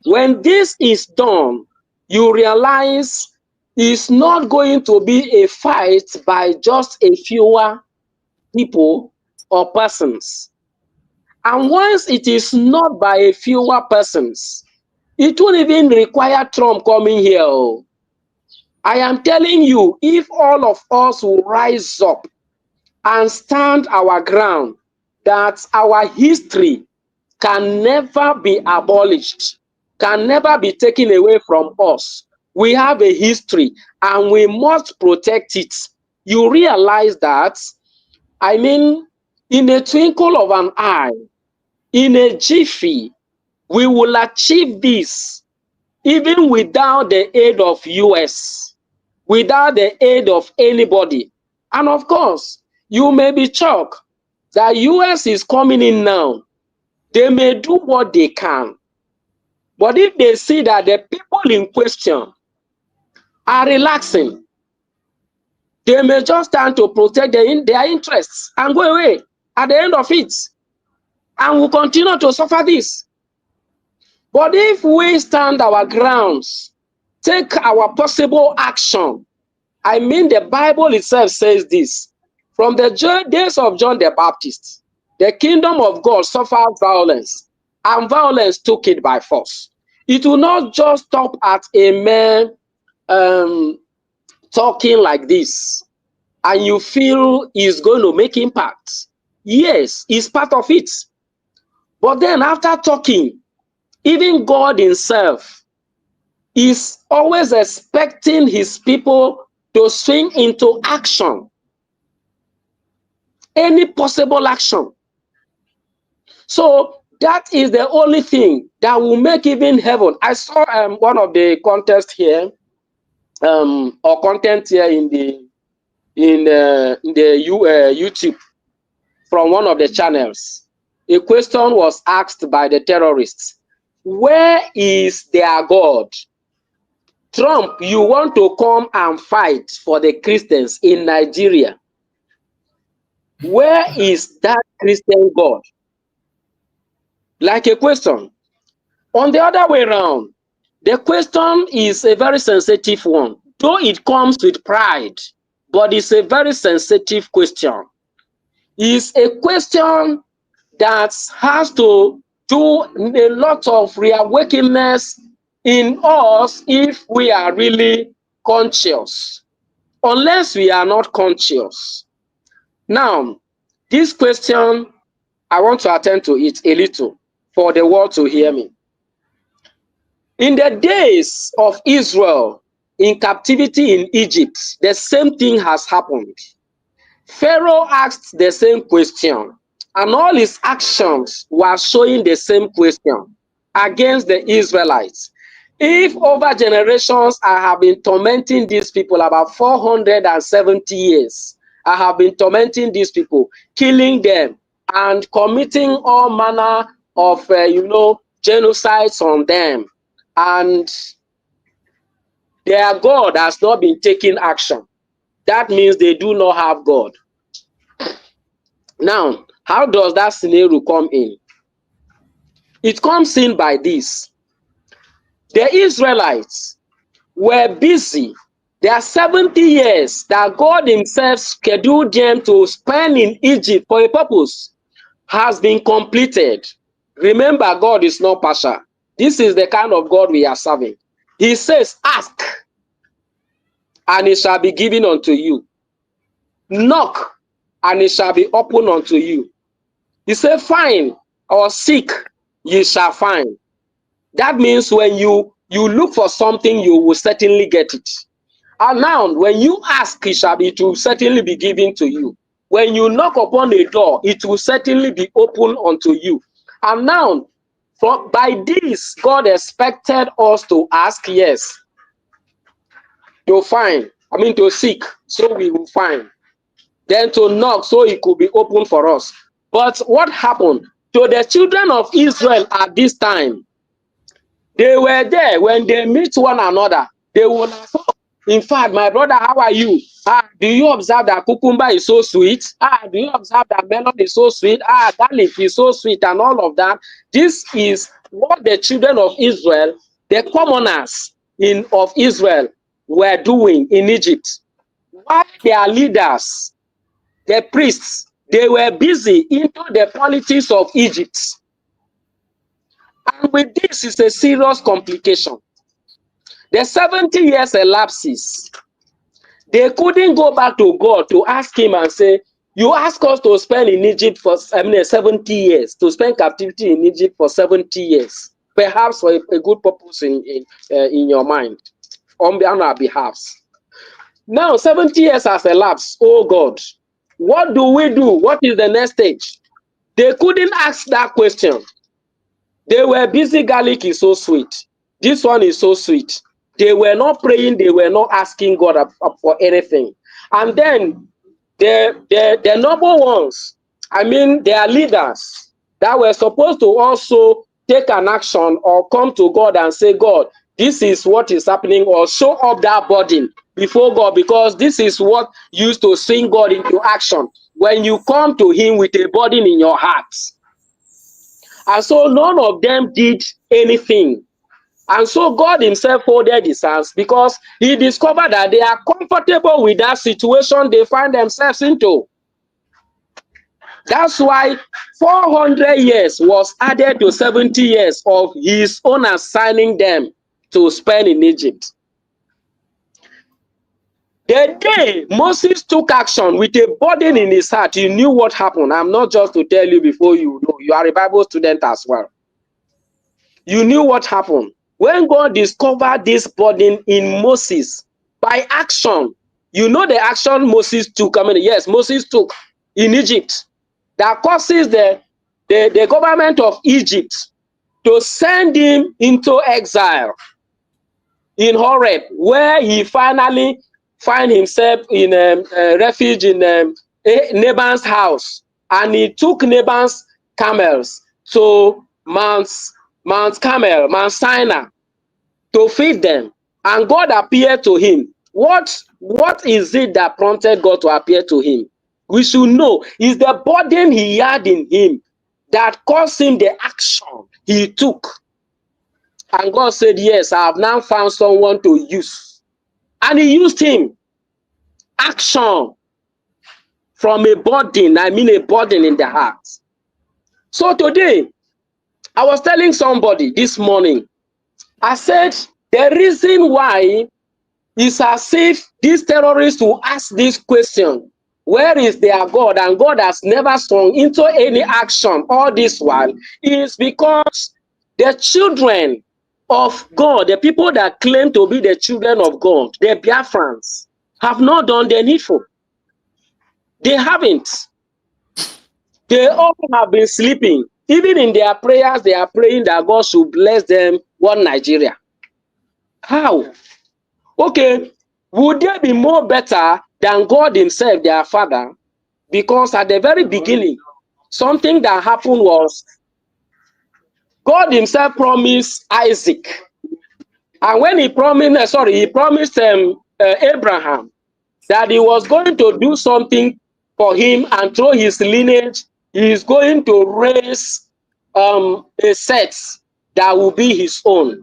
When this is done, you realize it's not going to be a fight by just a fewer people or persons. And once it is not by a fewer persons, it won't even require Trump coming here. I am telling you, if all of us will rise up and stand our ground, that our history can never be abolished, can never be taken away from us. We have a history and we must protect it. You realize that, I mean, in a twinkle of an eye, in a jiffy, we will achieve this even without the aid of US, without the aid of anybody. And of course, you may be shocked that US is coming in now. They may do what they can. But if they see that the people in question are relaxing, they may just stand to protect their interests and go away at the end of it. And we'll continue to suffer this. But if we stand our grounds, take our possible action, I mean the Bible itself says this, from the days of John the Baptist, the kingdom of God suffered violence, and violence took it by force. It will not just stop at a man talking like this, and you feel he's going to make impact. Yes, it's part of it. But then after talking, even God himself is always expecting his people to swing into action. Any possible action. So that is the only thing that will make even heaven. I saw one of the contests here, or content here in the YouTube from one of the channels. a question was asked by the terrorists. Where is their God? Trump, you want to come and fight for the Christians in Nigeria. Where is that Christian God? Like a question. On the other way around, the question is a very sensitive one, though it comes with pride, but it's a very sensitive question. It's a question that has to do a lot of reawakeness in us if we are really conscious. Unless we are not conscious. Now, this question, I want to attend to it a little for the world to hear me. In the days of Israel in captivity in Egypt, the same thing has happened. Pharaoh asked the same question, and all his actions were showing the same question against the Israelites. If over generations I have been tormenting these people about 470 years, I have been tormenting these people, killing them, and committing all manner of, genocides on them, and their God has not been taking action. That means they do not have God. Now, how does that scenario come in? It comes in by this. The Israelites were busy. Their 70 years that God himself scheduled them to spend in Egypt for a purpose has been completed. Remember, God is not partial. This is the kind of God we are serving. He says, ask, and it shall be given unto you. Knock, and it shall be opened unto you. He said, find or seek, ye shall find. That means when you look for something, you will certainly get it. And now, when you ask, it will certainly be given to you. When you knock upon a door, it will certainly be opened unto you. And now, by this, God expected us to ask, yes, to find, to seek, so we will find. Then to knock, so it could be open for us. But what happened to the children of Israel at this time? They were there when they meet one another. They will say, in fact, my brother, how are you? Do you observe that cucumber is so sweet? Do you observe that melon is so sweet? That leaf is so sweet, and all of that. This is what the children of Israel, the commoners of Israel, were doing in Egypt. While their leaders, the priests, they were busy into the politics of Egypt. And with this is a serious complication. The 70 years elapses. They couldn't go back to God to ask him and say, you ask us to spend in Egypt for 70 years, to spend captivity in Egypt for 70 years, perhaps for a good purpose in your mind, on our behalf. Now, 70 years has elapsed. Oh God, what do we do? What is the next stage? They couldn't ask that question. They were busy. Garlic is so sweet. This one is so sweet. They were not praying. They were not asking God for anything. And then the noble ones, their leaders that were supposed to also take an action or come to God and say, God, this is what is happening, or show up that burden before God, because this is what used to swing God into action when you come to him with a burden in your heart. And so none of them did anything. And so God himself folded his hands because he discovered that they are comfortable with that situation they find themselves into. That's why 400 years was added to 70 years of his own assigning them to spend in Egypt. The day Moses took action with a burden in his heart, he knew what happened. I'm not just to tell you before you know. You are a Bible student as well. You knew what happened. When God discovered this burden in Moses by action, you know the action Moses took. Yes, Moses took in Egypt that causes the government of Egypt to send him into exile in Horeb, where he finally find himself in refuge in Nabon's house, and he took Nabon's camels to Mount Carmel, Mount Sinai, to feed them, and God appeared to him. What is it that prompted God to appear to him? We should know is the burden he had in him that caused him the action he took. And God said, yes, I have now found someone to use. And he used him. Action from a burden, I mean a burden in the heart. So today, I was telling somebody this morning, I said, the reason why is as if these terrorists will ask this question, where is their God? And God has never swung into any action all this while, is because the children of God, the people that claim to be the children of God, the Biafrans, have not done the needful. They haven't. They all have been sleeping. Even in their prayers, they are praying that God should bless them, one Nigeria. How? Okay, would they be more better than God himself, their father? Because at the very beginning, something that happened was God himself promised Isaac. And when he promised, he promised Abraham that he was going to do something for him, and through his lineage, he is going to raise a set that will be his own.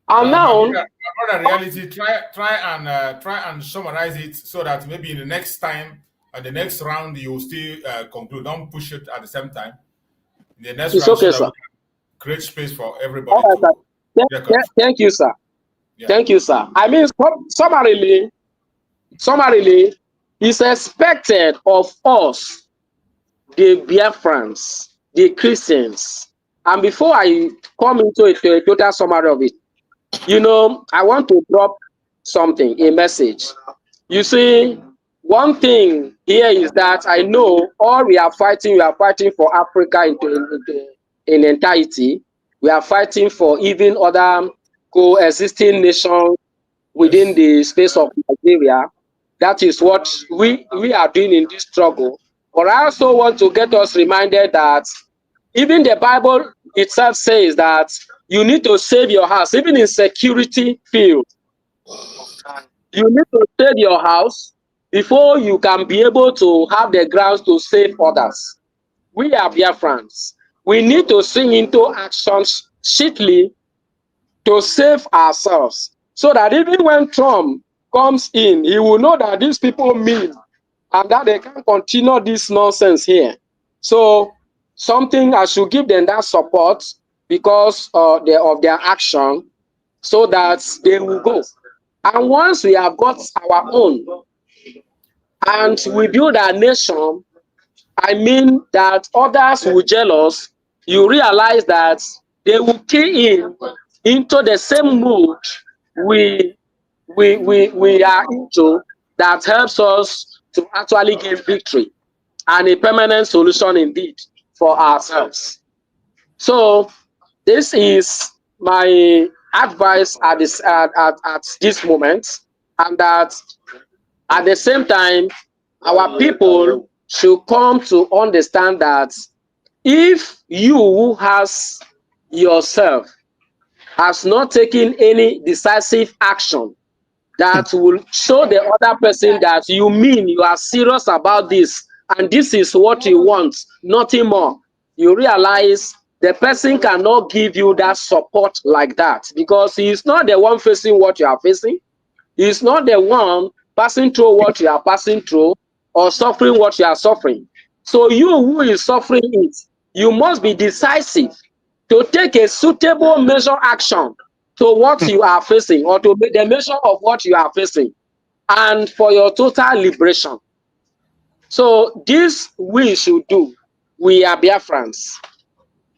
And now, reality, try and summarize it so that maybe in the next time, at the next round, you will still conclude. Don't push it at the same time. In the next it's round, okay, so that sir. we can create space for everybody Thank you, sir. Yeah. Thank you, sir. I mean, summarily, it's expected of us, the Biafrans, the Christians. And before I come into a total summary of it, you know, I want to drop something, a message. You see, one thing here is that I know all we are fighting for Africa in entirety. We are fighting for even other coexisting nations within the space of Nigeria. That is what we are doing in this struggle. But I also want to get us reminded that even the Bible itself says that you need to save your house, even in security field. You need to save your house before you can be able to have the grounds to save others. We are Biafrans. We need to swing into actions swiftly to save ourselves, so that even when Trump comes in, he will know that these people mean and that they can't continue this nonsense here. So something I should give them that support because of their action, so that they will go. And once we have got our own and we build our nation, I mean that others will jealous, you realize that they will key into the same mood we are into, that helps us to actually gain victory and a permanent solution indeed for ourselves. So this is my advice at this moment, and that at the same time, our people should come to understand that if you who has yourself has not taken any decisive action that will show the other person that you mean you are serious about this and this is what you want, nothing more, you realize the person cannot give you that support like that, because he is not the one facing what you are facing. He is not the one passing through what you are passing through or suffering what you are suffering. So you who is suffering it, you must be decisive to take a suitable measure action to what you are facing, or to make the measure of what you are facing, and for your total liberation. So this we should do. We are Biafrans.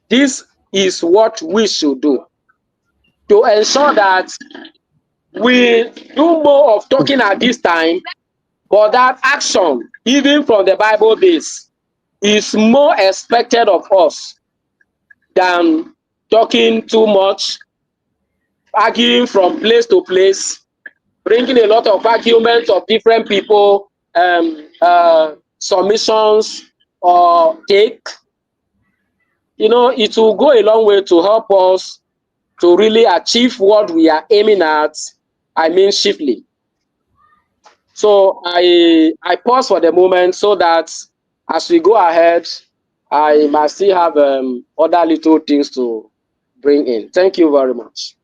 This is what we should do to ensure that we do more of talking at this time, but that action, even from the Bible base, is more expected of us than talking too much, arguing from place to place, bringing a lot of arguments of different people, submissions or take, you know, it will go a long way to help us to really achieve what we are aiming at, I mean, chiefly. So I pause for the moment so that as we go ahead, I must still have other little things to bring in. Thank you very much.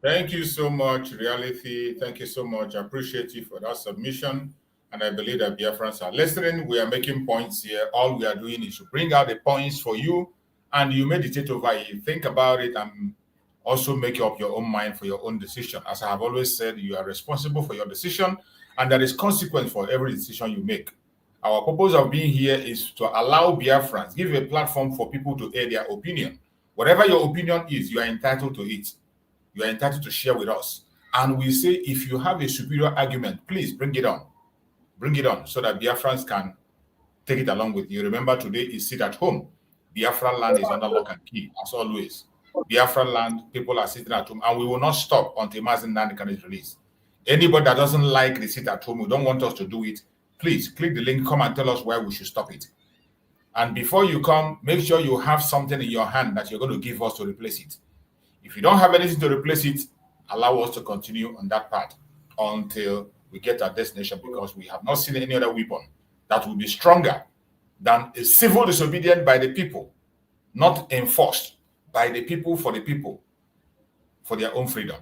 Thank you so much, Reality. Thank you so much. I appreciate you for that submission. And I believe that Biafrans are listening. We are making points here. All we are doing is to bring out the points for you, and you meditate over it. Think about it and also make up your own mind for your own decision. As I have always said, you are responsible for your decision, and there is consequence for every decision you make. Our purpose of being here is to allow Biafrans, give a platform for people to air their opinion. Whatever your opinion is, you are entitled to it. You are entitled to share with us. And we say, if you have a superior argument, please bring it on. Bring it on so that Biafrans can take it along with you. Remember, today is sit at home. Biafra land is under lock and key, as always. Biafra land, people are sitting at home, and we will not stop until Nnamdi is released. Anybody that doesn't like the sit at home, who don't want us to do it, please click the link, come and tell us why we should stop it. And before you come, make sure you have something in your hand that you're going to give us to replace it. If you don't have anything to replace it, allow us to continue on that path until we get our destination, because we have not seen any other weapon that will be stronger than a civil disobedience by the people, not enforced by the people, for their own freedom.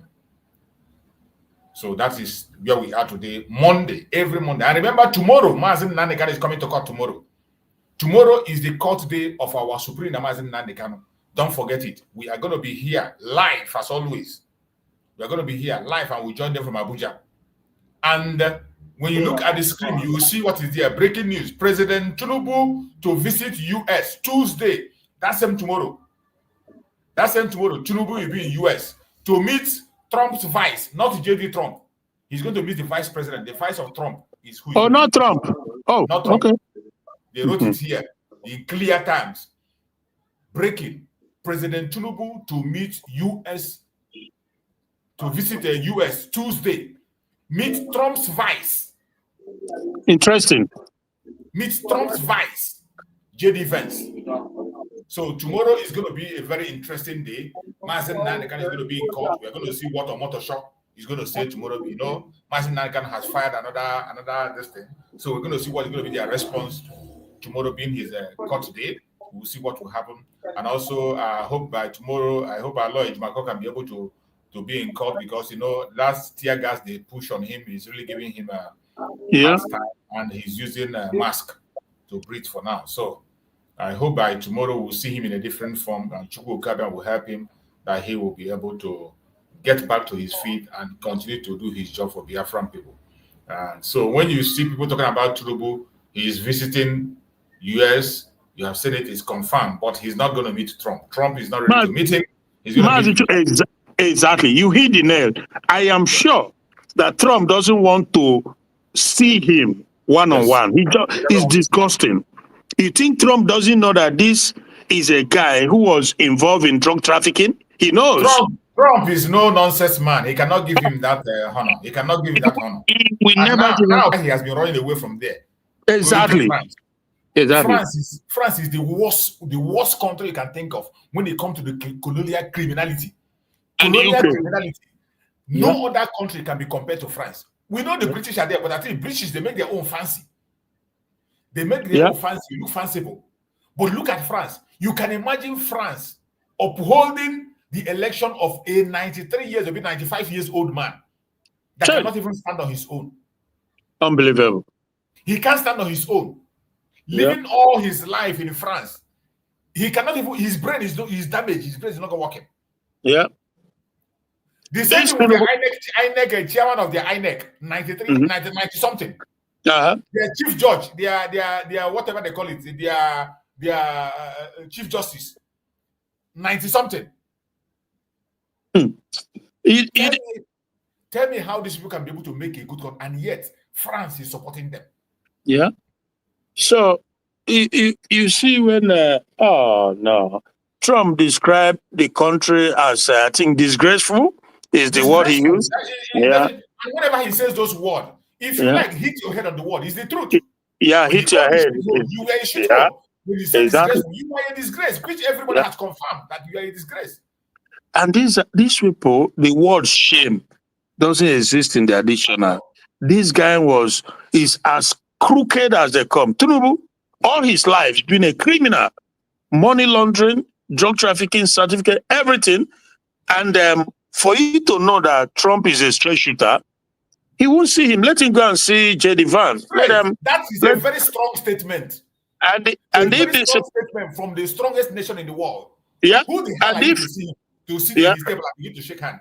So that is where we are today, Monday, every Monday. And remember, tomorrow, Mazen Nnamdi is coming to court tomorrow. Tomorrow is the court day of our Supreme Mazen Nnamdi. Don't forget it. We are going to be here live, as always. We are going to be here live, and we join them from Abuja. And when you look at the screen, you will see what is there. Breaking news. President Tinubu to visit U.S. Tuesday. That's him tomorrow. Tinubu will be in U.S. to meet Trump's vice, not J.D. Trump. He's going to meet the vice president. The vice of Trump is who? Oh, not Trump. Oh, not Trump. Okay. They wrote it here in clear terms. Breaking. President Tinubu to meet U.S. to visit the U.S. Tuesday. Meet Trump's vice. Interesting. Meet Trump's vice, J.D. Vance. So tomorrow is going to be a very interesting day. Mazen Nnamdi is going to be in court. We're going to see what Omoto Shock is going to say tomorrow. You know, Mazen Nnamdi has fired another this thing. So we're going to see what is going to be their response tomorrow being his court day. We'll see what will happen. And also, I hope by tomorrow, our lawyer Jumako can be able to be in court, because, you know, last tear gas they push on him is really giving him a hard time, and he's using a mask to breathe for now. So I hope by tomorrow we'll see him in a different form, and Chukwu Okada will help him, that he will be able to get back to his feet and continue to do his job for Biafran people. So when you see people talking about Tinubu, he is visiting US, you have said it is confirmed, but he's not going to meet Trump. Trump is not ready to meet him. He's going to meet Exactly. You hit the nail. I am sure that Trump doesn't want to see him one-on-one. It's disgusting. You think Trump doesn't know that this is a guy who was involved in drug trafficking? He knows. Trump is no nonsense man. He cannot give him that honor. He cannot give him that honor. Now he has been running away from there. Exactly. France is the worst country you can think of when it comes to the colonial criminality. No other country can be compared to France. We know the British are there, but I think British, they make their own fancy. They make their own fancy, look fanciful. But look at France. You can imagine France upholding the election of a 93 years, maybe 95 years old man that cannot even stand on his own. Unbelievable. He can't stand on his own. Living all his life in France, he cannot even, his brain is damaged, his brain is not working. Yeah. The same thing with the INEC, chairman of the INEC, 93, 90 something. Their chief judge, their whatever they call it, their chief justice, 90 something. Tell me how these people can be able to make a good call, and yet France is supporting them. Yeah. So you see when Trump described the country as I think disgraceful is the word he used. And whenever he says those words, if you like hit your head on the word, it's the truth. Yeah, hit your head. You When you say Exactly. disgraceful, you are a disgrace, which everybody has confirmed that you are a disgrace. And these people, the word shame doesn't exist in their dictionary. This guy is as crooked as they come. Tinubu, all his life, been a criminal, money laundering, drug trafficking, certificate, everything. And for you to know that Trump is a straight shooter, he won't see him. Let him go and see J.D. Vance. That is a very strong statement. And very strong statement from the strongest nation in the world. Yeah. Who the hell are you to see him? To sit in his table and begin to shake hands?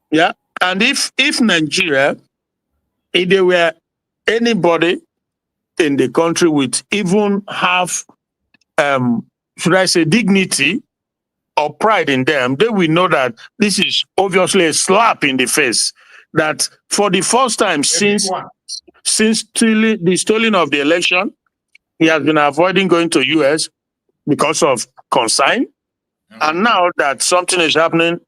Yeah. And if Nigeria, if there were anybody in the country with even half, should I say, dignity or pride in them, they will know that this is obviously a slap in the face. That for the first time since the stealing of the election, he has been avoiding going to US because of consign. And now that something is happening,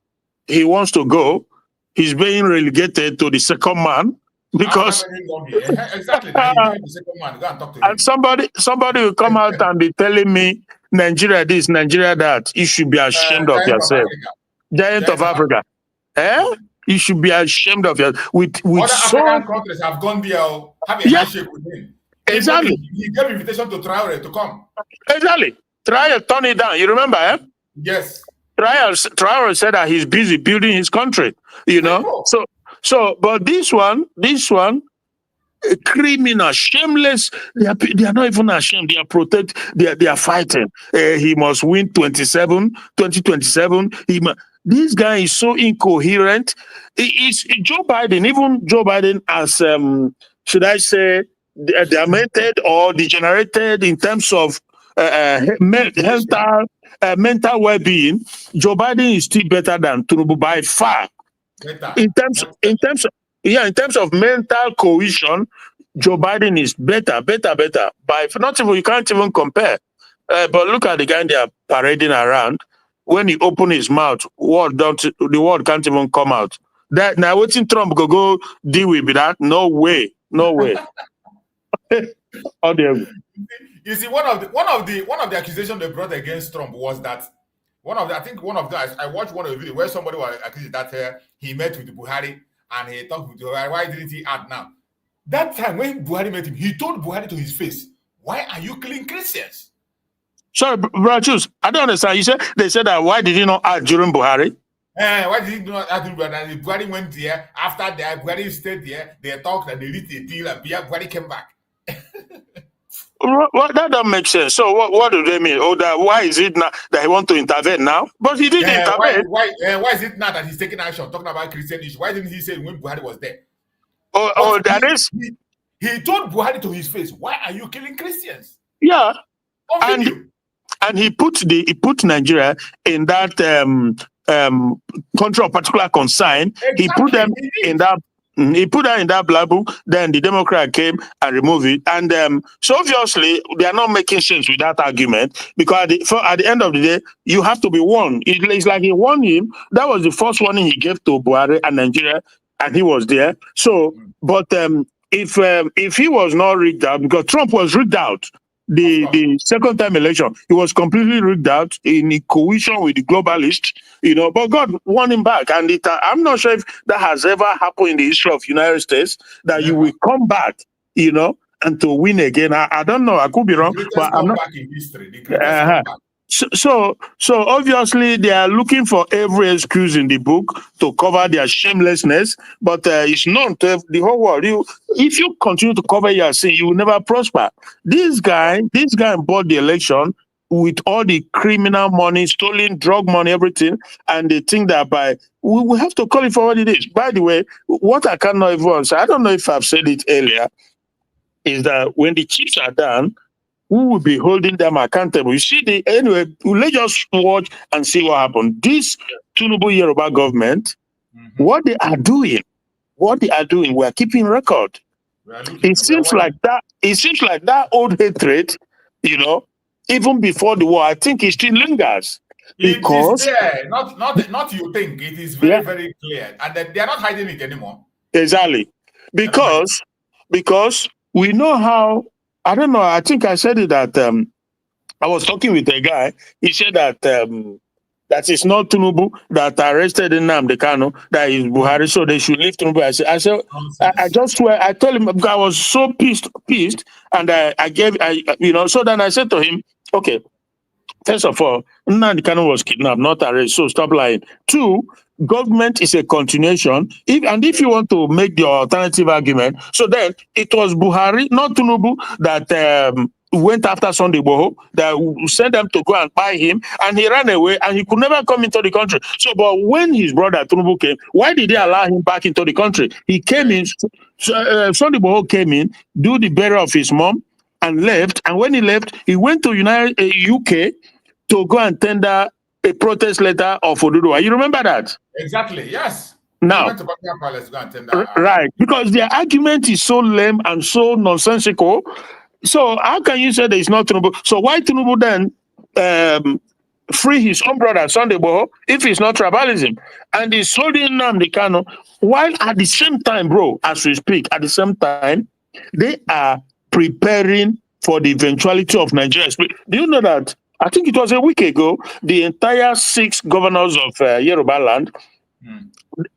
he wants to go. He's being relegated to the second man because exactly. The second man. Go and talk to him. And somebody will come out and be telling me Nigeria this, Nigeria that. You should be ashamed of yourself. Giant of Africa. You should be ashamed of yourself. Other African countries have gone there, have a handshake with him. Exactly. He gave invitation to Traore to come. Exactly. Traore turned it down. You remember, Yes. Traore said that he's busy building his country. You know. But this one, a criminal, shameless. They are not even ashamed. They are protect. They are fighting. He must win 2027. This guy is so incoherent. It's Joe Biden. Even Joe Biden, as should I say, demented or degenerated in terms of mental well-being. Joe Biden is still better than Tinubu by far. In terms of mental cohesion, Joe Biden is better. By not even you can't even compare. But look at the guy they are parading around. When he open his mouth, the word can't even come out. That now waiting Trump go deal with that? No way. You see, one of the accusations they brought against Trump was that I watched one of the videos where somebody was accused that he met with Buhari and he talked with Buhari. Why didn't he act now? That time when Buhari met him, he told Buhari to his face, "Why are you killing Christians?" Sorry, Brother Chus, I don't understand. They said that why did he not act during Buhari? Why did he not act during Buhari? And Buhari went there. After that, Buhari stayed there. They talked and they reached a deal, and Buhari came back. Well, that doesn't make sense. So what do they mean? Why is it now that he want to intervene now? But he didn't intervene. Why is it now that he's taking action, talking about Christian issues? Why didn't he say when Buhari was there? He told Buhari to his face, "Why are you killing Christians?" Yeah, and he put Nigeria in that country of particular concern. Exactly. He put them in that. He put that in that black book. Then the Democrat came and removed it, and so obviously they are not making sense with that argument because at the end of the day, you have to be warned. It's like he warned him. That was the first warning he gave to Buhari and Nigeria, and he was there. So, but if he was not rigged out, because Trump was rigged out. The second time election, he was completely rigged out in cohesion with the globalists, but God won him back. And I'm not sure if that has ever happened in the history of the United States, that you will come back, and to win again. I don't know. I could be wrong. But I'm not. Back in history. So obviously they are looking for every excuse in the book to cover their shamelessness, but it's known to the whole world. If you continue to cover your sin, you will never prosper. This guy bought the election with all the criminal money, stolen drug money, everything, and they think that we have to call it for what it is. By the way, what I cannot even say, I don't know if I've said it earlier, is that when the chips are done, who will be holding them accountable? You see, anyway, let's just watch and see what happened. This Tinubu Yoruba government, what they are doing, we are keeping record. It seems like that old hatred, even before the war, I think it still lingers. Because it is there. Not you think. It is very, very clear. And they are not hiding it anymore. Exactly. Because we know how. I don't know. I think I said it that I was talking with a guy. He said that that it's not Tinubu that arrested Nnamdi Kanu, that is Buhari, so they should leave Tinubu. I just swear, I told him, because I was so pissed, and so then I said to him, okay, first of all, Nnamdi Kanu was kidnapped, not arrested, so stop lying. Two, government is a continuation. If you want to make the alternative argument, so then it was Buhari, not Tinubu, that went after Sunday Igboho, that sent them to go and buy him, and he ran away, and he could never come into the country. So, but when his brother Tinubu came, why did they allow him back into the country? He came in, Sunday Igboho came in, do the burial of his mom, and left. And when he left, he went to UK to go and tender a protest letter of Oduduwa. You remember that? Exactly, yes. Now, went to Buckingham Palace to go and tender. Right, because their argument is so lame and so nonsensical. So how can you say there is not Tinubu? So why Tinubu then free his own brother, Sunday Igboho, if it's not tribalism? And he's holding Nnamdi Kanu, while at the same time, bro, as we speak, at the same time, they are preparing for the eventuality of Nigeria. Do you know that? I think it was a week ago, the entire 6 governors of Yoruba land,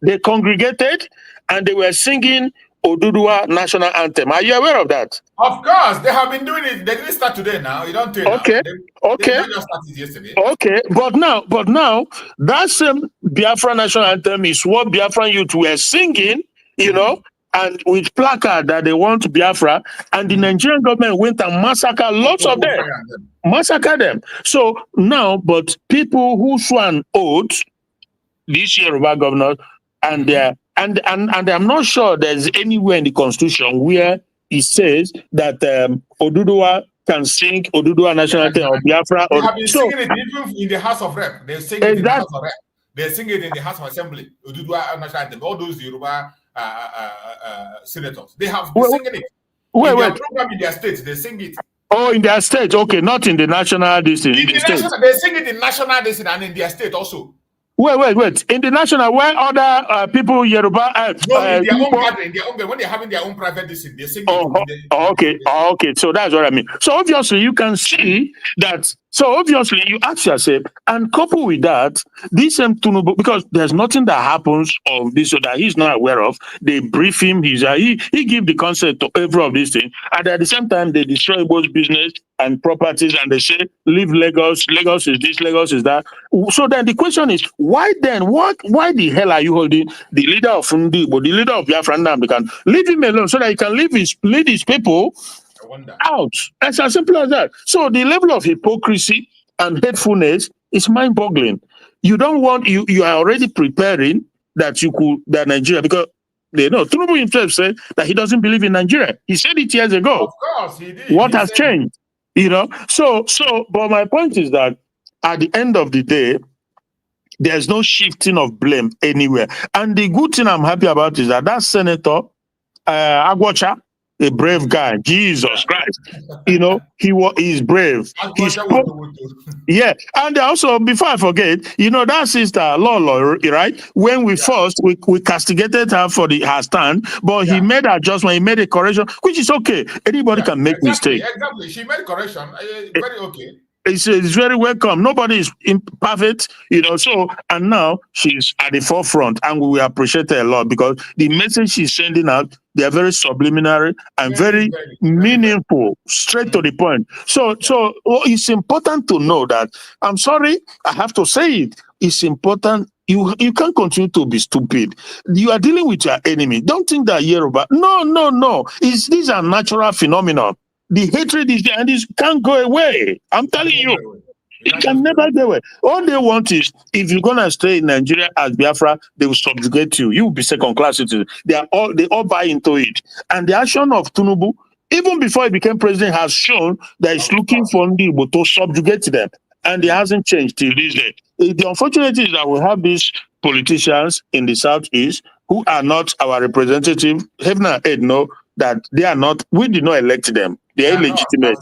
they congregated and they were singing Oduduwa national anthem. Are you aware of that? Of course, they have been doing it. They didn't start today now. You don't tell Okay. They just started yesterday. Okay, but now that same Biafra national anthem is what Biafran youth were singing, you know, and with placard that they want Biafra, and the Nigerian government went and massacred lots of them. Massacre them. So now, but people who swore an oath, this Yoruba governor, and I'm not sure there's anywhere in the constitution where it says that Oduduwa can sing Oduduwa national anthem or Biafra. They have been singing it even in the House of Rep. They sing it in the House of Rep. They sing it in the House of Assembly. Oduduwa national anthem. All those Yoruba senators, they have been singing it. In their program in their states, they sing it. Oh, in their state, okay, not in the national district. In the national, they sing it in national district and in their state also. Wait. In the national, where other people, Yoruba... no, in their own gathering, when they're having their own private district, they sing it. Okay, so that's what I mean. So obviously, you can see that... So obviously, you ask yourself, and couple with that, this same Tinubu, because there's nothing that happens of this or that he's not aware of. They brief him, he give the concept to every of these things, and at the same time, they destroy both business and properties, and they say, leave Lagos, Lagos is this, Lagos is that. So then the question is, why the hell are you holding the leader of Ndibo, the leader of Biafra, Nnamdi Kanu? Leave him alone so that he can lead his people out. It's as simple as that. So the level of hypocrisy and hatefulness is mind-boggling. You don't want, you are already preparing that Nigeria, because they know Tinubu himself said that he doesn't believe in Nigeria. He said it years ago. Of course, he did. What has changed? You know, but my point is that at the end of the day, there's no shifting of blame anywhere. And the good thing I'm happy about is that Senator Agwacha, a brave guy, Jesus Christ, you know, he's brave. Yeah, and also, before I forget, you know, that sister Lolo, right? When we castigated her for her stand, but he made an adjustment, he made a correction, which is okay. Anybody can make mistake. Exactly, she made a correction. Very okay. It's very welcome. Nobody is imperfect, you know. So, and now she's at the forefront, and we appreciate her a lot because the message she's sending out, they are very subliminary and very meaningful, straight to the point. So it's important to know that. I'm sorry, I have to say it. It's important. You can't continue to be stupid. You are dealing with your enemy. Don't think that Yoruba. No. These are natural phenomena. The hatred is there and it can't go away. I'm telling you. It can never go away. All they want is, if you're going to stay in Nigeria as Biafra, they will subjugate you. You will be second-class citizens. They all buy into it. And the action of Tinubu, even before he became president, has shown that he's looking for Ndibo to subjugate them. And it hasn't changed till this day. The unfortunate is that we have these politicians in the Southeast who are not our representative. Heaven and earth know that they are not, we did not elect them. They are illegitimate.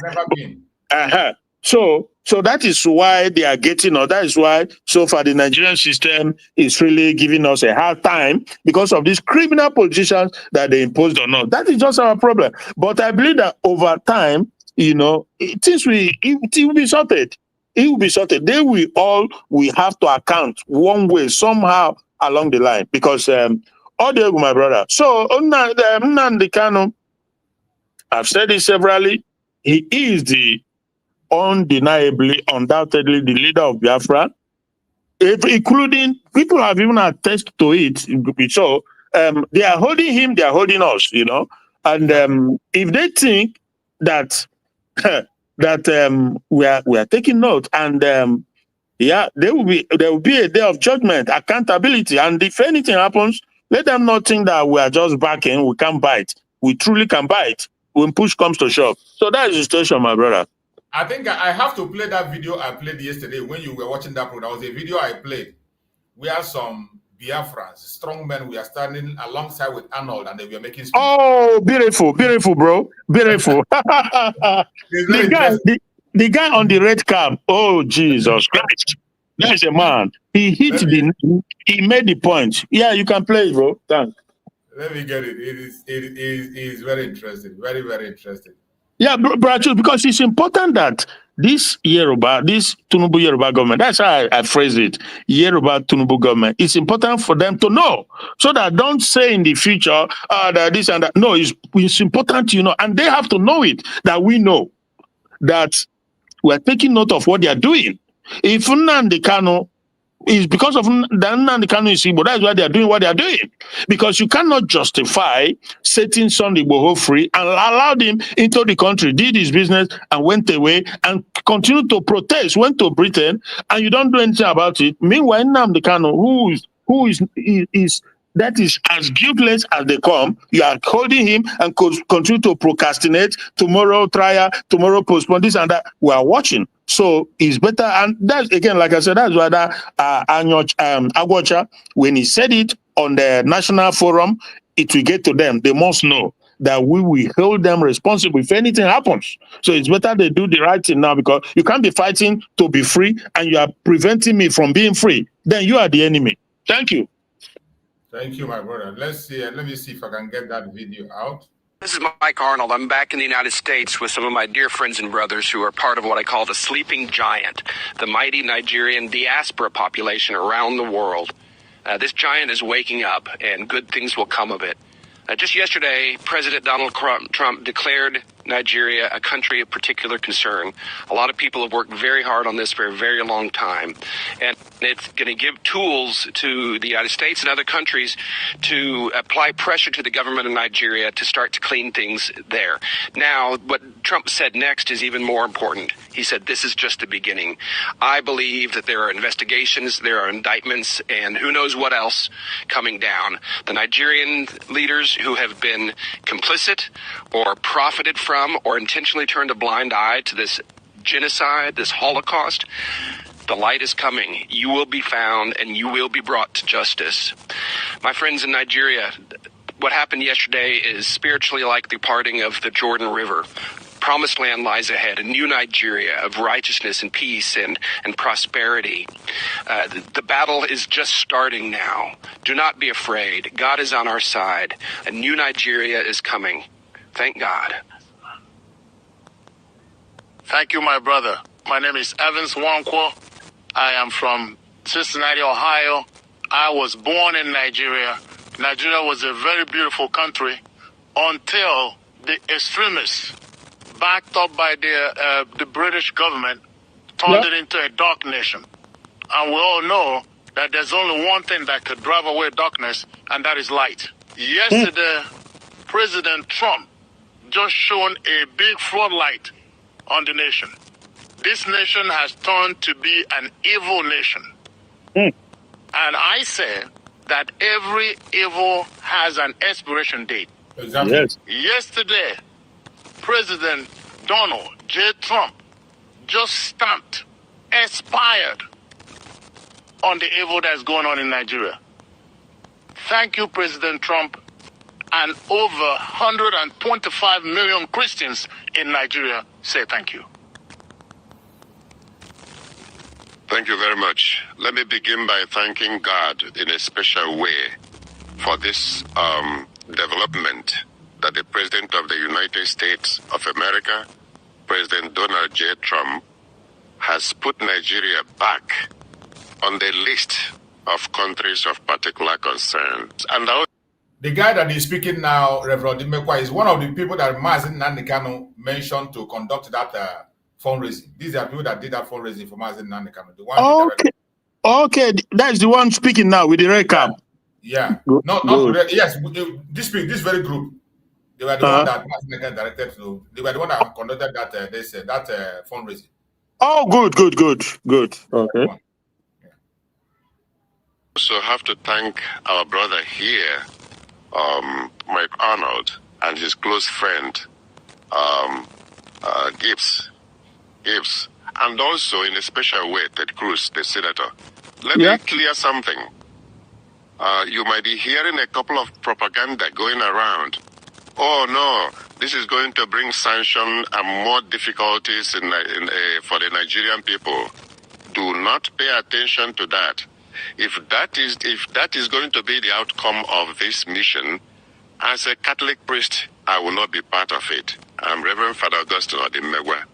So that is why they are getting, or that is why so far the Nigerian system is really giving us a hard time because of these criminal politicians that they imposed on us. That is just our problem. But I believe that over time, Things it will be sorted. It will be sorted. They we have to account one way, somehow along the line. Because all the my brother. So Nnamdi Kanu, I've said it severally, he is the undeniably, undoubtedly the leader of Biafra, including people have even attested to it. So they are holding him, they are holding us, And if they think that we are taking note, and there will be a day of judgment, accountability, and if anything happens, let them not think that we are just backing, we can't bite. We truly can bite when push comes to shove. So that is the situation, my brother. I think I have to play that video I played yesterday when you were watching that program. That was a video I played. We have some Biafrans, strong men. We are standing alongside with Arnold, and they were making speech. Oh, beautiful, bro, beautiful. the guy on the red cap. Oh, Jesus Christ, that's a man. He hit he made the point. Yeah, you can play it, bro. Thanks. Let me get it. It is very interesting, very, very interesting. Yeah, bro, because it's important that this Tinubu Yoruba government, that's how I phrase it, Yoruba Tinubu government, it's important for them to know, so that don't say in the future that this and that. No, it's important, and they have to know it, that we know that we're taking note of what they are doing. If Nnamdi Kanu is because of Nnamdi Kanu is Igbo, that's why they are doing what they are doing. Because you cannot justify setting Sunday Igboho free and allowed him into the country, did his business and went away and continued to protest, went to Britain, and you don't do anything about it. Meanwhile, Nnamdi Kanu, who is that is as guiltless as they come, you are holding him and continue to procrastinate. Tomorrow trial, tomorrow postpone this and that. We are watching. So it's better, and that's again, like I said, that's why that Aguacha, when he said it on the national forum, it will get to them. They must know that we will hold them responsible if anything happens. So it's better they do the right thing now, because you can't be fighting to be free and you are preventing me from being free. Then you are the enemy. Thank you. Thank you, my brother. Let's see. Let me see if I can get that video out. This is Mike Arnold. I'm back in the United States with some of my dear friends and brothers who are part of what I call the sleeping giant, the mighty Nigerian diaspora population around the world. This giant is waking up, and good things will come of it. Just yesterday, President Donald Trump declared Nigeria a country of particular concern. A lot of people have worked very hard on this for a very long time. And it's going to give tools to the United States and other countries to apply pressure to the government of Nigeria to start to clean things there. Now, what Trump said next is even more important. He said, this is just the beginning. I believe that there are investigations, there are indictments, and who knows what else coming down. The Nigerian leaders who have been complicit or profited from or intentionally turned a blind eye to this genocide, this Holocaust, the light is coming. You will be found and you will be brought to justice. My friends in Nigeria, what happened yesterday is spiritually like the parting of the Jordan River. Promised land lies ahead, a new Nigeria of righteousness and peace and prosperity. The battle is just starting now. Do not be afraid. God is on our side. A new Nigeria is coming. Thank God. Thank you, my brother. My name is Evans Nwankwo. I am from Cincinnati, Ohio. I was born in Nigeria. Nigeria was a very beautiful country until the extremists, backed up by the British government, turned it into a dark nation. And we all know that there's only one thing that could drive away darkness, and that is light. Yesterday, President Trump just shone a big floodlight on the nation. This nation has turned to be an evil nation. And I say that every evil has an expiration date. Exactly. Yes. Yesterday, President Donald J. Trump just stamped expired on the evil that's going on in Nigeria. Thank you, President Trump, and over 125 million Christians in Nigeria say thank you. Thank you very much. Let me begin by thanking God in a special way for this development that the President of the United States of America, President Donald J. Trump has put Nigeria back on the list of countries of particular concern. And the guy that is speaking now, Reverend Ekpa, is one of the people that Mazen Nnamdi mentioned to conduct that fundraising. These are people that did that fundraising for Mazen Nnamdi. The one okay, that's the one speaking now with the red cap. Yeah, good. Yes, this very group. They were the one that Mazen directed to. They were the one that conducted that fundraising. Oh, good. Okay. Also have to thank our brother here, Mike Arnold, and his close friend, Gibbs, and also in a special way, Ted Cruz, the senator. Let me clear something. You might be hearing a couple of propaganda going around. Oh no, this is going to bring sanction and more difficulties for the Nigerian people. Do not pay attention to that. If that is going to be the outcome of this mission, as a Catholic priest, I will not be part of it. I'm Reverend Father Augustine Odimegwa.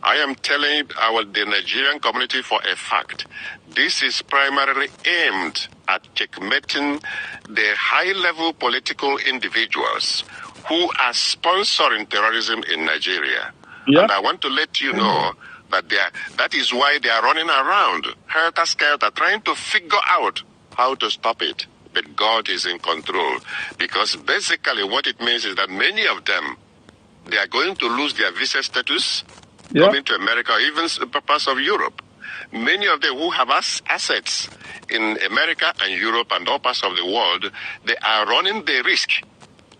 I am telling the Nigerian community for a fact, this is primarily aimed at checkmating the high-level political individuals who are sponsoring terrorism in Nigeria. And I want to let you know that is why they are running around, helter-skelter, trying to figure out how to stop it. But God is in control. Because basically what it means is that many of them, they are going to lose their visa status, coming to America, or even parts of Europe. Many of them who have assets in America and Europe and all parts of the world, they are running the risk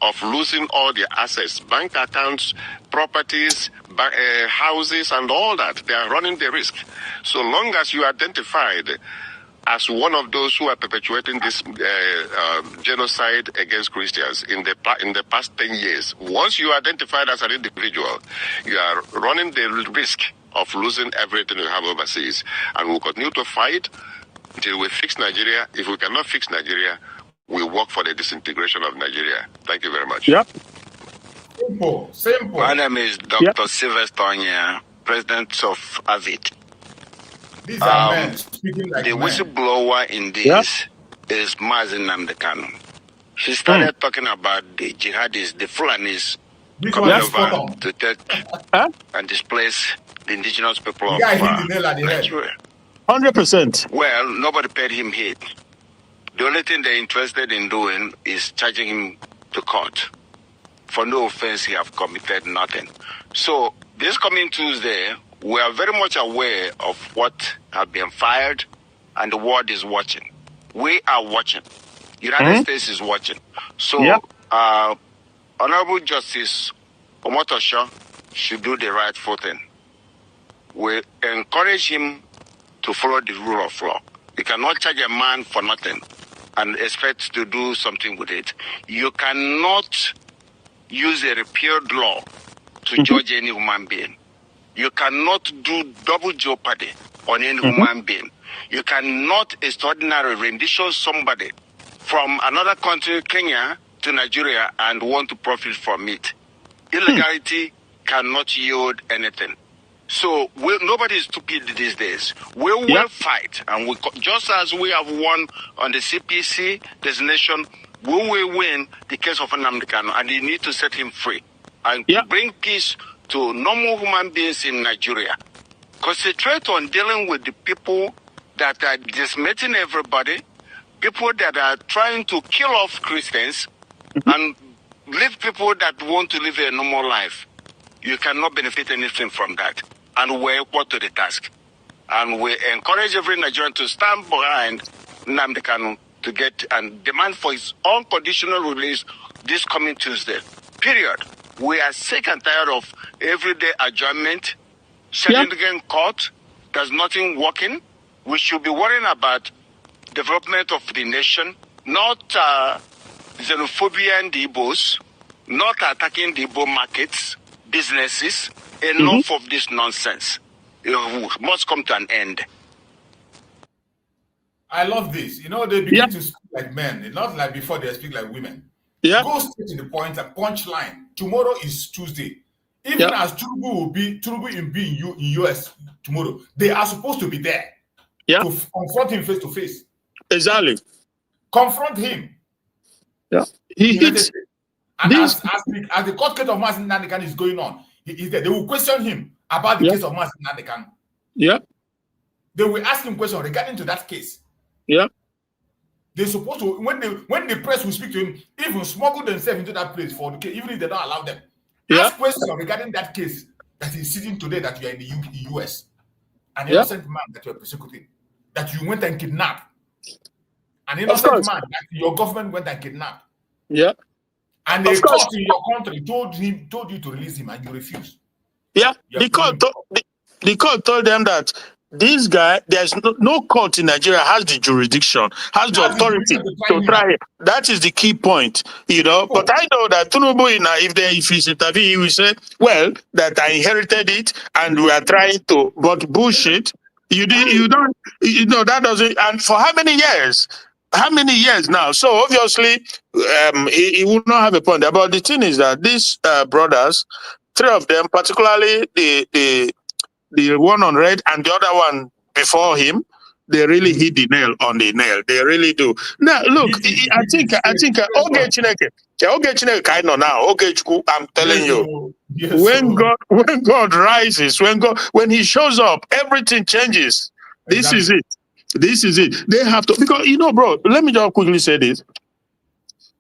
of losing all their assets, bank accounts, properties, houses, and all that. They are running the risk. So long as you are identified as one of those who are perpetuating this genocide against Christians in the past 10 years, once you are identified as an individual, you are running the risk of losing everything you have overseas. And we'll continue to fight until we fix Nigeria. If we cannot fix Nigeria, we work for the disintegration of Nigeria. Thank you very much. Simple. My name is Dr. Sylvester Onya, president of AVID. These are men speaking like the men. Whistleblower in this is Mazen Nnamdi Kanu. She started talking about the jihadists, the Fulanis, coming over to take and displace the indigenous people of Nigeria. 100%. Well, nobody paid him heed. The only thing they're interested in doing is charging him to court. For no offense, he have committed nothing. So this coming Tuesday, we are very much aware of what have been fired, and the world is watching. We are watching. United States is watching. So, Honorable Justice Omotosho should do the rightful thing. We encourage him to follow the rule of law. You cannot charge a man for nothing and expect to do something with it. You cannot use a repealed law to judge any human being. You cannot do double jeopardy on any human being. You cannot extraordinarily rendition somebody from another country, Kenya, to Nigeria, and want to profit from it. Illegality cannot yield anything. So nobody is stupid these days. We will fight, and just as we have won on the CPC designation, we will win the case of Nnamdi Kanu, and you need to set him free and to bring peace to normal human beings in Nigeria. Concentrate on dealing with the people that are decimating everybody, people that are trying to kill off Christians, and leave people that want to live a normal life. You cannot benefit anything from that. And we're equal to the task. And we encourage every Nigerian to stand behind Nnamdi Kanu to get and demand for his unconditional release this coming Tuesday. Period. We are sick and tired of everyday adjournment, again court. There's nothing working. We should be worrying about development of the nation, not xenophobia in the Igbos, not attacking the Igbo markets, businesses. Enough of this nonsense. It must come to an end. I love this. You know, they begin to speak like men, not like before they speak like women. Go straight to the point and punch line. Tomorrow is Tuesday. Even as Turubu will be in US tomorrow, they are supposed to be there to confront him face to face. Exactly. Confront him. Yeah. He hits. And as the court case of Nnamdi Kanu is going on, he is there. They will question him about the case of Nnamdi Kanu. Yeah. They will ask him questions regarding to that case. Yeah. They're supposed to, when the press will speak to him, even smuggle themselves into that place for the case, even if they don't allow them. Ask questions regarding that case that is sitting today that you are in the US. An innocent man that you are persecuting, that you went and kidnapped. An innocent man that your government went and kidnapped. Yeah. And the court in your country told you to release him and you refused. Yeah. The court told them that this guy, there's no court in Nigeria has the jurisdiction, has the authority to try it. That is the key point, you know. But I know that Tinubu, if he's interviewed, he will say, well, that I inherited it and we are trying to, but bullshit. You don't, that doesn't, and for how many years? How many years now? So obviously, he will not have a point there. But the thing is that these brothers, 3 of them, particularly the one on red and the other one before him, they really hit the nail on the nail. They really do. Now, look, I think okay, Chineke kind of now. Okay, I'm telling you, when God rises, when He shows up, everything changes. This is it. This is it. They have to, because bro. Let me just quickly say this.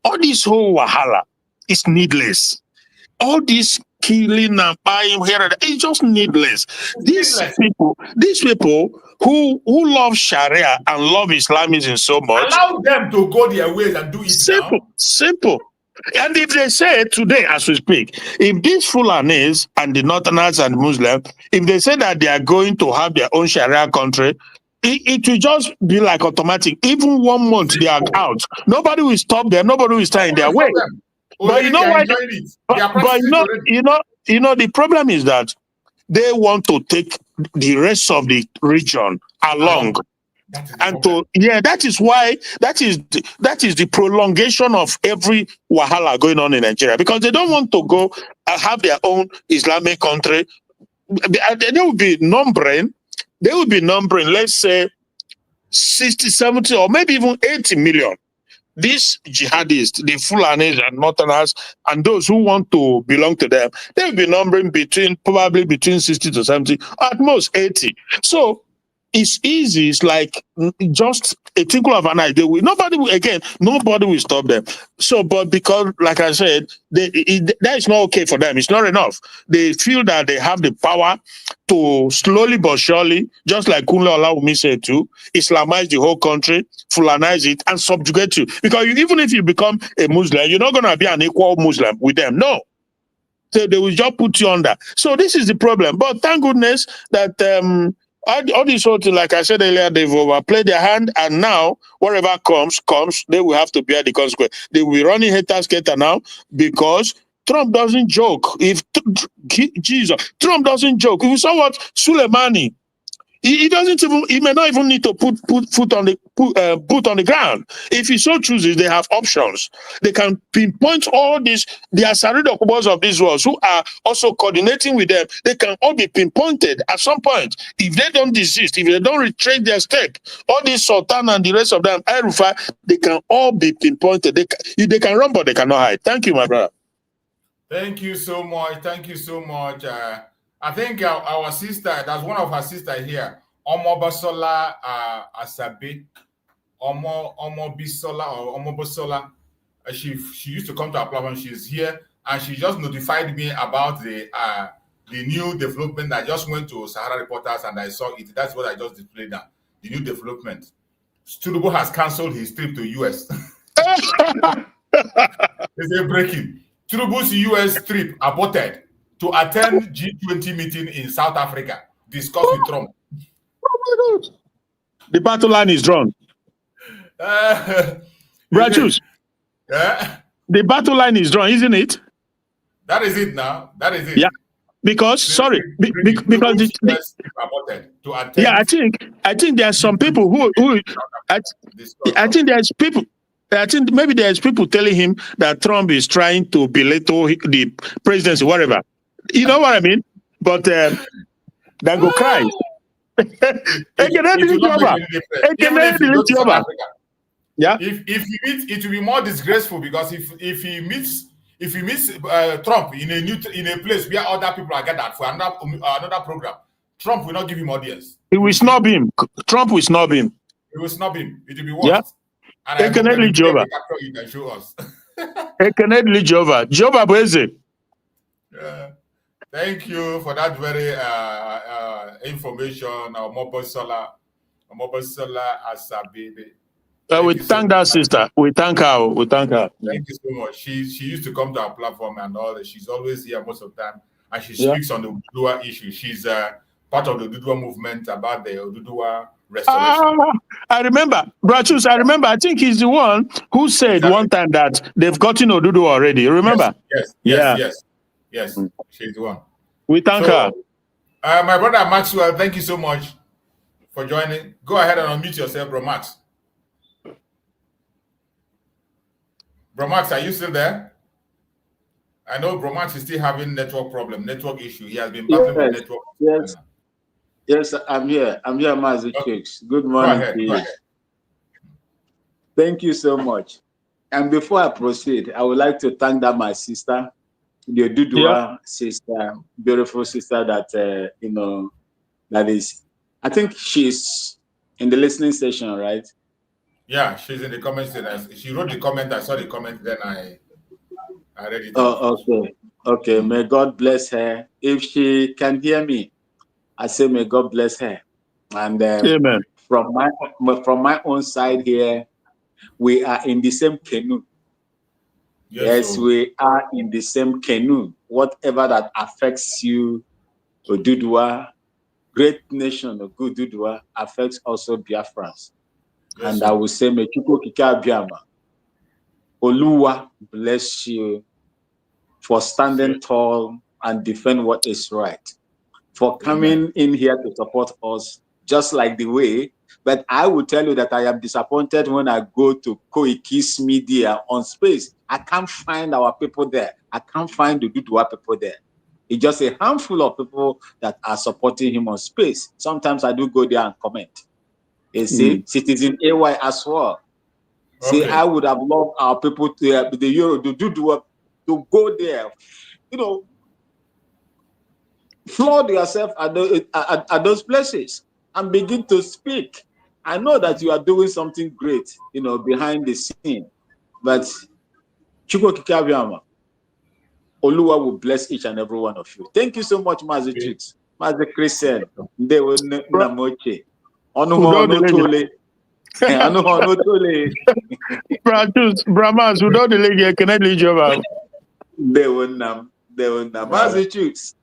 All this whole wahala is needless. All this killing and buying here and there, it's just needless. These people who love Sharia and love Islamism so much, allow them to go their ways and do it. Simple. And if they say today, as we speak, if these Fulanis and the Northerners and Muslims, if they say that they are going to have their own Sharia country, it will just be like automatic. Even 1 month they are out, nobody will stop them. Nobody will stand in their way. But you know why? But the problem is that they want to take the rest of the region along. And that is why that is the prolongation of every wahala going on in Nigeria, because they don't want to go have their own Islamic country. They will be numbering, let's say 60, 70, or maybe even 80 million. These jihadists, the Fulanis and Northerners, and those who want to belong to them, they will be numbering probably between 60 to 70, at most 80. So it's easy. It's like just a twinkle of an eye. Nobody will stop them. So, but because, like I said, that is not okay for them. It's not enough. They feel that they have the power to slowly but surely, just like Kunle Olawumi said too, Islamize the whole country, Fulanize it, and subjugate you. Because even if you become a Muslim, you're not going to be an equal Muslim with them. No. So they will just put you under. So this is the problem. But thank goodness that all these whole things, like I said earlier, they've overplayed their hand, and now whatever comes, they will have to bear the consequence. They will be running haters now because Trump doesn't joke. Trump doesn't joke. If you saw what Soleimani, he may not even need to put boot on the ground. If he so chooses, they have options. They can pinpoint all these, the Asari Okubos of these worlds who are also coordinating with them. They can all be pinpointed at some point. If they don't desist, if they don't retrace their step, all these Sultan and the rest of them, they can all be pinpointed. They can run, but they cannot hide. Thank you, my brother. Thank you so much. Thank you so much. I think our sister, that's one of her sisters here, Omo Basola Asabe, Omo Bisola or Omo Basola. She used to come to our platform. She's here, and she just notified me about the new development. I just went to Sahara Reporters and I saw it. That's what I just displayed now. The new development. Tinubu has cancelled his trip to US. It's a breaking. Tinubu's US trip aborted to attend G20 meeting in South Africa, discuss with Trump. Oh my God. The battle line is drawn. Brachus. The battle line is drawn, isn't it? That is it now. That is it. Yeah. Because because to attend. I think there are some people who I think there's people. I think maybe there's people telling him that Trump is trying to belittle the presidency, whatever. You know what I mean? But then go cry. It will not make any difference. Even if you go to South Africa. Yeah. If he meets, it will be more disgraceful because if he meets Trump in a place where other people are gathered for another program, Trump will not give him audience. He will snub him. Trump will snub him. He will snub him. It will be worse. Yeah. And I hope that Jehovah. You can show us. Jehovah Beze. Thank you for that very information. Mobosola Asabibi. We thank that sister. We thank her. We thank her. Thank you so much. She used to come to our platform and all that. She's always here most of the time, and she speaks on the Ududua issue. She's part of the Ududua movement about the Ududua restoration. I remember, Brachus. I think he's the one who said one time that they've gotten Ududua already. You remember? Yes. She's the one. We thank her. My brother Maxwell, thank you so much for joining. Go ahead and unmute yourself, Bro Max. Bro Max, are you still there? I know Bro Max is still having network issue. He has been battling with network. Yes, I'm here. I'm here, Mazi Chicks. Good morning to you. Thank you so much. And before I proceed, I would like to thank my sister, the Dudua sister, beautiful sister that that is. I think she's in the listening session, right? Yeah, she's in the comments. She wrote the comment. I saw the comment. Then I read it. Oh, okay. May God bless her. If she can hear me, I say may God bless her. And Amen. From my own side here, we are in the same canoe. Yes, we are in the same canoe. Whatever that affects you, Odudua, great nation of good Odudua, affects also Biafrans. Yes, and I will say, Mechiko Kika Biama, Oluwa bless you for standing tall and defend what is right, for coming in here to support us, just like the way. But I will tell you that I am disappointed when I go to Koiki's media on space. I can't find our people there. I can't find the Dudua people there. It's just a handful of people that are supporting him on space. Sometimes I do go there and comment. You see, Citizen AY as well. See, I would have loved our people to to go there, flood yourself at those places and begin to speak. I know that you are doing something great, behind the scene, but Chukwu Kikabiama, Oluwa will bless each and every one of you. Thank you so much, Mazi Chicks, Mazi Christian, Ndewo Namoche. Bramas, we don't delay. Can I lead you out? They will not. Mazi Chicks.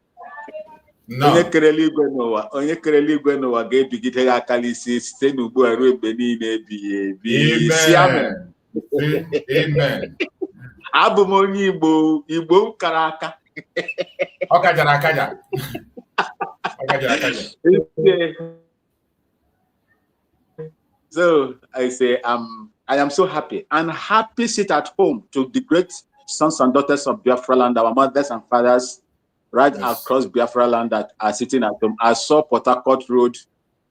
Onye kereli igwe n'ụwa ga-ebigide ya aka n'isi site n'ugbu a ruo mgbe niile ebighị ebi. Amen. Abụ m onye Igbo kara aka. Ọ kajara akaja. So I say I am so happy and happy sit at home to the great sons and daughters of Biafra land, our mothers and fathers across Biafra land that are sitting at home. I saw Port Harcourt Road,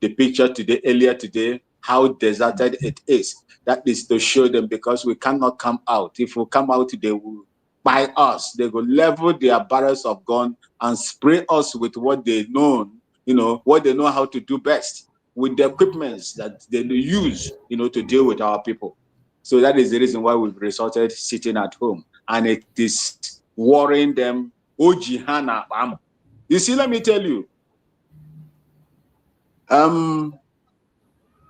the picture earlier today, how deserted it is. That is to show them because we cannot come out. If we come out, they will buy us. They will level their barrels of gun and spray us with what they know, what they know how to do best, with the equipments that they use, to deal with our people. So that is the reason why we've resorted sitting at home. And it is worrying them. You see, let me tell you.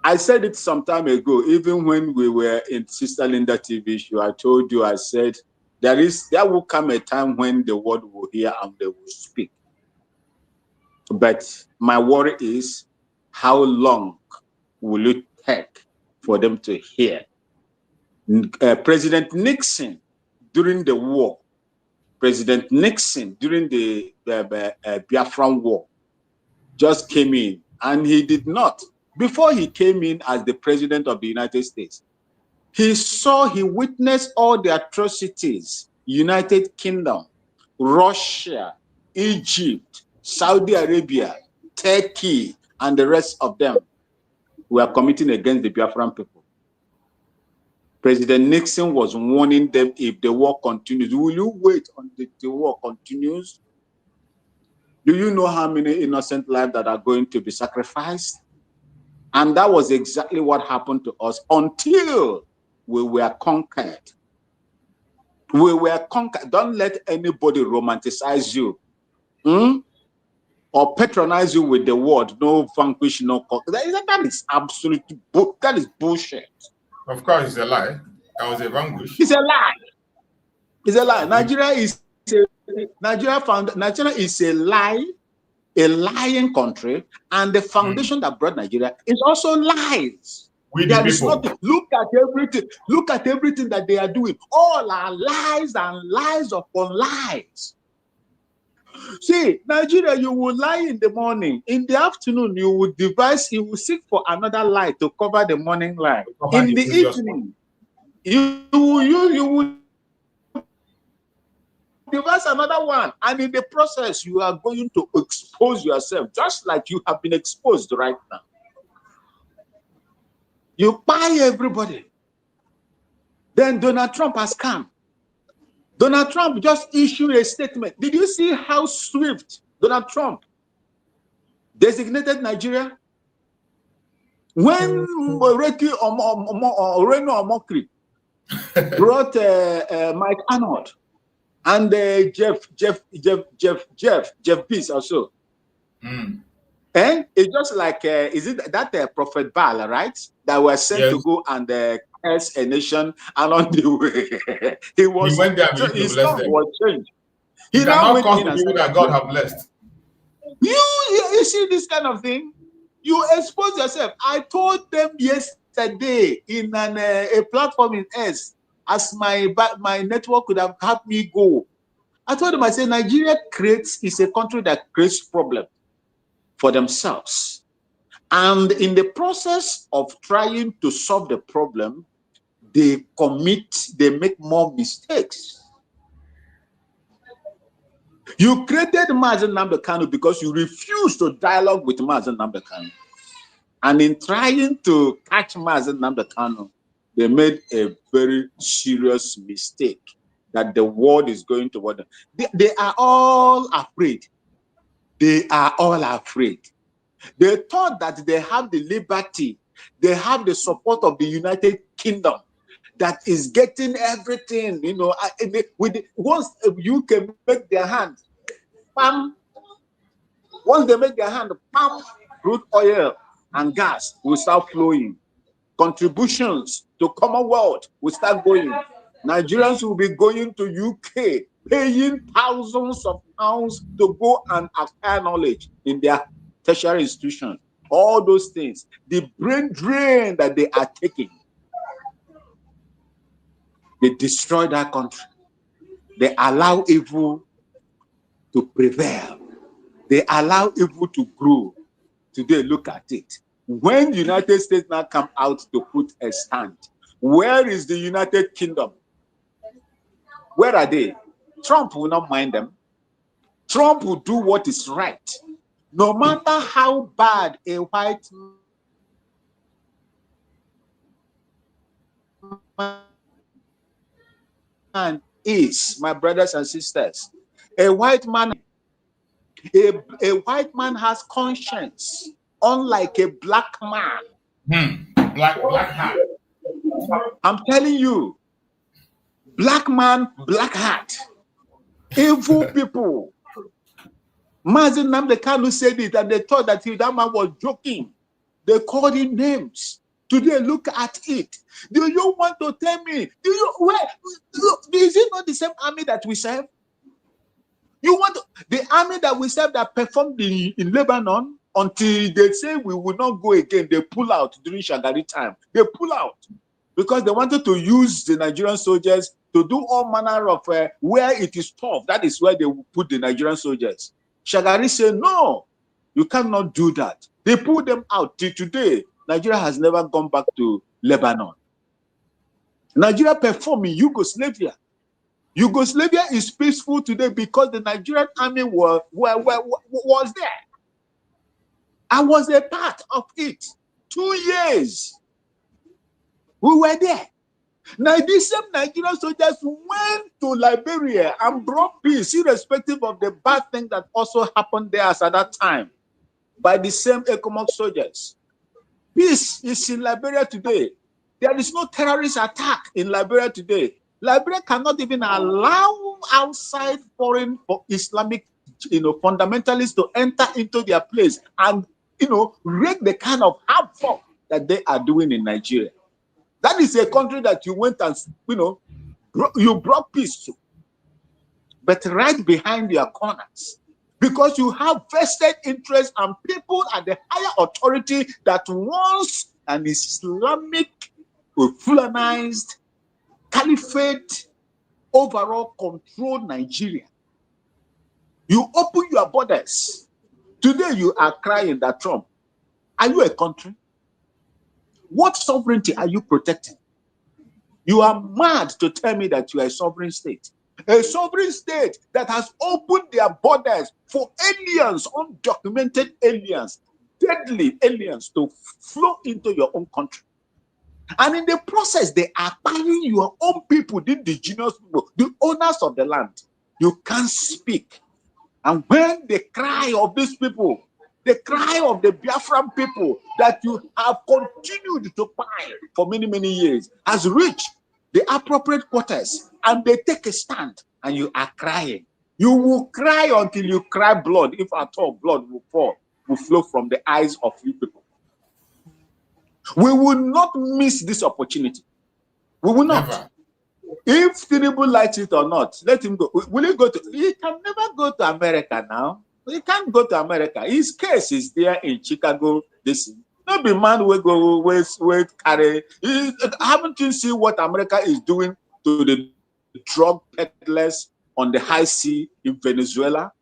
I said it some time ago, even when we were in Sister Linda TV show, I told you, I said, there will come a time when the world will hear and they will speak. But my worry is, how long will it take for them to hear? President Nixon, during the war, President Nixon, during the Biafran war, just came in, and he did not. Before he came in as the president of the United States, he witnessed all the atrocities, United Kingdom, Russia, Egypt, Saudi Arabia, Turkey, and the rest of them were committing against the Biafran people. President Nixon was warning them, if the war continues, will you wait until the war continues? Do you know how many innocent lives that are going to be sacrificed? And that was exactly what happened to us until we were conquered. We were conquered. Don't let anybody romanticize you or patronize you with the word no vanquish, no conquer. That is absolutely that is bullshit. Of course, it's a lie. That was a vanquish. It's a lie. It's a lie. Nigeria is a lie, a lying country, and the foundation that brought Nigeria is also lies. There is nothing. Look at everything. Look at everything that they are doing. All are lies and lies upon lies. See, Nigeria, you will lie in the morning. In the afternoon, you will seek for another lie to cover the morning lie. In the evening, you will devise another one. And in the process, you are going to expose yourself, just like you have been exposed right now. You buy everybody. Then Donald Trump has come. Donald Trump just issued a statement. Did you see how swift Donald Trump designated Nigeria? When Reno Omokri brought Mike Arnold and Jeff Peace also. And it's just like, is it that Prophet Baal, right? That was sent to go and curse a nation, and on the way, he went there to his tongue was changed. He now went in and said that God have blessed. You see this kind of thing? You expose yourself. I told them yesterday in a platform in S, as my network could have helped me go. I told them, I said, Nigeria is a country that creates problems for themselves. And in the process of trying to solve the problem, they make more mistakes. You created Nnamdi Kanu because you refused to dialogue with Nnamdi Kanu. And in trying to catch Nnamdi Kanu, they made a very serious mistake that the world is going to want. They are all afraid. They are all afraid. They thought that they have the liberty, they have the support of the United Kingdom that is getting everything, you know, once you can make their hand, bam, once they make their hand, bam, crude oil and gas will start flowing. Contributions to Commonwealth will start going. Nigerians will be going to UK, paying thousands of pounds to go and acquire knowledge in their tertiary institution. All those things, the brain drain that they are taking, they destroy that country. They allow evil to prevail. They allow evil to grow. Today, look at it. When the United States now come out to put a stand, where is the United Kingdom? Where are they? Trump will not mind them. Trump will do what is right. No matter how bad a white man is, my brothers and sisters, a white man has conscience, unlike a black man. Black hat. I'm telling you, black man, black hat, evil people. Nnamdi Kanu said it, and they thought that that man was joking. They called him names. Today, look at it. Do you want to tell me? Is it not the same army that we serve? You want the army that we serve that performed in Lebanon until they say we will not go again? They pull out during Shagari time. They pull out because they wanted to use the Nigerian soldiers to do all manner of where it is tough. That is where they will put the Nigerian soldiers. Shagari said, no, you cannot do that. They pulled them out. Till today, Nigeria has never gone back to Lebanon. Nigeria performed in Yugoslavia. Yugoslavia is peaceful today because the Nigerian army was there. I was a part of it. 2 years. We were there. Now, these same Nigerian soldiers went to Liberia and brought peace, irrespective of the bad thing that also happened there at that time, by the same Ecomoc soldiers. Peace is in Liberia today. There is no terrorist attack in Liberia today. Liberia cannot even allow outside foreign Islamic, fundamentalists to enter into their place and, wreak the kind of havoc that they are doing in Nigeria. That is a country that you went and, you brought peace to. But right behind your corners, because you have vested interest and people at the higher authority that wants an Islamic, Fulanized caliphate overall control Nigeria. You open your borders. Today you are crying that Trump. Are you a country? What sovereignty are you protecting? You are mad to tell me that you are a sovereign state. A sovereign state that has opened their borders for aliens, undocumented aliens, deadly aliens to flow into your own country. And in the process, they are buying your own people, the indigenous people, the owners of the land. You can't speak. And when the cry of these people, the cry of the Biafran people that you have continued to buy for many, many years has reached the appropriate quarters, and they take a stand, and you are crying. You will cry until you cry blood, if at all blood will flow from the eyes of you people. We will not miss this opportunity. We will not. Never. If Tinubu likes it or not, let him go. Will he go to? He can never go to America now. He can't go to America. His case is there in Chicago. This not be man will go with carry. Haven't you seen what America is doing to the drug peddlers on the high sea in Venezuela?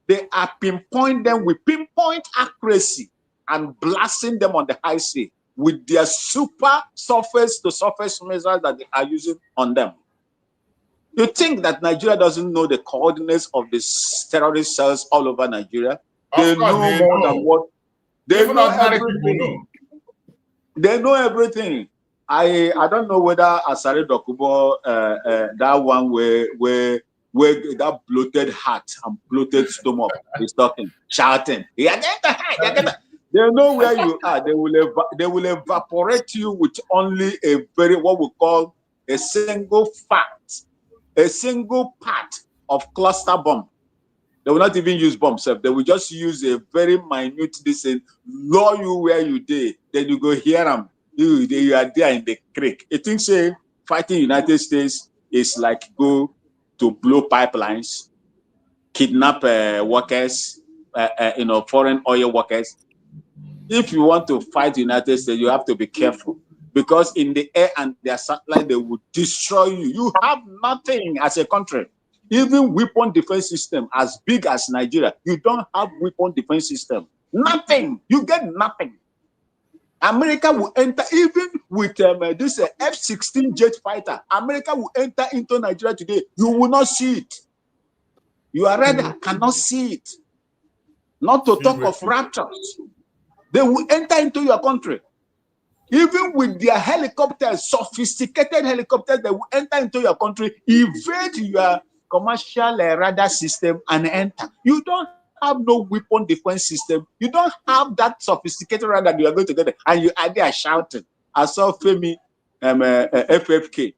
They are pinpoint them with pinpoint accuracy and blasting them on the high sea with their super surface-to-surface missiles that they are using on them. You think that Nigeria doesn't know the coordinates of these terrorist cells all over Nigeria? They know more than what they know. Everything. They know everything. I don't know whether Asare Dokubo, that one where that bloated heart and bloated stomach is talking, shouting. They know where you are. They will evaporate you with only a very, what we call a single fact, a single part of cluster bomb. They will not even use bomb self. They will just use a very minute distance, lure you where you did. Then you go hear them. You are there in the creek. I think say fighting United States is like go to blow pipelines, kidnap workers, foreign oil workers. If you want to fight the United States, you have to be careful, because in the air and their satellite, they will destroy you. You have nothing as a country. Even weapon defense system as big as Nigeria, you don't have weapon defense system. Nothing. You get nothing. America will enter, even with this F-16 jet fighter, America will enter into Nigeria today. You will not see it. Your radar cannot see it. Not to talk of Raptors. They will enter into your country. Even with their helicopters, sophisticated helicopters, they will enter into your country, evade your commercial radar system and enter. You don't have no weapon defense system. You don't have that sophisticated radar that you are going to get, and you are there shouting. I saw Femi FFK,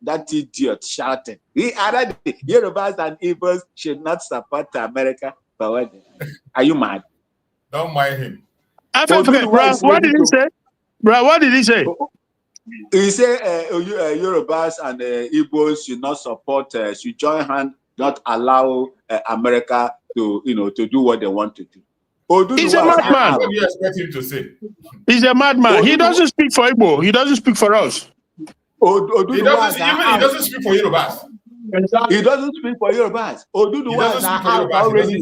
that idiot shouting. The Yorubas and Igbos should not support America. But what? Are you mad? Don't mind him. FFK, bro, what did he say? Bro, what did he say? He said Yorubas and Igbos should not support, should join hands, not allow America to do what they want to do. He's a madman. What do you expect him to say? He's a madman. He doesn't speak for Igbo. He doesn't speak for us. He doesn't speak for Yorubas. He doesn't speak for Yorubas. Oduduwas are out already.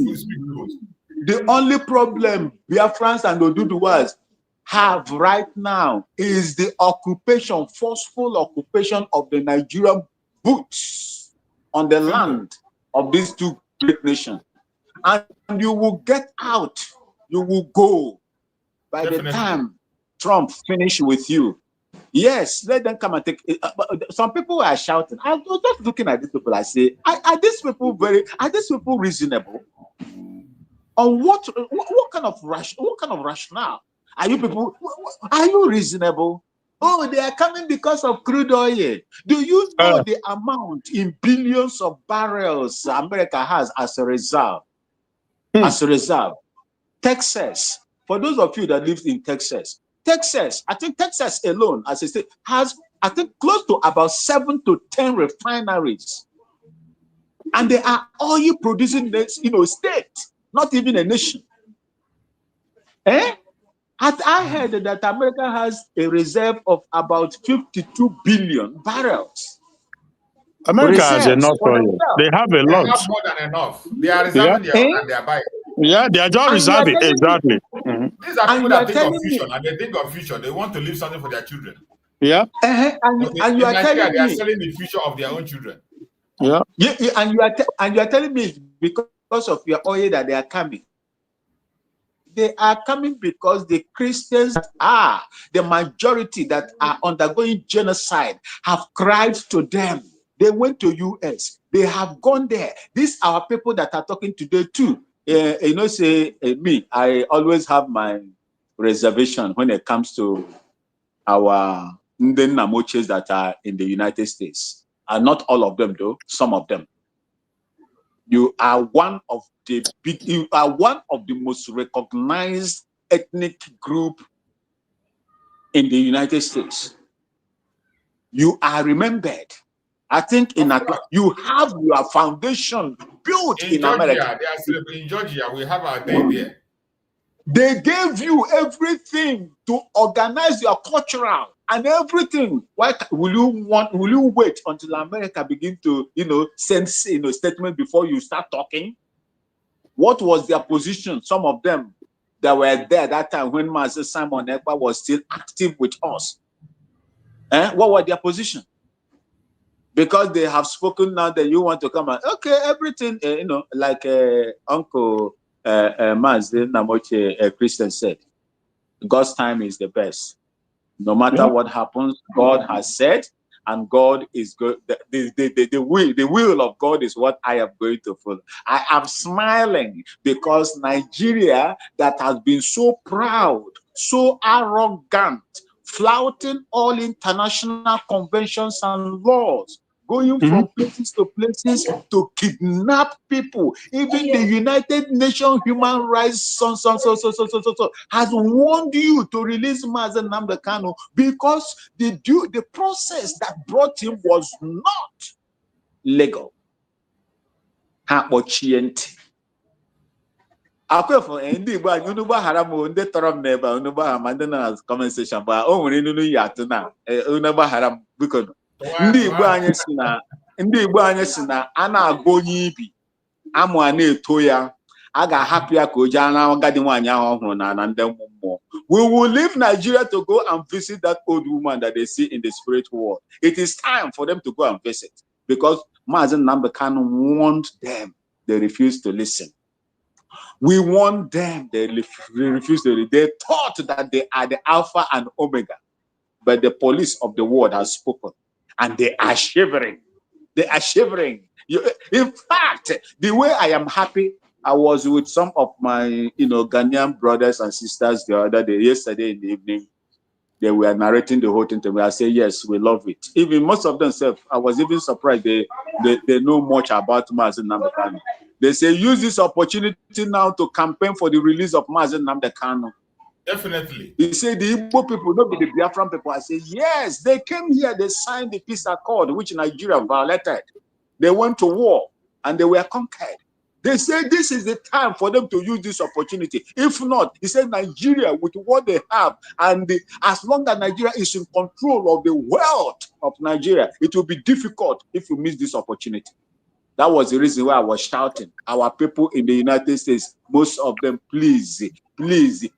The only problem Biafrans and Oduduwas have right now is the occupation, forceful occupation of the Nigerian boots on the land of these two great nations. And you will get out. You will go by the time Trump finish with you. Yes, let them come and take it. Some people are shouting. I was just looking at these people. I say, are these people reasonable? On what kind of rationale? Are you people? Are you reasonable? Oh, they are coming because of crude oil. Do you know the amount in billions of barrels America has as a reserve? As a reserve, Texas. For those of you that live in Texas, I think Texas alone, as I say, has I think close to about 7 to 10 refineries, and they are oil producing, state, not even a nation. I heard that America has a reserve of about 52 billion barrels. America has enough oil. They have a lot. They have more than enough. They are reserving their own and they are buying. Yeah, they are just reserving. Exactly. These are people that think of future, and they think of future. They want to leave something for their children. Yeah. And you are telling they are me selling the future of their own children. Yeah. And you are telling me because of your oil that they are coming. They are coming because the Christians are the majority that are undergoing genocide have cried to them. They went to US. They have gone there. These are people that are talking today too. Me, I always have my reservation when it comes to our Nnamdi that are in the United States. And not all of them, though. Some of them. You are one of the most recognized ethnic group in the United States. You are remembered. I think in Atlanta, you have your foundation built in America. In Georgia, we have our day there. They gave you everything to organize your cultural and everything. Why will you wait until America begin to, send, statement before you start talking? What was their position? Some of them that were there that time when Master Simon Ekpa was still active with us. What was their position? Because they have spoken now that you want to come and everything, like Uncle Master Nnamdi Christian said, God's time is the best. No matter what happens, God has said, and God is good. The will of God is what I am going to follow. I am smiling because Nigeria, that has been so proud, so arrogant, flouting all international conventions and laws, going from places to kidnap people. Even the United Nations Human Rights has warned you to release Mazi Nnamdi Kanu because the process that brought him was not legal. Akwefo ndị Igbo anyị unu gbaghara m ndị tọrọ m n'ebe unu gbaghara ma ndị na comment section ba o nwere inu ya atụ na unu gbaghara m biko ndị Igbo anyị si na a na-agụ onye ibi amụ a na-eto ya a ga-ahapụ ya ka o jee na agadi nwaanyị ahụ ọhụrụ na ndị mmụọ. We will leave Nigeria to go and visit that old woman that they see in the spirit world. It is time for them to go and visit because Mazi Nnamdi Kanu warned them. They refused to listen. We warned them. They refused to listen. They thought that they are the Alpha and Omega, but the police of the world has spoken, and they are shivering. They are shivering. In fact, the way I am happy, I was with some of my, Ghanaian brothers and sisters the other day, yesterday in the evening. They were narrating the whole thing to me. I say, yes, we love it. Even most of them said, I was even surprised they know much about Mazi Nnamdi Kanu. They say, use this opportunity now to campaign for the release of Mazi Nnamdi Kanu. Definitely. They say the Igbo people, not the Biafran people. I say, yes, they came here, they signed the peace accord, which Nigeria violated. They went to war and they were conquered. They say this is the time for them to use this opportunity. If not, he said Nigeria, with what they have, and as long as Nigeria is in control of the wealth of Nigeria, it will be difficult if you miss this opportunity. That was the reason why I was shouting. Our people in the United States, most of them, please,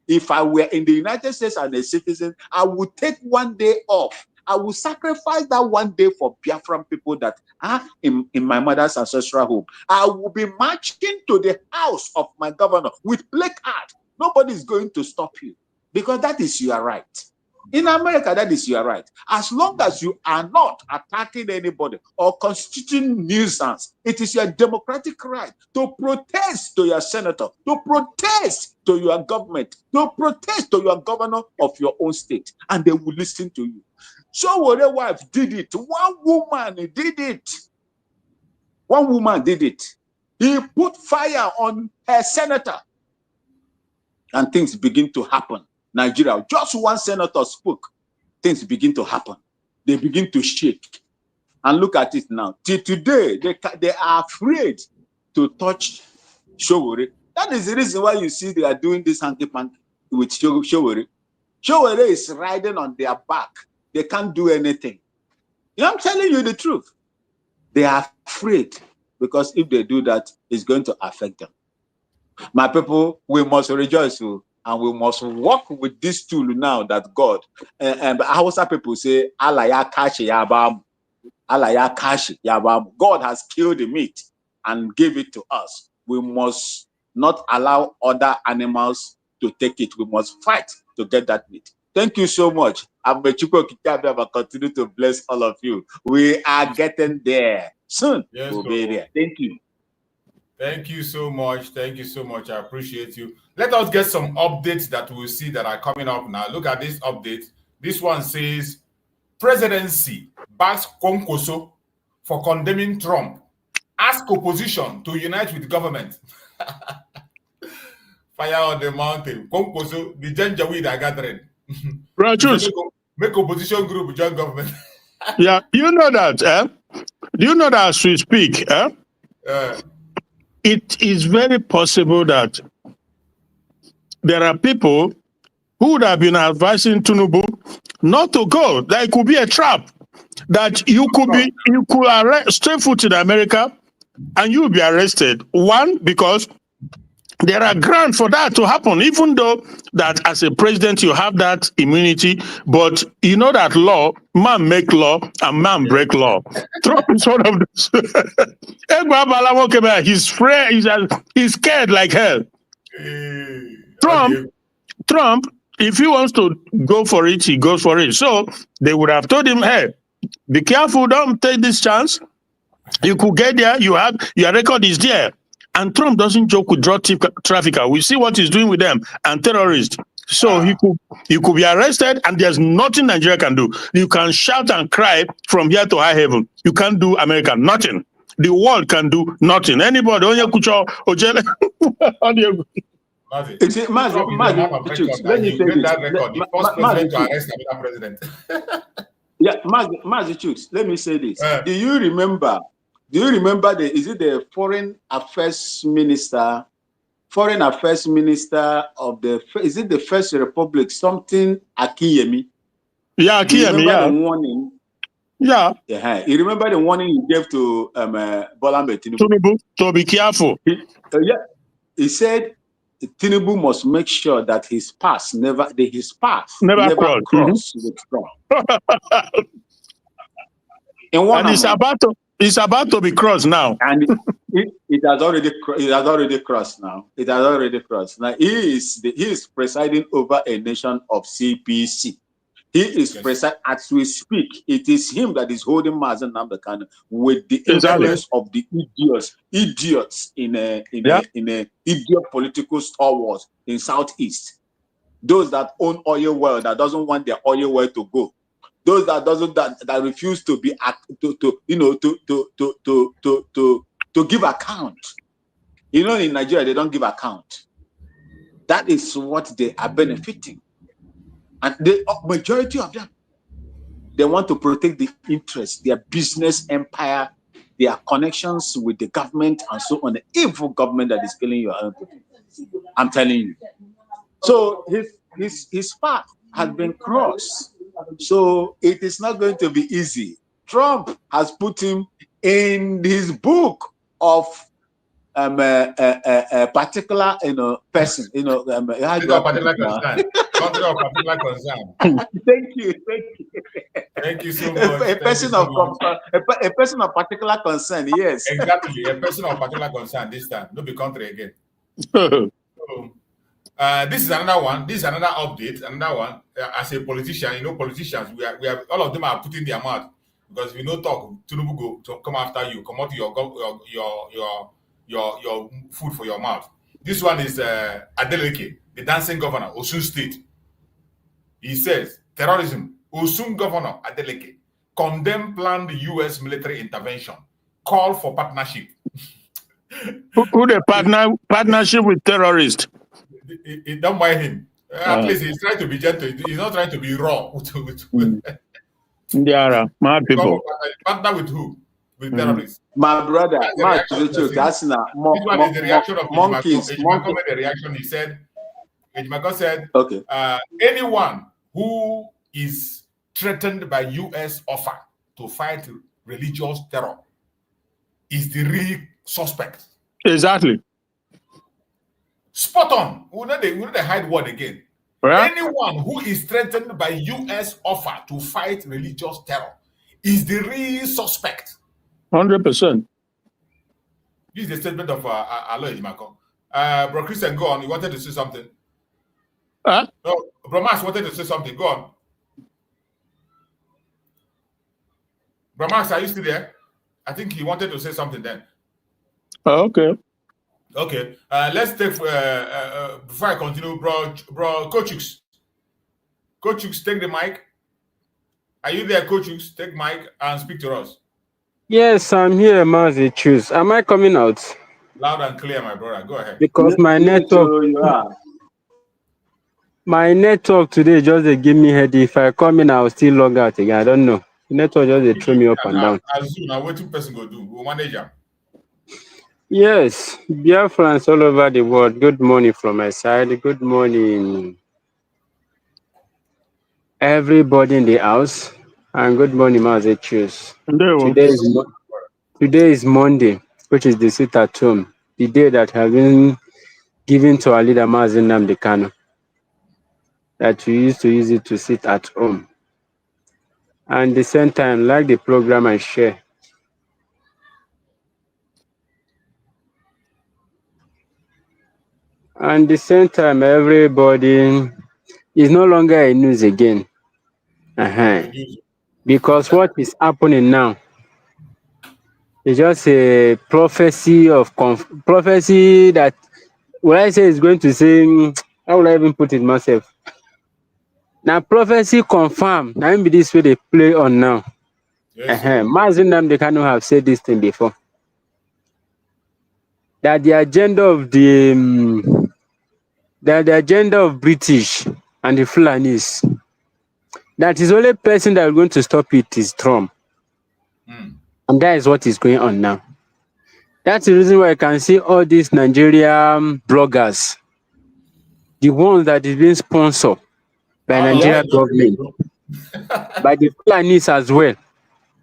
if I were in the United States and a citizen, I would take one day off I will sacrifice that one day for Biafran people that are in my mother's ancestral home. I will be marching to the house of my governor with placard. Nobody is going to stop you because that is your right. In America, that is your right. As long as you are not attacking anybody or constituting nuisance, it is your democratic right to protest to your senator, to protest to your government, to protest to your governor of your own state, and they will listen to you. So what a wife did it. One woman did it. One woman did it. He put fire on her senator, and things begin to happen. Nigeria, just one senator spoke, things begin to happen. They begin to shake. And look at it now. Till today, they are afraid to touch Showore. That is the reason why you see they are doing this hanky-panky with Showore. Showore is riding on their back. They can't do anything. You know, I'm telling you the truth. They are afraid because if they do that, it's going to affect them. My people, we must rejoice. And we must work with this tool now that God and Hausa people say, Alaya kashi yabam, Alaya kashi yabam. God has killed the meat and gave it to us. We must not allow other animals to take it. We must fight to get that meat. Thank you so much. Continue to bless all of you. We are getting there soon. Yes, we'll be there. Thank you. Thank you so much. Thank you so much. I appreciate you. Let us get some updates that we'll see that are coming up now. Look at this update. This one says, presidency backs Konkoso for condemning Trump. Ask opposition to unite with government. Fire on the mountain. Konkoso, the Janjaweed are gathering. Make opposition group join government. Yeah, you know that, Do you know that as we speak, it is very possible that there are people who would have been advising Tinubu not to go. That it could be a trap. That you could arrest, stay foot in America, and you will be arrested. One, because there are grounds for that to happen, even though that as a president you have that immunity, but you know that law, man make law and man break law. Trump is one of those. He's scared like hell. Trump, if he wants to go for it, he goes for it. So they would have told him, hey, be careful, don't take this chance. You could get there, your record is there. And Trump doesn't joke with drug trafficker. We see what he's doing with them and terrorists. So he could be arrested, and there's nothing Nigeria can do. You can shout and cry from here to high heaven. You can't do America, nothing. The world can do nothing. Anybody, let me say this. Do you remember the foreign affairs minister of the First Republic, something Akiyemi? Yeah, Akiyemi, yeah. The warning? Yeah. Yeah. You remember the warning he gave to Bola Tinubu to be careful. He said Tinubu must make sure that his path never cross with Trump. And it's about to be crossed now. And it has already crossed now. It has already crossed. Now he is presiding over a nation of CPC. He is presiding as we speak. It is him that is holding Mazen Nnamdi Kanu with the influence of the idiots in a idiot political stalwarts in Southeast. Those that own oil well, that doesn't want their oil well to go. Those that refuse to be to give account. You know, in Nigeria they don't give account. That is what they are benefiting, and the majority of them, they want to protect the interests, their business empire, their connections with the government, and so on. The evil government that is killing your own people. I'm telling you. So his path has been crossed. So it is not going to be easy. Trump has put him in his book of a particular person. Particular concern. Thank you. Thank you so much. A person of particular concern, yes. Exactly, a person of particular concern this time. No be country again. This is another one. This is another update. Another one. As a politician, you know, politicians, we are all of them are putting their mouth because we no talk. Tinubu go to come after you. Come out your food for your mouth. This one is Adeleke, the dancing governor, Osun State. He says terrorism. Osun governor Adeleke condemn planned U.S. military intervention. Call for partnership. Who the partnership with terrorists? It don't buy him. At least he's trying to be gentle. He's not trying to be raw. They are mad people. Partner with who? With terrorists. My brother, this one is the reaction of monkeys. The reaction he said. Ejimako said, okay. Anyone who is threatened by U.S. offer to fight religious terror is the real suspect. Exactly. Spot on. We know the hide word again. Yeah. Anyone who is threatened by U.S. offer to fight religious terror is the real suspect. 100%. This is the statement of Aloy Ejimako. Bro Christian, go on. You wanted to say something? Huh? No, Bro Max wanted to say something. Go on. Bro Max, are you still there? I think he wanted to say something then. Oh, okay. Okay. Let's take before I continue, bro Coachux. Coachux, take the mic. Are you there, Coachux? Take mic and speak to us. Yes, I'm here, Mazi Choose. Am I coming out? Loud and clear, my brother. Go ahead. Because my network today just they give me headache. If I come in, I'll still log out again. I don't know. The network just they throw me up and down. As soon as what person go do, we'll manage them. Yes, Biafrans all over the world. Good morning from my side. Good morning, everybody in the house, and good morning, Mazi Choose. Today is Monday, which is the sit at home, the day that has been given to our leader Nnamdi Kanu, that we used to use it to sit at home. And at the same time, like the program and share. And at the same time, everybody is no longer a news again. Because what is happening now is just a prophecy that what I say is going to say, how will I even put it myself? Now prophecy confirmed. Now be this way they play on now. Nnamdi Kanu have said this thing before. That the agenda of British and the Fulanis, that is the only person that is going to stop it is Trump. And that is what is going on now. That's the reason why I can see all these Nigerian bloggers, the ones that is being sponsored by Nigerian government, by the Fulanis as well.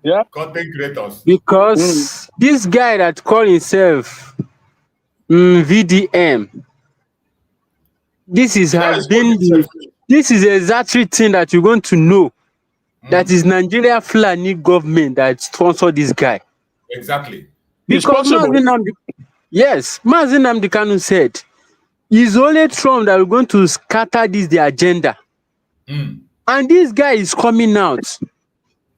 Yeah. Content creators. Because this guy that called himself VDM, this is exactly thing that you're going to know. That is Nigeria Fulani government that sponsored this guy. Exactly. Because Nnamdi Kanu said, it's only Trump that is going to scatter the agenda. And this guy is coming out.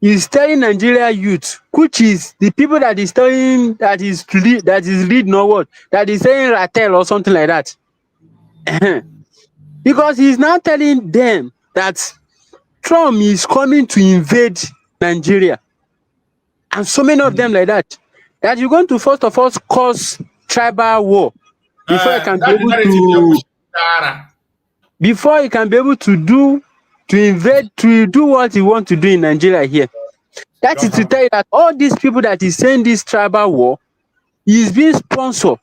He's telling Nigeria youth, which is the people that is telling that is reading or what, that is saying Ratel or something like that. Because he's now telling them that Trump is coming to invade Nigeria. And so many of them like that. That you're going to first of all cause tribal war before you can be able to invade, to do what you want to do in Nigeria here. That is to tell you that all these people that is saying this tribal war is being sponsored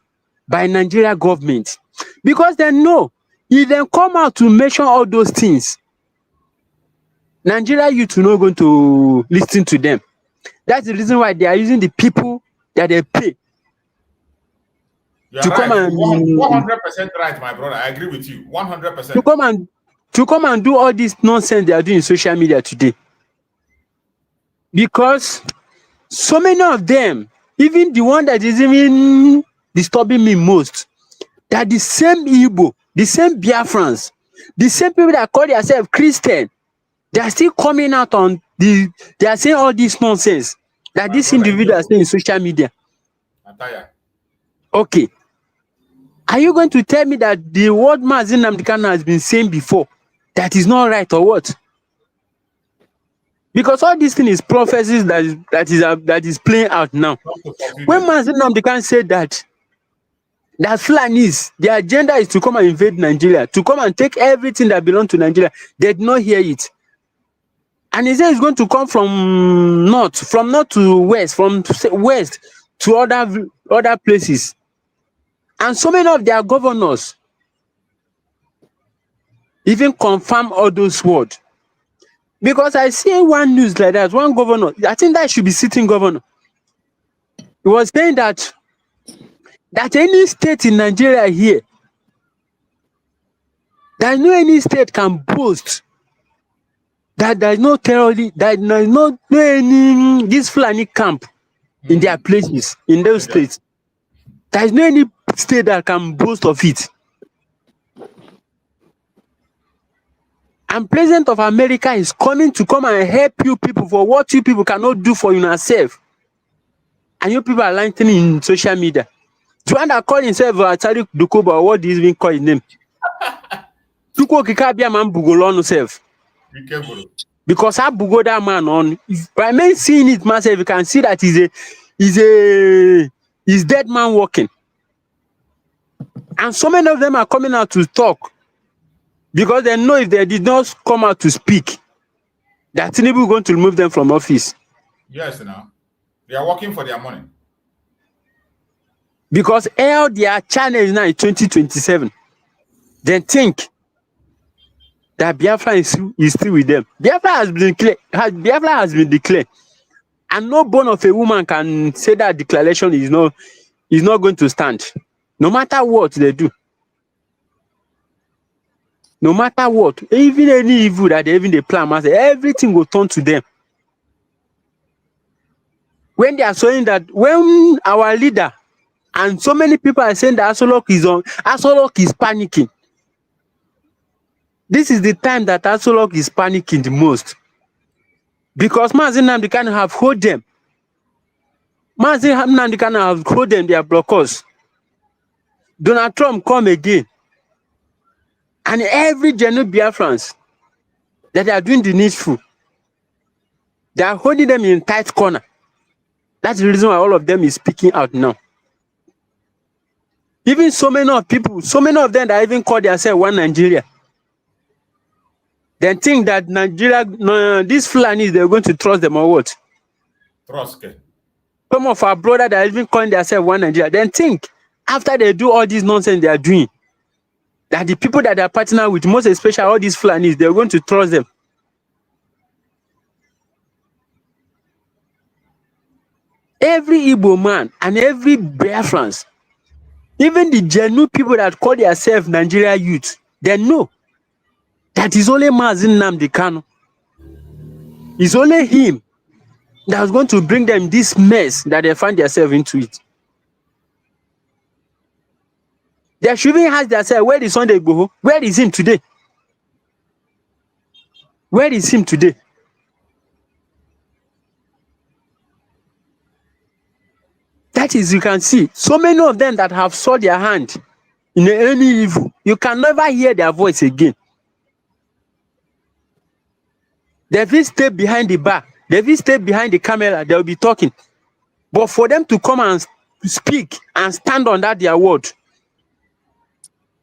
by Nigeria government. Because they know if they come out to mention all those things, Nigeria youth are not going to listen to them. That's the reason why they are using the people that they pay to come and 100% right, my brother. I agree with you. 100%. To come and do all this nonsense they are doing in social media today. Because so many of them, even the one that is even disturbing me most, that the same Igbo, the same Biafrans, the same people that call themselves Christian, they are still coming out on they are saying all this nonsense that this individual is saying in social media. Okay. Are you going to tell me that the word Nnamdi Kanu has been saying before, that is not right or what? Because all this thing is prophecies that is playing out now. When Nnamdi Kanu said that Fulanis, their agenda is to come and invade Nigeria, to come and take everything that belongs to Nigeria, they did not hear it. And he said it's going to come from north to west, from west to other places. And so many of their governors even confirm all those words. Because I see one news like that, one governor, I think that should be sitting governor. He was saying that any state in Nigeria here, that no any state can boast that there is no terrorist, that there is no any this Fulani camp in their places, in those states. There is no any state that can boast of it. And President of America is coming to come and help you people for what you people cannot do for yourself. And you people are lying in social media. Do you want to call himself Atari Dukoba, or what do you even call his name? Duko Kikabia man Bugolo himself. Because I bugo that man on. By me seeing it myself, you can see that he's dead man walking. And so many of them are coming out to talk. Because they know if they did not come out to speak, that Tinubu is going to remove them from office. Yes, now. They are working for their money. Because all their channels now in 2027, they think that Biafra is still with them. Biafra has been declared. And no bone of a woman can say that declaration is not going to stand. No matter what they do. No matter what, even any evil that they plan, everything will turn to them. When they are saying that, when our leader and so many people are saying that Asolok is panicking. This is the time that Asolok is panicking the most. Because Nnamdi Kanu have hold them. Nnamdi Kanu have hold them, their blockers. Donald Trump come again. And every genuine Biafrans that are doing the needful, they are holding them in tight corner. That's the reason why all of them is speaking out now. Even so many of them that even call themselves one Nigeria. They think that Nigeria, these Fulanis, they're going to trust them or what? Trust. Okay. Some of our brothers that are even calling themselves one Nigeria, then think after they do all this nonsense they are doing, that the people that they are partnering with, most especially all these Fulanis, they're going to trust them. Every Igbo man and every Biafrans, even the genuine people that call themselves Nigeria youth, they know that it's only Nnamdi Kanu. It's only him that's going to bring them this mess that they find themselves into it. They should even ask themselves, where is Sunday Igboho? Where is him today? Where is him today? That is, you can see, so many of them that have sold their hand in any evil, you can never hear their voice again. They will stay behind the bar. They will stay behind the camera. They will be talking. But for them to come and speak and stand on that their word,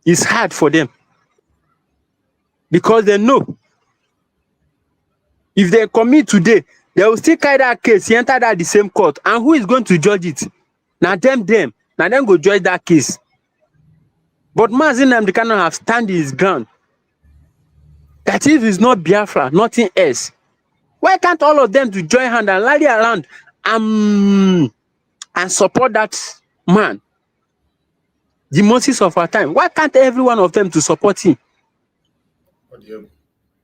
it's hard for them. Because they know if they commit today, they will still carry that case, enter that the same court. And who is going to judge it? Now them. Now them go judge that case. But Nnamdi Kanu have stand his ground. That if it's not Biafra, nothing else. Why can't all of them to join hand and rally around and support that man? The Moses of our time. Why can't every one of them to support him?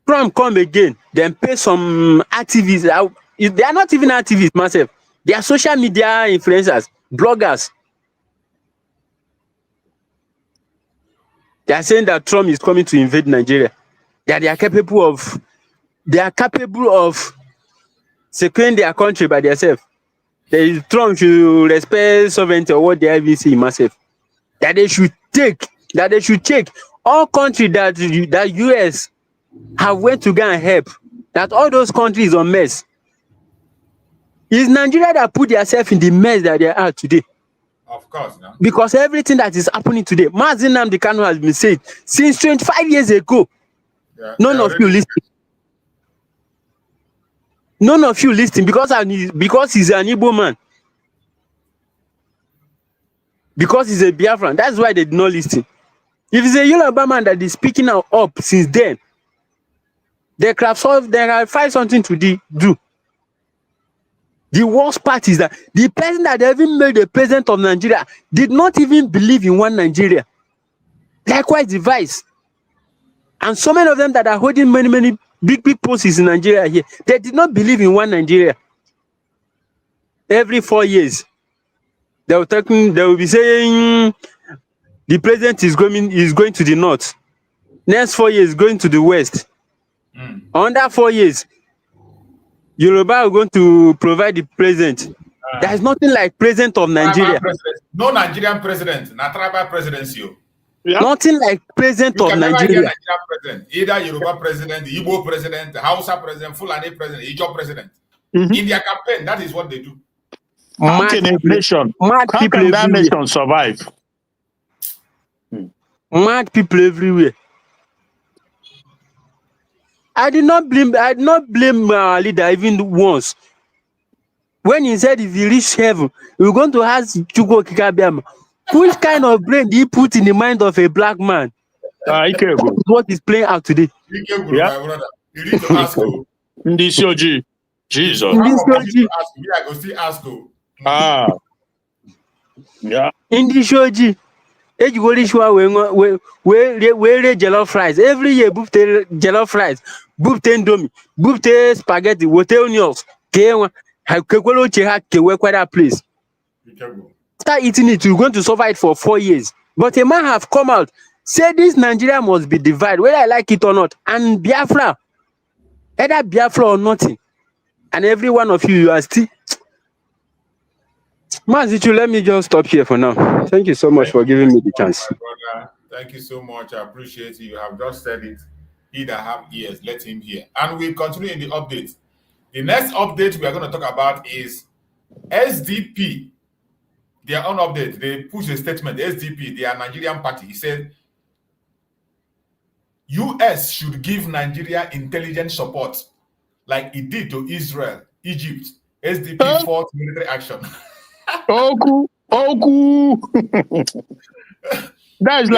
Trump come again, then pay some activists. They are not even activists, myself. They are social media influencers, bloggers. They are saying that Trump is coming to invade Nigeria. That they are capable of securing their country by themselves. Trump should respect sovereignty or what they have say massive. That they should take all countries that US have went to go and help. That all those countries are mess. It's Nigeria that put themselves in the mess that they are today. Of course, no? Because everything that is happening today, Nnamdi Kanu has been said since 25 years ago. Yeah, None of you listen. None of you listen because he's an Igbo man. Because he's a Biafran. That's why they did not listen. If it's a Yoruba man that is speaking up since then, they can find something to do. The worst part is that the person that even made the president of Nigeria did not even believe in one Nigeria. Likewise, the vice. And so many of them that are holding many big posts in Nigeria here, they did not believe in one Nigeria. Every 4 years, they will be saying the president is going to the north. Next 4 years, going to the west. Under 4 years, Yoruba are going to provide the president. There is nothing like president of Nigeria. No Nigerian president, not tribal presidency. Yeah. Nothing like president of Nigeria. Nigerian president. Either Yoruba president, the Igbo president, the Hausa president, Fulani president, Ijaw president. In their campaign, that is what they do. How can a nation, how can that nation survive? Mad people everywhere. I did not blame our leader even once. When he said if he reach heaven, we're going to ask Chugo Kikabiama, which kind of brain do you put in the mind of a black man? What is playing out today? Yeah. You need to ask him. Ndishoji. Jesus. Ndishoji. I go see ask him. Yeah. Ndishoji. We jollof fries. Every year, boopte jollof fries, boopte indomie, boopte spaghetti, wote onions. That place. Start eating it, you're going to survive it for 4 years. But a man have come out, say this Nigeria must be divided, whether I like it or not. And Biafra, either Biafra or nothing. And every one of you are still. Mazichu, let me just stop here for now. Thank you so much for giving me the chance. Thank you so much. I appreciate you. You have just said it. He that have ears, let him hear. And we'll continue in the update. The next update we are going to talk about is SDP. Their own update. They push a statement. SDP, their Nigerian party, he said, US should give Nigeria intelligence support like it did to Israel, Egypt. SDP fought military action. Oku. That's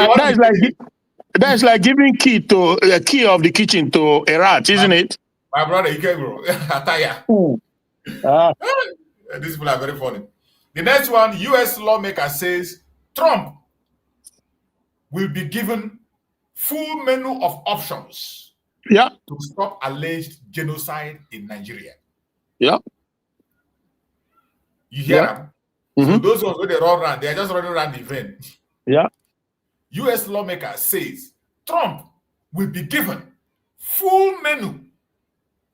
like giving key of the kitchen to a rat, isn't it? My brother, you can grow. Attire. These people are very funny. The next one, US lawmaker says Trump will be given full menu of options to stop alleged genocide in Nigeria. Yeah. You hear them? So those ones where they run around, they are just running around the event. Yeah. US lawmaker says Trump will be given full menu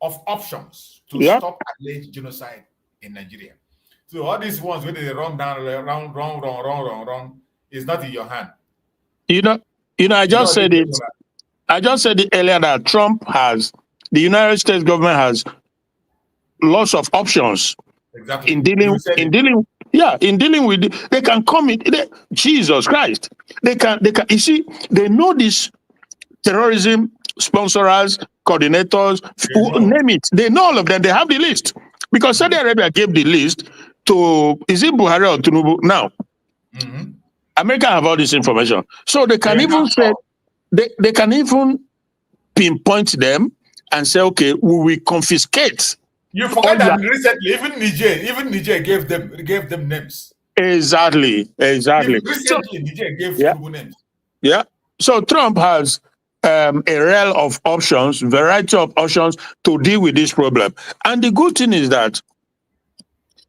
of options to stop alleged genocide in Nigeria. So all these ones where they run is not in your hand. You know, I just said it. I just said it earlier that the United States government has lots of options. Exactly. In dealing with they can come in. Jesus Christ, they can. You see, they know this terrorism sponsors, coordinators, name it. They know all of them. They have the list because Saudi Arabia gave the list to Buhari or Tinubu. Now, America have all this information, so they can even say they can even pinpoint them and say, okay, we will confiscate. You forget that recently, even Niger gave them names. Exactly. Recently, Niger gave Tinubu names. Yeah. So Trump has a array of options, variety of options to deal with this problem. And the good thing is that,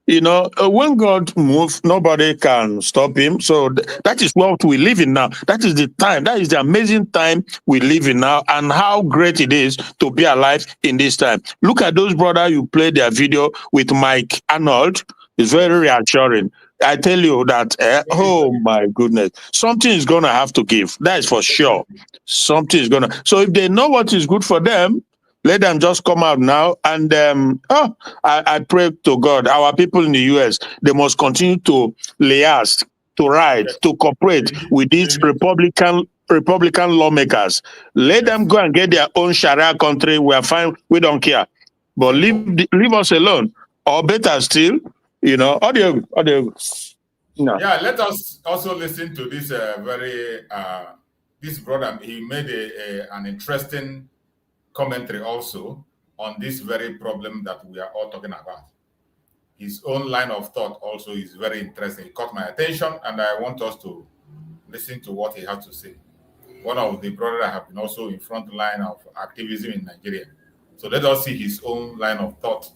you know, when God moves, nobody can stop him. So that is what we live in now. That is the time. That is the amazing time we live in now, and how great it is to be alive in this time. Look at those brothers you played their video with Mike Arnold. It's very reassuring. I tell you that, oh my goodness, something is going to have to give. That is for sure. Something is going to. So if they know what is good for them, let them just come out now. And I pray to God, our people in the US, they must continue to liaise, to ride, to cooperate with these Republican lawmakers. Let them go and get their own Sharia country. We are fine. We don't care. But leave us alone. Or better still, you know, audio. No. Yeah, let us also listen to this this brother. He made an interesting commentary also on this very problem that we are all talking about. His own line of thought also is very interesting. It caught my attention, and I want us to listen to what he has to say. One of the brothers that have been also in front line of activism in Nigeria. So let us see his own line of thought.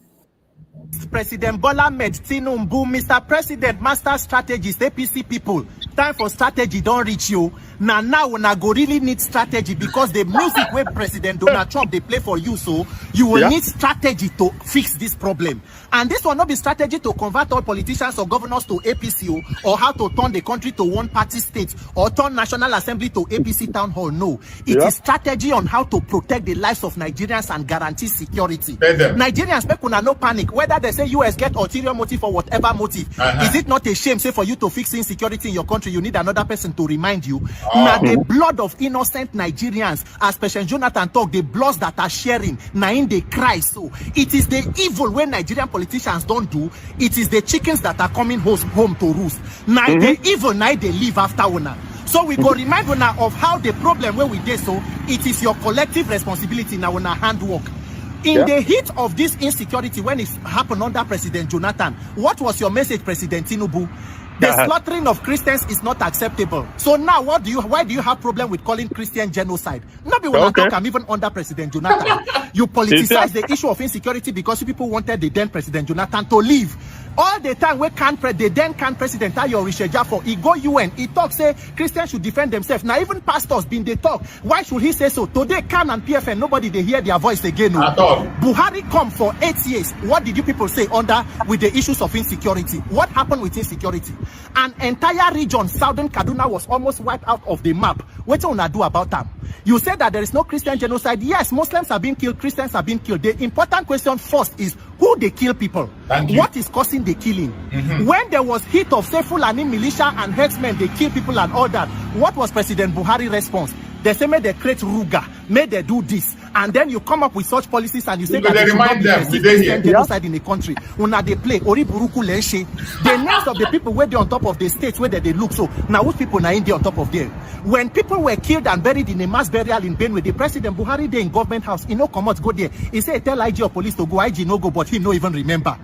President Bola Ahmed Tinubu, Mr. President, master strategist, APC people. Time for strategy, don't reach you. Now when I go really need strategy, because the music where President Donald Trump they play for you, so you will need strategy to fix this problem. And this will not be strategy to convert all politicians or governors to APC, or how to turn the country to one party state, or turn National Assembly to APC town hall. No, it is strategy on how to protect the lives of Nigerians and guarantee security. Nigerians make no panic whether they say US get ulterior motive or whatever motive. Is it not a shame, say, for you to fix insecurity in your country, you need another person to remind you? Now the blood of innocent Nigerians, as President Jonathan talk, the bloods that are sharing, now in they cry. So it is the evil when Nigerian politicians don't do. It is the chickens that are coming home to roost. Now the evil, now they live after una. So we go remind una of how the problem where we did. So it is your collective responsibility now on our handwork. In the heat of this insecurity, when it happened under President Jonathan, what was your message, President Tinubu? The slaughtering of Christians is not acceptable. So now, why do you have problem with calling Christian genocide? Nobody will talk. I'm even under President Jonathan. You politicize the issue of insecurity because people wanted the then President Jonathan to leave. All the time, the then President Ayo Risheja he go UN, he talk say Christians should defend themselves. Now even pastors been they talk. Why should he say so? Today, Kanu and PFN, nobody they hear their voice again. No. Buhari come for 8 years. What did you people say under with the issues of insecurity? What happened with insecurity? An entire region, Southern Kaduna, was almost wiped out of the map. What you wanna do about that? You said that there is no Christian genocide. Yes, Muslims are being killed, Christians are being killed. The important question first is who they kill people. What is causing the killing? When there was hit of say Fulani militia and herdsmen, they kill people and all that. What was President Buhari's response? They say, may they create Ruga, may they do this. And then you come up with such policies and you say that they should not be Christian genocide in the country. When they play, Oriburuku Leshe, the names of the people where they on top of the states where they look. So now which people are in there on top of them? When people were killed and buried in a mass burial in Benue, the President Buhari there in government house, he no come out, go there. He said, tell IG or police to go, IG no go, but he no even remember.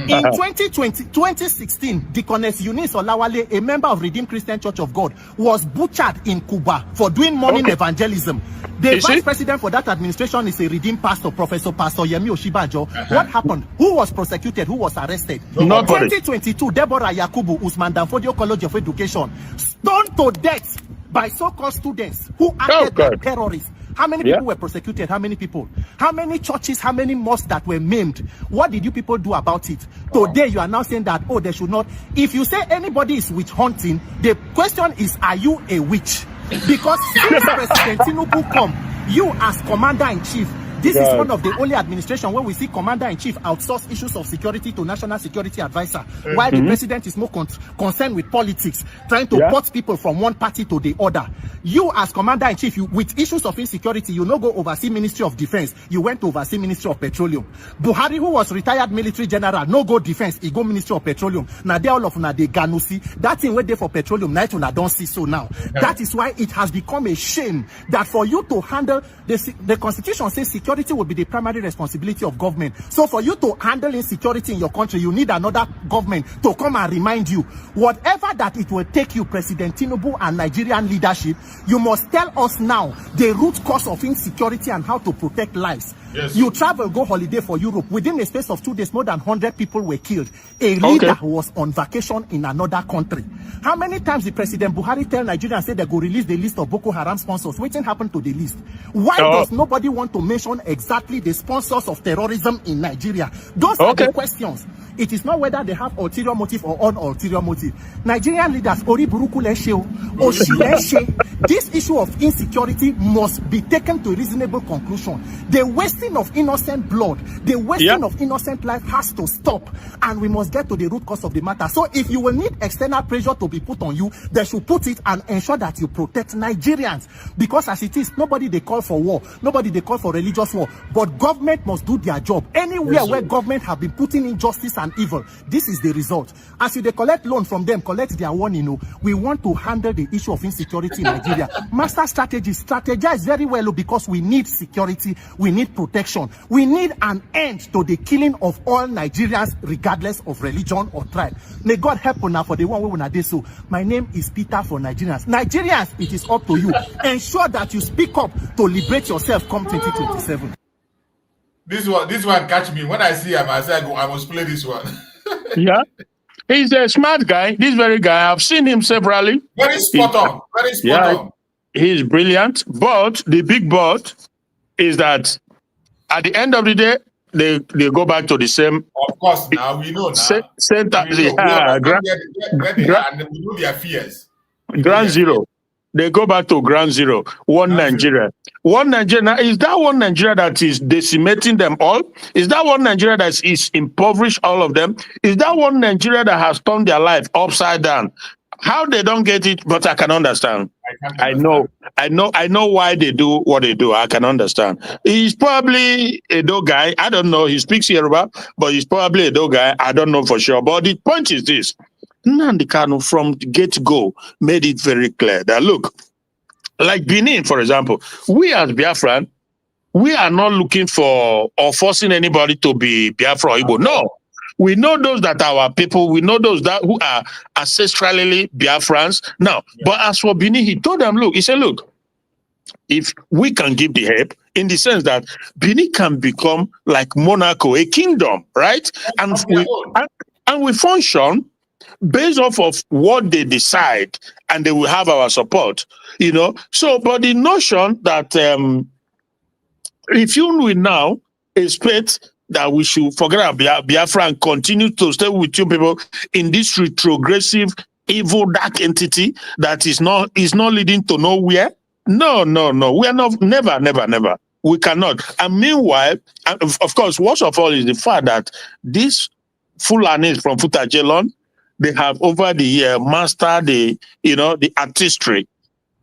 In 2016, Deaconess Eunice Olawale, a member of Redeemed Christian Church of God, was butchered in Cuba for doing morning evangelism. The vice president for that administration is a redeemed pastor, Pastor Yemi Oshibajo. What happened? Who was prosecuted? Who was arrested? In 2022, Deborah Yakubu, Usman Danfodio College of Education, stoned to death by so-called students who acted like terrorists. How many people were prosecuted? How many people? How many churches? How many mosques that were maimed? What did you people do about it? Today you are now saying that, oh, they should not. If you say anybody is witch hunting, the question is, are you a witch? Because since President Tinubu come, you as commander-in-chief, this is one of the only administration where we see commander-in-chief outsource issues of security to national security advisor, while the president is more concerned with politics, trying to put people from one party to the other. You as commander-in-chief, with issues of insecurity, you no go oversee Ministry of Defense, you went to oversee Ministry of Petroleum. Buhari, who was retired military general, no go defense, he go Ministry of Petroleum. Now they all of una they ganusi. That thing where they for petroleum, night una don't see so now. That is why it has become a shame that for you to handle the constitution says security Insecurity will be the primary responsibility of government. So for you to handle insecurity in your country, you need another government to come and remind you. Whatever that it will take you, President Tinubu and Nigerian leadership, you must tell us now the root cause of insecurity and how to protect lives. Yes. You travel, go holiday for Europe. Within a space of 2 days, more than 100 people were killed. A leader was on vacation in another country. How many times did President Buhari tell Nigerians say they go release the list of Boko Haram sponsors? What happened to the list? Why does nobody want to mention exactly the sponsors of terrorism in Nigeria? Those are the questions. It is not whether they have ulterior motive or ulterior motive. Nigerian leaders, this issue of insecurity must be taken to a reasonable conclusion. The wasting of innocent blood, the wasting of innocent life has to stop, and we must get to the root cause of the matter. So if you will need external pressure to be put on you, they should put it and ensure that you protect Nigerians. Because as it is, nobody they call for war, nobody they call for religious war, but government must do their job. Anywhere where government have been putting injustice and evil, this is the result. As you they collect loan from them, collect their warning. We want to handle the issue of insecurity in Nigeria. Master strategy, strategize very well because we need security, we need protection, we need an end to the killing of all Nigerians regardless of religion or tribe. May God help you now for the one we want to do so. My name is Peter for Nigerians. Nigerians, it is up to you. Ensure that you speak up to liberate yourself come 2027. This one catch me. When I see him, I say I must play this one. Yeah. He's a smart guy. This very guy, I've seen him severally. Very spot on. Very spot on. He's brilliant. But the big but is that at the end of the day, they go back to the same. Of course, now we know now. Same and we know their fears. Ground zero. They go back to ground zero. One Nigeria. One Nigeria. Now, is that one Nigeria that is decimating them all? Is that one Nigeria that is impoverished all of them? Is that one Nigeria that has turned their life upside down? How they don't get it, but I can understand. I know why they do what they do. I can understand. He's probably a dog guy. I don't know. He speaks Yoruba, but he's probably a dog guy. I don't know for sure. But the point is this. Nnamdi Kanu from the get-go made it very clear that, look, like Benin, for example, we as Biafran, we are not looking for or forcing anybody to be Biafra or Igbo. No. We know those that are our people. We know those that who are ancestrally Biafrans. Now, but as for Benin, he told them, look, he said, look, if we can give the help in the sense that Benin can become like Monaco, a kingdom, right? And we function based off of what they decide, and they will have our support, you know. So, but the notion that if you will now expect that we should forget about Biafra and continue to stay with you people in this retrogressive, evil, dark entity that is not leading to nowhere. No. We are not, never. We cannot. And meanwhile, of course, worst of all is the fact that these Fulanis from Futajelon, they have over the year mastered the artistry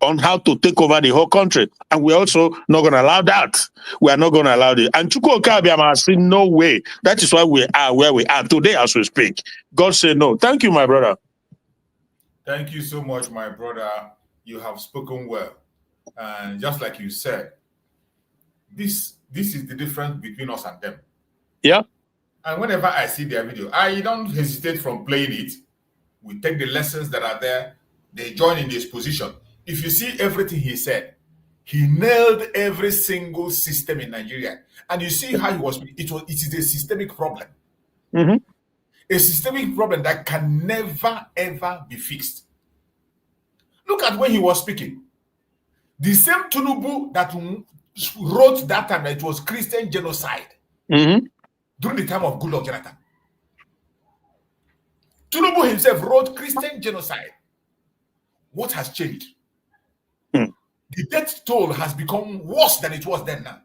on how to take over the whole country. And we're also not going to allow that. We are not going to allow it. And Chukwuka Abiyama has seen no way. That is why we are where we are today as we speak. God say no. Thank you, my brother. Thank you so much, my brother. You have spoken well. And just like you said, this is the difference between us and them. Yeah. And whenever I see their video, I don't hesitate from playing it. We take the lessons that are there. They join in this position. If you see everything he said, he nailed every single system in Nigeria. And you see how it is a systemic problem. Mm-hmm. A systemic problem that can never, ever be fixed. Look at when he was speaking. The same Tinubu that wrote that time that it was Christian genocide. Mm-hmm. During the time of Goodluck Jonathan. Tinubu himself wrote Christian genocide. What has changed? The death toll has become worse than it was then now.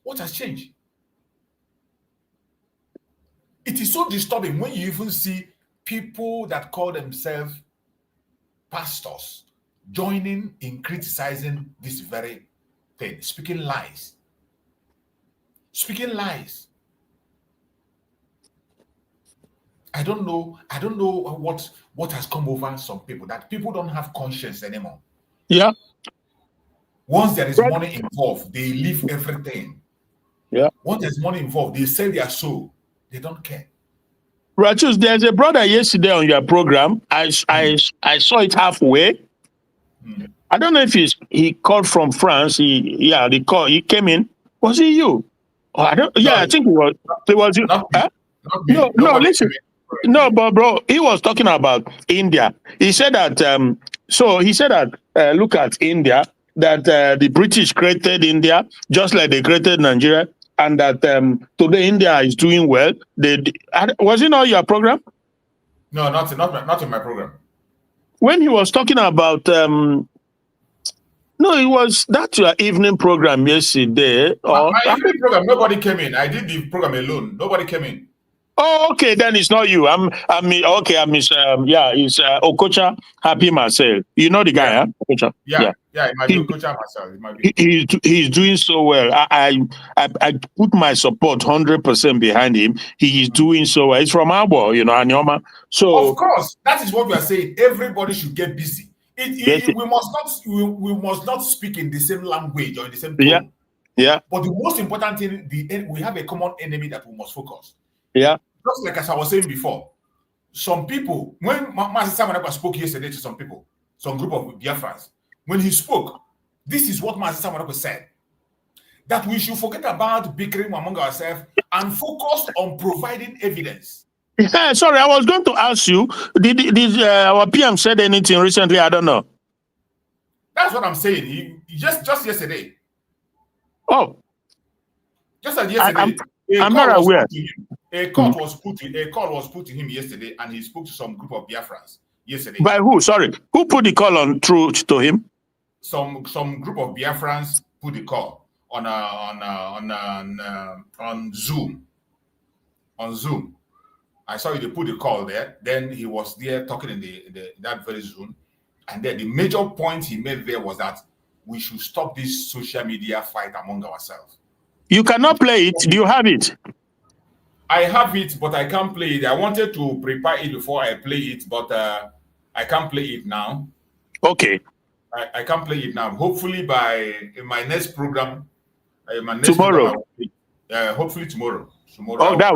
What has changed? It is so disturbing when you even see people that call themselves pastors joining in criticizing this very thing, speaking lies. Speaking lies. I don't know what has come over some people, that people don't have conscience anymore. Yeah. Once there is money involved, they leave everything. Yeah. Once there's money involved, they sell their soul. They don't care. Rachus, there's a brother yesterday on your program. I saw it halfway. I don't know if he called from France. He came in. Was it you? Oh, I don't. Yeah, I think it was. It was you. No, listen. No, but bro, he was talking about India. He said that. Look at India. That the British created India just like they created Nigeria, and that today India is doing well. Was it not your program? No, not in my program. When he was talking about no, it was that your evening program yesterday. My evening program, nobody came in. I did the program alone. Nobody came in. Oh, okay, then it's not you. It's Okocha Happy Marcel. You know the guy, huh? Okocha. Yeah, it might be Okocha Marcel. It might be. He's doing so well. I put my support 100% behind him. He is doing so well. He's from Abo, Anyoma. So of course, that is what we are saying. Everybody should get busy. We must not speak in the same language or in the same tone. Yeah. But the most important thing, we have a common enemy that we must focus. Yeah. Just like as I was saying before, some people, when Master Samanaka spoke yesterday to some people, some group of Biafrans, when he spoke, this is what Master Samanaka said, that we should forget about bickering among ourselves and focus on providing evidence. Yeah, sorry, I was going to ask you, did our PM said anything recently? I don't know. That's what I'm saying. He just yesterday. Oh. Just as yesterday. I'm not aware. A call was put to him yesterday, and he spoke to some group of Biafrans yesterday. By who? Sorry, who put the call on through to him? Some group of Biafrans put the call on Zoom. On Zoom, I saw they put the call there. Then he was there talking in that very Zoom, and then the major point he made there was that we should stop this social media fight among ourselves. You cannot play it. Do you have it? I have it, but I can't play it. I wanted to prepare it before I play it, but I can't play it now. Okay. I can't play it now. Hopefully by my next program, tomorrow. Hopefully tomorrow. Oh, that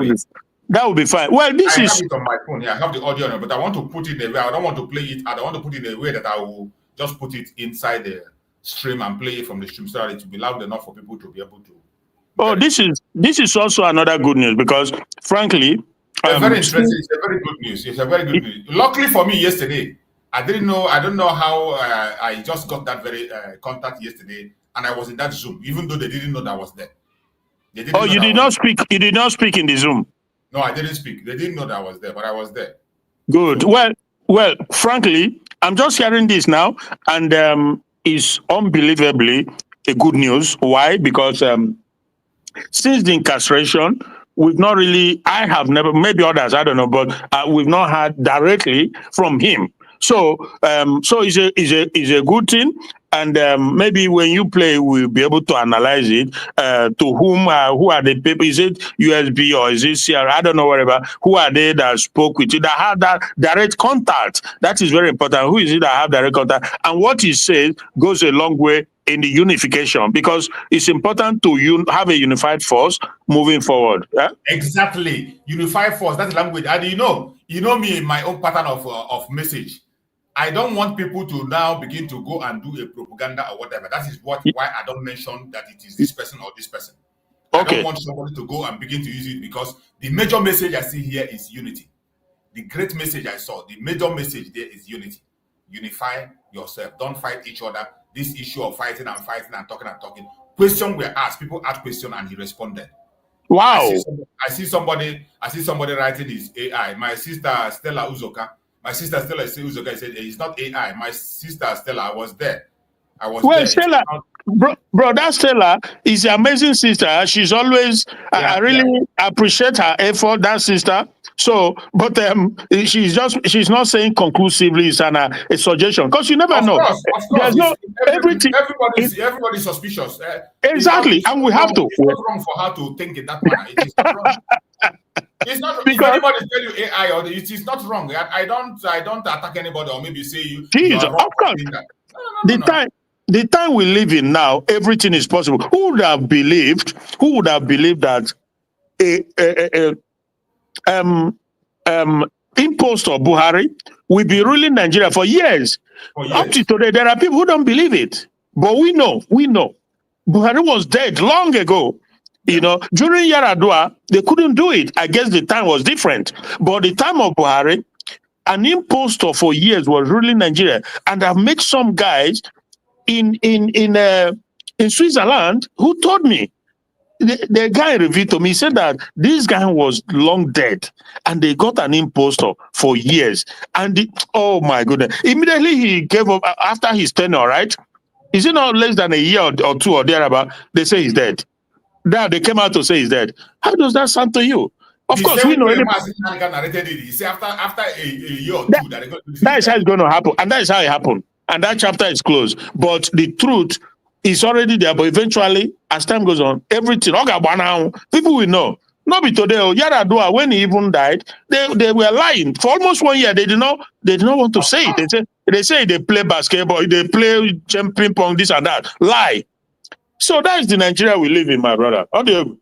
will be fine. Well, I have it on my phone. Yeah, I have the audio on it, but I want to put it in a way. I don't want to play it. I don't want to put it in a way that I will just put it inside the stream and play it from the stream so that it will be loud enough for people to be able to. Oh, this is also another good news because, frankly, very interesting. It's a very good news. It's a very good news. Luckily for me, yesterday, I don't know how I just got that very contact yesterday, and I was in that Zoom, even though they didn't know that I was there. You did not speak. You did not speak in the Zoom. No, I didn't speak. They didn't know that I was there, but I was there. Good. Well, frankly, I'm just hearing this now, and it's unbelievably a good news. Why? Because since the incarceration, we've not really, I have never, maybe others, I don't know, but we've not heard directly from him. So it's a good thing. And maybe when you play, we'll be able to analyze it. To whom, who are the people? Is it USB or is it CR? I don't know, whatever. Who are they that spoke with you, that have that direct contact? That is very important. Who is it that have direct contact? And what he says goes a long way in the unification, because it's important to have a unified force moving forward. Yeah? Exactly. Unified force, that's language. And you know me in my own pattern of message. I don't want people to now begin to go and do a propaganda or whatever. That is why I don't mention that it is this person or this person. Okay. I don't want somebody to go and begin to use it, because the major message I see here is unity. The great message I saw, the major message there is unity. Unify yourself. Don't fight each other. This issue of fighting and talking. Question were asked. People asked question and he responded. Wow. I see somebody writing his AI. My sister Stella Uzoka. My sister Stella Uzoka said it's not AI. My sister Stella was there. There. Stella, bro, that Stella is an amazing sister. She's always, I really appreciate her effort, that sister. So, but she's not saying conclusively it's a suggestion, because you never know. Of course. There's no everything. Everybody's suspicious. Exactly, and we have to. It's not wrong for her to think in that manner. It is not wrong. It's not. If anybody tell you AI or it is not wrong. I don't attack anybody or maybe say you. Jesus, are wrong of course. No. the time we live in now, everything is possible. Who would have believed that impostor Buhari will be ruling Nigeria for years? Up to today, there are people who don't believe it. But we know. Buhari was dead long ago. You know, during Yaradua, they couldn't do it. I guess the time was different. But the time of Buhari, an impostor for years was ruling Nigeria. And I've met some guys in Switzerland who told me, the guy revealed to me, he said that this guy was long dead and they got an impostor for years. And oh my goodness, immediately he gave up after his tenure, right? Is it not less than a year or two or thereabout? They say he's dead. Now they came out to say he's dead. How does that sound to you? Of course, we know. He said after a year or two that is how it's going to happen, and that is how it happened. And that chapter is closed. But the truth is already there. But eventually, as time goes on, everything, people will know. Not be today. Yaradua, when he even died, they were lying. For almost 1 year, they did not want to say it. They say they play basketball, they play ping pong, this and that. Lie. So that is the Nigeria we live in, my brother. How do you...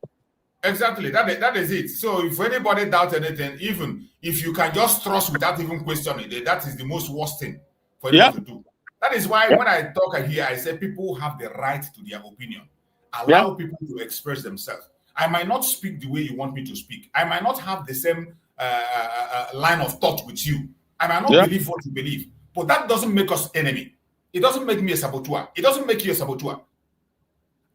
Exactly. That is it. So if anybody doubts anything, even if you can just trust without even questioning it, that is the most worst thing for you to do. That is why when I talk here, I say people have the right to their opinion. Allow people to express themselves. I might not speak the way you want me to speak. I might not have the same line of thought with you. I might not believe what you believe. But that doesn't make us enemy. It doesn't make me a saboteur. It doesn't make you a saboteur.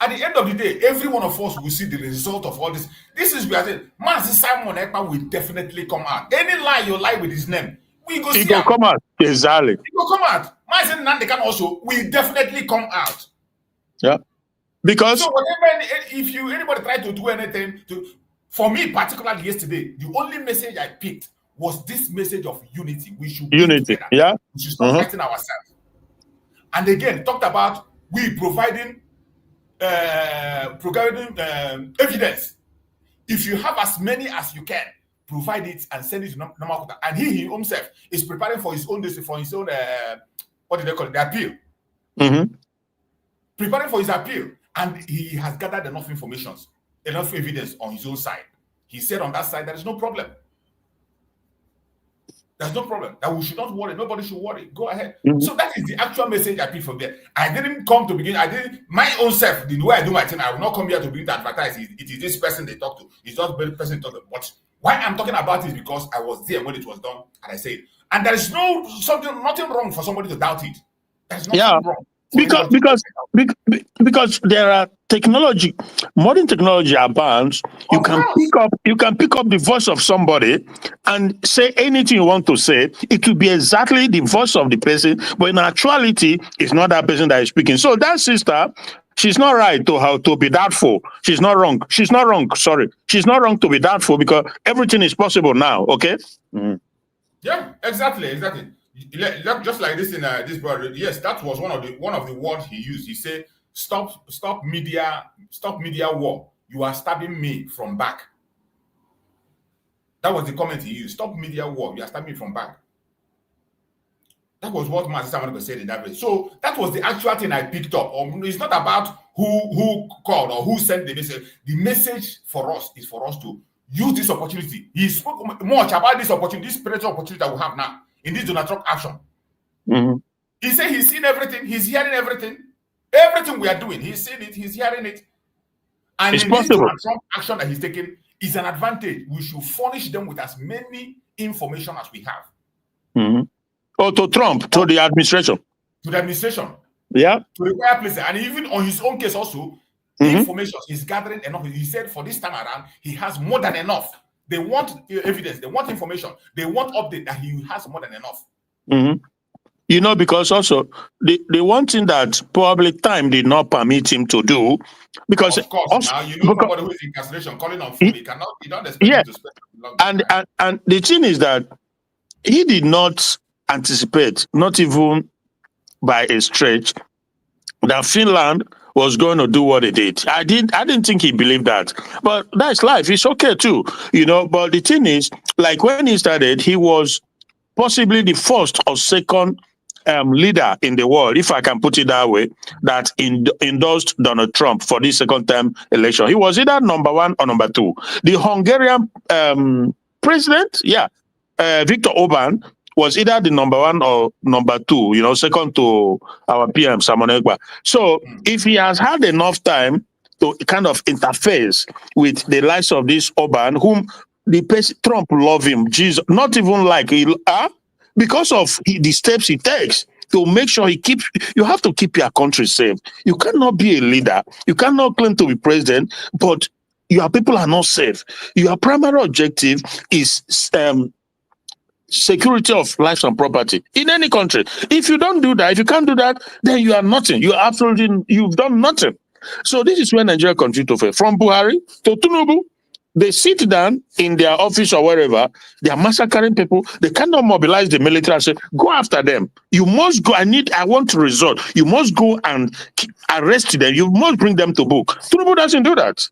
At the end of the day, every one of us will see the result of all this. This is where I say, Master Simon Ekpa will definitely come out. Any lie you lie with his name, we go see him. Come out. Exactly. He will come out. Master Nnamdi can also will definitely come out. Yeah. Because so whatever, if anybody try to do anything for me, particularly yesterday, the only message I picked was this message of unity. We should be together. Yeah. We should stop fighting ourselves. And again, talked about we providing evidence. If you have as many as you can, provide it and send it to normal. And he himself is preparing for his own what do they call it? The appeal. Preparing for his appeal. And he has gathered enough information, enough evidence on his own side. He said on that side, there is no problem. There's no problem. That we should not worry. Nobody should worry. Go ahead. So that is the actual message I picked from there. I didn't come to begin. I did my own self. The way I do my thing, I will not come here to begin to advertise. It is this person they talk to. It's not the person they talk to. But why I'm talking about it is because I was there when it was done, and I said, and there is nothing wrong for somebody to doubt it. There's nothing wrong. Because there are modern technology abounds. You can pick up the voice of somebody and say anything you want to say. It will be exactly the voice of the person, but in actuality, it's not that person that is speaking. So that sister, she's not right to be doubtful. She's not wrong. She's not wrong. Sorry, she's not wrong to be doubtful because everything is possible now. Okay. Yeah, exactly. Just like this in this brother. Yes, that was one of the words he used. He said, "Stop media war. You are stabbing me from back." That was the comment he used. Stop media war. You are stabbing me from back. That was what Master Simon said in that way. So that was the actual thing I picked up. It's not about who called or who sent the message. The message for us is for us to use this opportunity. He spoke much about this opportunity, this spiritual opportunity that we have now in this Donald Trump action. He said he's seen everything, he's hearing everything. Everything we are doing, he's seeing it, he's hearing it. And it's in possible. this Donald Trump action that he's taking is an advantage. We should furnish them with as many information as we have. Or to Trump, to the administration. To the administration. Yeah. To the choir place. And even on his own case also, information is gathering enough. He said for this time around, he has more than enough. They want evidence, they want information, they want update that he has more than enough. You know, because also the one thing that probably time did not permit him to do, because of course, also, now you know somebody who is in cancellation calling on phone, he don't expect him to spend a long time. And the thing is that he did not anticipate, not even by a stretch, that Finland was going to do what it did. I didn't think he believed that. But that's life. It's okay too, you know. But the thing is, like when he started, he was possibly the first or second leader in the world, if I can put it that way, that endorsed Donald Trump for this second term election. He was either number 1 or number 2. The Hungarian president, Viktor Orban, was either the number 1 or number 2, you know, second to our PM, Simon Ekpa. So if he has had enough time to kind of interface with the likes of this Orban, whom Trump love him, Jesus, not even like because of the steps he takes to make sure you have to keep your country safe. You cannot be a leader. You cannot claim to be president, but your people are not safe. Your primary objective is security of lives and property in any country. If you don't do that, if you can't do that, then you are nothing. You've done nothing. So this is where Nigeria continues to fail. From Buhari to Tinubu, they sit down in their office or wherever, they are massacring people. They cannot mobilize the military and say, go after them. You must go. I want to resort. You must go and arrest them. You must bring them to book. Tinubu doesn't do that.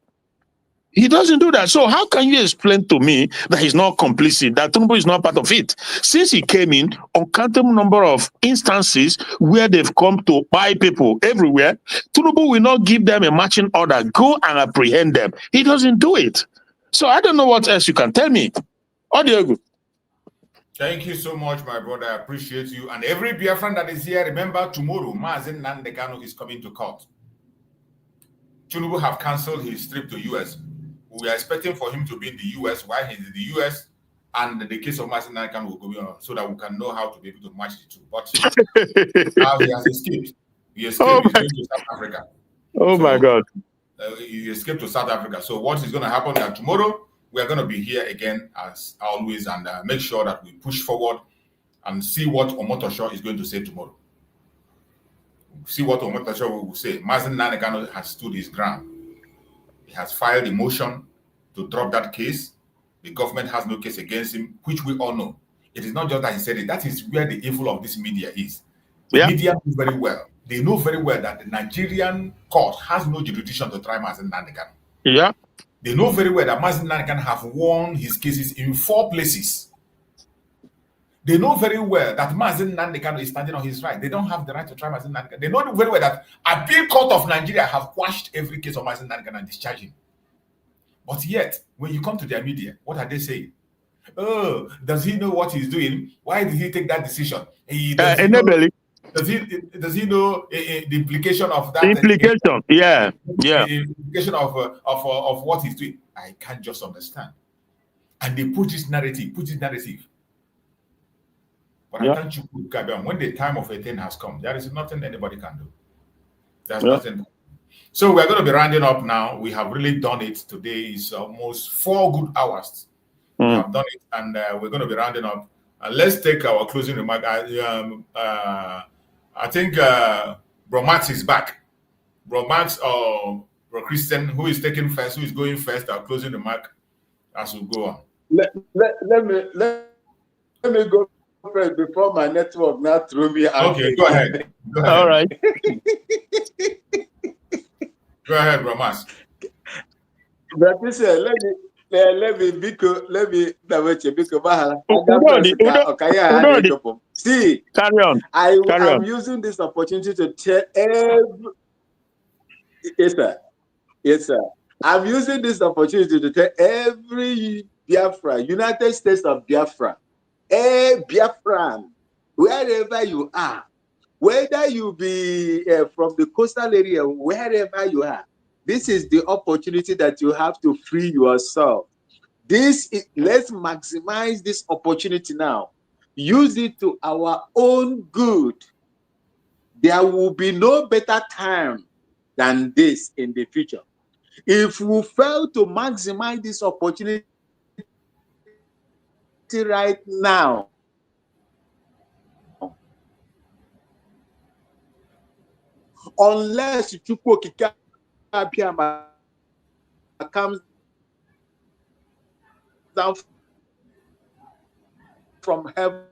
He doesn't do that. So how can you explain to me that he's not complicit, that Tinubu is not part of it? Since he came in, uncountable number of instances where they've come to buy people everywhere, Tinubu will not give them a marching order. Go and apprehend them. He doesn't do it. So I don't know what else you can tell me. Audio. Thank you so much, my brother. I appreciate you. And every Biafran that is here, remember tomorrow, Mazen Nnamdi Kanu is coming to court. Tinubu have cancelled his trip to US. We are expecting for him to be in the US while he's in the US, and the case of Mazen Nnamdi Kanu will go on so that we can know how to be able to match the two. But now he has escaped. He escaped. He's going to South Africa. My God. He escaped to South Africa. So what is going to happen is tomorrow we are going to be here again as always and make sure that we push forward and see what Omotosho is going to say tomorrow. See what Omotosho will say. Mazen Nnamdi Kanu has stood his ground. He has filed a motion to drop that case. The government has no case against him, which we all know. It is not just that he said it. That is where the evil of this media is. The media knows very well. They know very well that the Nigerian court has no jurisdiction to try Mazen Nnamdi Kanu. Yeah. They know very well that Mazen Nnamdi Kanu have won his cases in 4 places. They know very well that Mazen Nnamdi Kanu is standing on his right. They don't have the right to try Mazen Nnamdi Kanu. They know very well that Appeal Court of Nigeria have quashed every case of Mazen Nnamdi Kanu and discharged him. But yet, when you come to their media, what are they saying? Oh, does he know what he's doing? Why did he take that decision? Does he know the implication of that? The implication, The implication of what he's doing. I can't just understand. And they put this narrative. But I can't put Gabion. When the time of a thing has come, there is nothing anybody can do. There's nothing. So we're going to be rounding up now. We have really done it. Today is almost 4 good hours. We have done it, and we're going to be rounding up. Let's take our closing remark. I think Bro Max is back. Bro Max or Bro Christian, who is taking first, who is going first, our closing remark as we go on. Let me go first before my network now threw me out. Okay, go ahead. All right. Go ahead, Bro Max. But listen, let me see. Carry on. I'm using this opportunity to tell yes, sir. I'm using this opportunity to tell every Biafra, United States of Biafra, Biafran, wherever you are, whether you be from the coastal area, wherever you are, this is the opportunity that you have to free yourself. Let's maximize this opportunity now. Use it to our own good. There will be no better time than this in the future. If we fail to maximize this opportunity right now, unless Chukwu comes down from heaven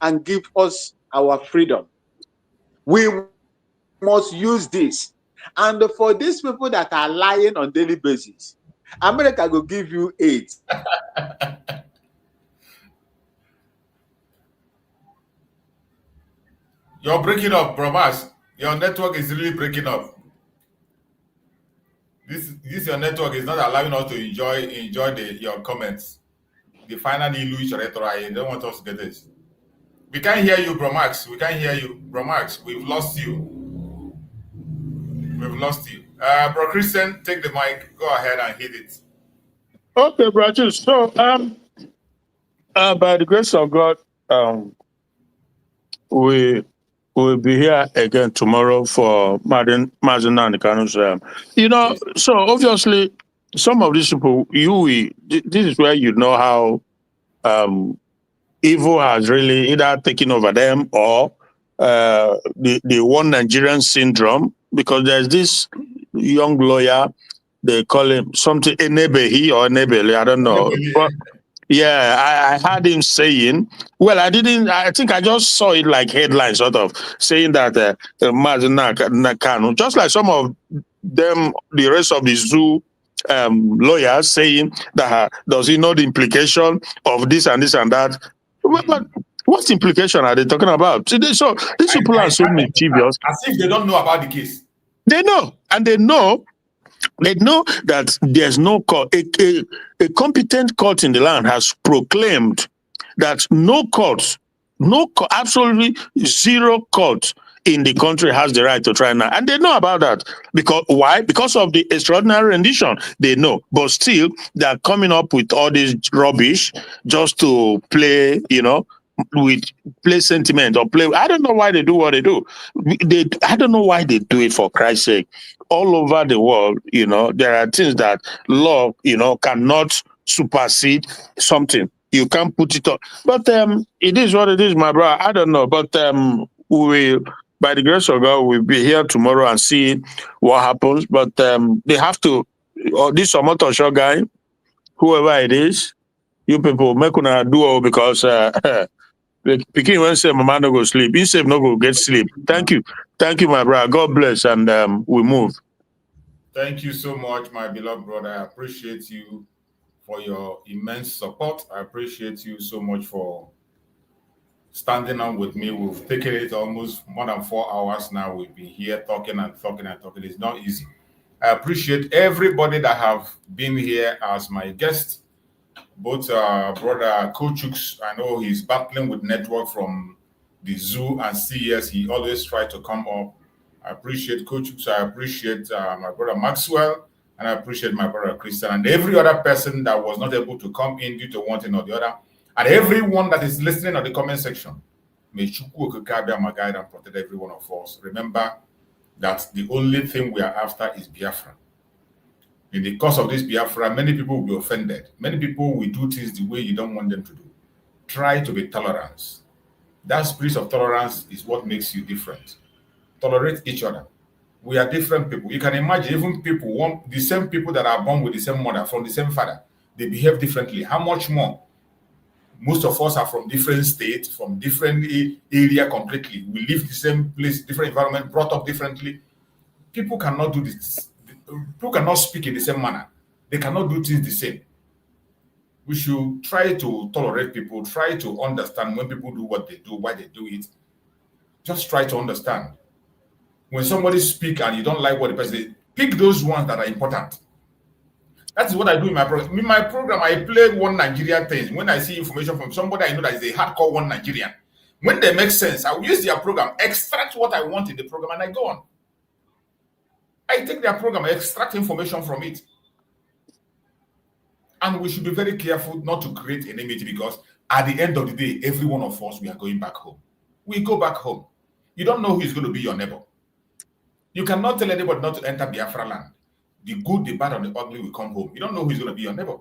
and give us our freedom, we must use this. And for these people that are lying on daily basis, America will give you 8. You're breaking up, bro. Mas. Your network is really breaking up. This your network is not allowing us to enjoy your comments. The finally Louis They don't want us to get this. We can't hear you, Bro Max. We can't hear you, Bro Max. We've lost you. We've lost you. Bro Christian, take the mic. Go ahead and hit it. Okay, brothers. So, by the grace of God, we will be here again tomorrow for Mazin and Kanu's. So obviously, some of these people, this is where you know how evil has really either taken over them or the one Nigerian syndrome, because there's this young lawyer, they call him something Enebehi or Enebele, I don't know. But yeah, I heard him saying, well, I think I just saw it like headlines sort of saying that Kanu, just like some of them, the rest of the zoo lawyers saying that does he know the implication of this and this and that? But what implication are they talking about? So these people are so mischievous. As if they don't know about the case. They know, and they know that there's no court. A competent court in the land has proclaimed that absolutely zero court in the country has the right to try now. And they know about that. Because why? Because of the extraordinary rendition. They know. But still, they're coming up with all this rubbish just to play, play sentiment or play. I don't know why they do what they do. I don't know why they do it, for Christ's sake. All over the world, there are things that law, cannot supersede something. You can't put it on. But it is what it is, my brother. I don't know. But we, by the grace of God, we'll be here tomorrow and see what happens. But they have to, this Omoto Show guy, whoever it is, you people, make una do because Pikin when say mama no go sleep, he say no go get sleep. Thank you, my brother. God bless, and we move. Thank you so much, my beloved brother. I appreciate you for your immense support. I appreciate you so much for standing on with me. We've taken it almost more than 4 hours now. We've been here talking and talking and talking. It's not easy. I appreciate everybody that have been here as my guest. Both brother Kochuks, I know he's battling with network from the zoo and CES. He always tries to come up. I appreciate Kochuks. I appreciate my brother Maxwell, and I appreciate my brother Christian, and every other person that was not able to come in due to one thing or the other, and everyone that is listening on the comment section. May Chukwu Okike my guide and protect every one of us. Remember that the only thing we are after is Biafra. In the course of this Biafra, many people will be offended. Many people will do things the way you don't want them to do. Try to be tolerant. That spirit of tolerance is what makes you different. Tolerate each other. We are different people. You can imagine even people, the same people that are born with the same mother, from the same father, they behave differently. How much more? Most of us are from different states, from different area completely. We live the same place, different environment, brought up differently. People cannot do this. People cannot speak in the same manner. They cannot do things the same. We should try to tolerate people, try to understand when people do what they do, why they do it. Just try to understand. When somebody speaks and you don't like what the person says, pick those ones that are important. That is what I do in my program. In my program, I play one Nigerian thing. When I see information from somebody I know that is a hardcore one Nigerian, when they make sense, I will use their program, extract what I want in the program, and I go on. I take their program, I extract information from it. And we should be very careful not to create enmity, because at the end of the day, every one of us, we are going back home. We go back home. You don't know who is going to be your neighbor. You cannot tell anybody not to enter Biafra land. The good, the bad, and the ugly will come home. You don't know who is going to be your neighbor.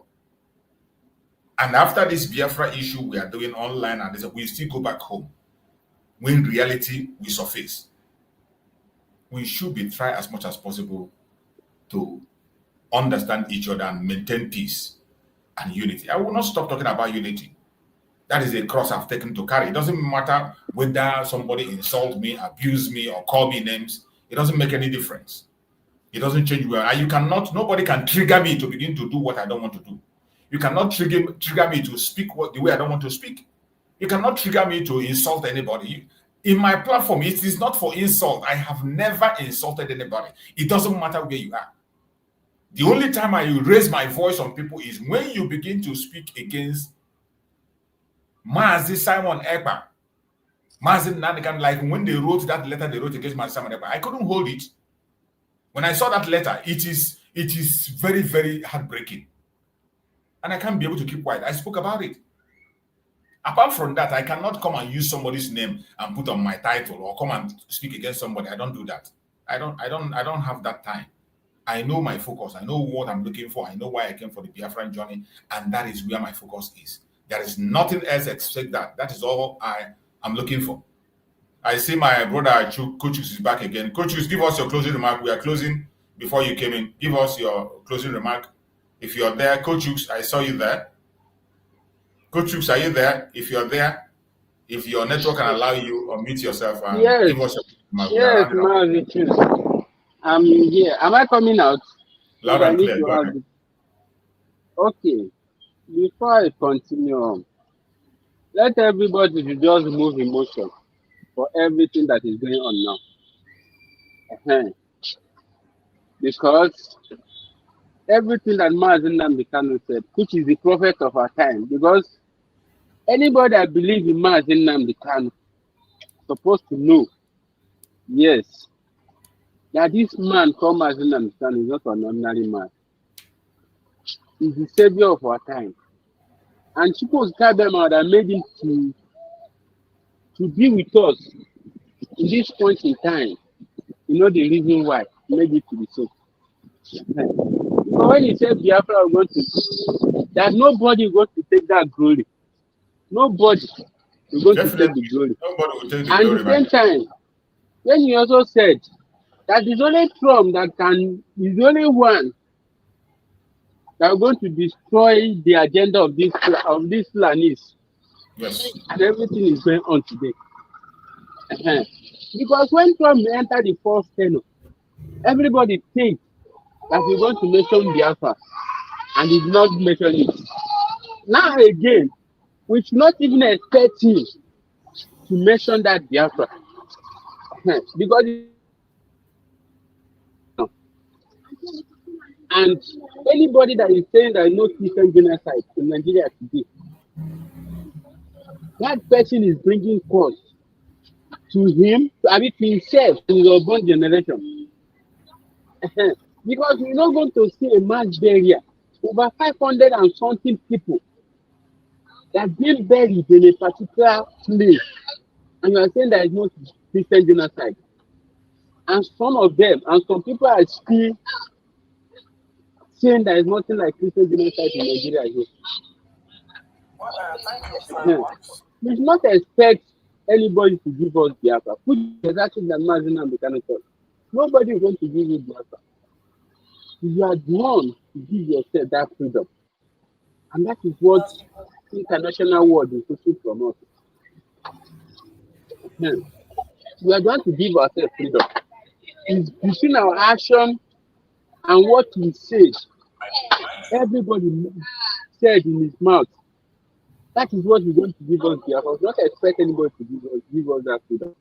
And after this Biafra issue we are doing online, and we still go back home. When reality will surface. We should be try as much as possible to understand each other and maintain peace and unity. I will not stop talking about unity. That is a cross I've taken to carry. It doesn't matter whether somebody insults me, abuse me, or call me names. It doesn't make any difference. It doesn't change where nobody can trigger me to begin to do what I don't want to do. You cannot trigger me to speak the way I don't want to speak. You cannot trigger me to insult anybody. In my platform, it is not for insult. I have never insulted anybody. It doesn't matter where you are. The only time I raise my voice on people is when you begin to speak against Mazi Simon Ekpa, Mazi Nnamdi, like when they wrote that letter they wrote against Mazi Simon Ekpa. I couldn't hold it. When I saw that letter, it is very, very heartbreaking. And I can't be able to keep quiet. I spoke about it. Apart from that, I cannot come and use somebody's name and put on my title or come and speak against somebody. I don't do that. I don't have that time. I know my focus. I know what I'm looking for. I know why I came for the Biafran journey, and that is where my focus is. There is nothing else except that. That is all I am looking for. I see my brother Coach is back again. Coach, give us your closing remark. We are closing before you came in. Give us your closing remark. If you're there, Coach, I saw you there. Coach, are you there? If you're there, if your network can allow you, unmute yourself and give us your remark. Yes, I'm here. Am I coming out? Loud and clear. Go ahead. Okay. Before I continue, let everybody just remove emotion for everything that is going on now. Because everything that Nnamdi Kanu said, which is the prophet of our time, because anybody that believes in Nnamdi Kanu supposed to know, yes, that this man called Nnamdi Kanu is not an ordinary man. He's the savior of our time. And Chukwu Kabema that made him to be with us in this point in time. You know the reason why he made it to be so. But when he said Biafra are going to, that nobody is going to take that glory. Nobody is going to take the glory. Nobody will take the and glory. At the same time, when he also said that is only Trump that is the only one that are going to destroy the agenda of these Fulanis. Yes. And everything is going on today. Because when Trump entered the first tenure, everybody thinks that he's going to mention Biafra, and he did not mention it. Now again, we should not even expect him to mention that Biafra. Because and anybody that is saying that no Christian genocide in Nigeria today, that person is bringing cause to him, to himself, to his urban generation. Because we're not going to see a mass burial. Over 500 and something people that been buried in a particular place. And you are saying there is no Christian genocide. And some of them, and some people are still saying there is nothing like Christian genocide in Nigeria here. We should not expect anybody to give us Biafra. Which is exactly the Nnamdi Kanu said. Nobody is going to give you Biafra. You are the one to give yourself that freedom. And that is what international world is looking from us. We are going to give ourselves freedom. It's between our action and what we said. Everybody said in his mouth. That is what is going to give us Biafra. We don't expect anybody to give us that freedom.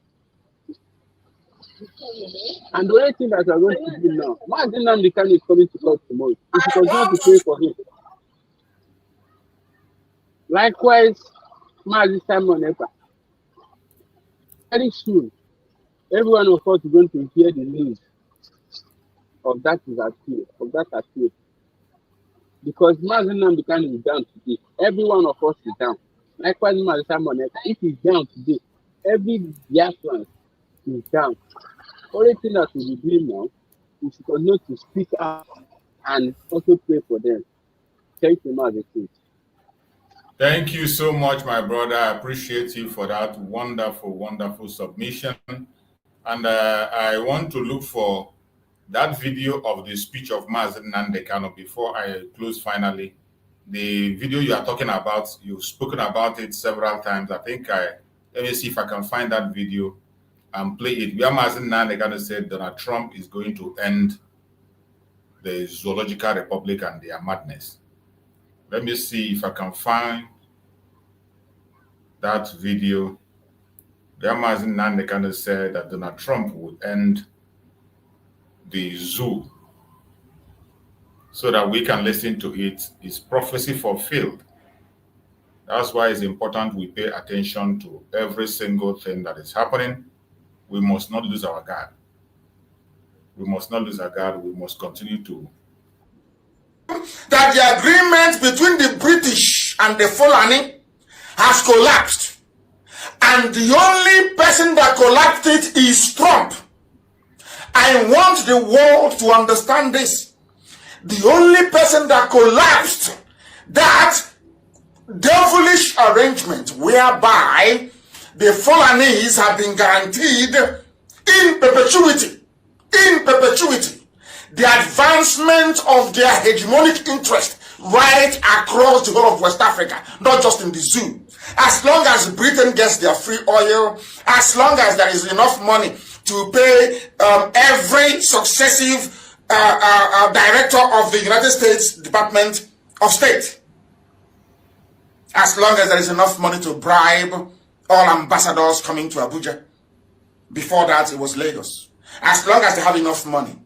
And the only thing that we are going to do now, Nnamdi Kanu is coming to court tomorrow. We should continue to pray for him. Likewise, Mazi Simon Ekpa. Very soon, every one of us is going to hear the news of that appeal. Because Mazi Nnamdi Kanu is down today. Every one of us is down. Likewise, Mazi Simon Ekpa, if he's down today, every Biafran is down. Only thing that we will be doing now is to continue to speak out and also pray for them. Thank you, Mazi. Thank you so much, my brother. I appreciate you for that wonderful, wonderful submission. And I want to look for that video of the speech of Mazi Nnamdi Kanu before I close finally. The video you are talking about, you've spoken about it several times. I think let me see if I can find that video and play it. Where Mazi Nnamdi Kanu said Donald Trump is going to end the Zoological Republic and their madness. Let me see if I can find that video. Nnamdi Kanu said that Donald Trump would end the zoo so that we can listen to it. His prophecy fulfilled. That's why it's important we pay attention to every single thing that is happening. We must not lose our guard. We must not lose our guard. We must continue to. That the agreement between the British and the Fulani has collapsed. And the only person that collapsed it is Trump. I want the world to understand this. The only person that collapsed that devilish arrangement whereby the Fulanese have been guaranteed in perpetuity, the advancement of their hegemonic interest right across the whole of West Africa, not just in the zoo. As long as Britain gets their free oil, as long as there is enough money to pay every successive director of the United States Department of State, as long as there is enough money to bribe all ambassadors coming to Abuja. Before that, it was Lagos. As long as they have enough money,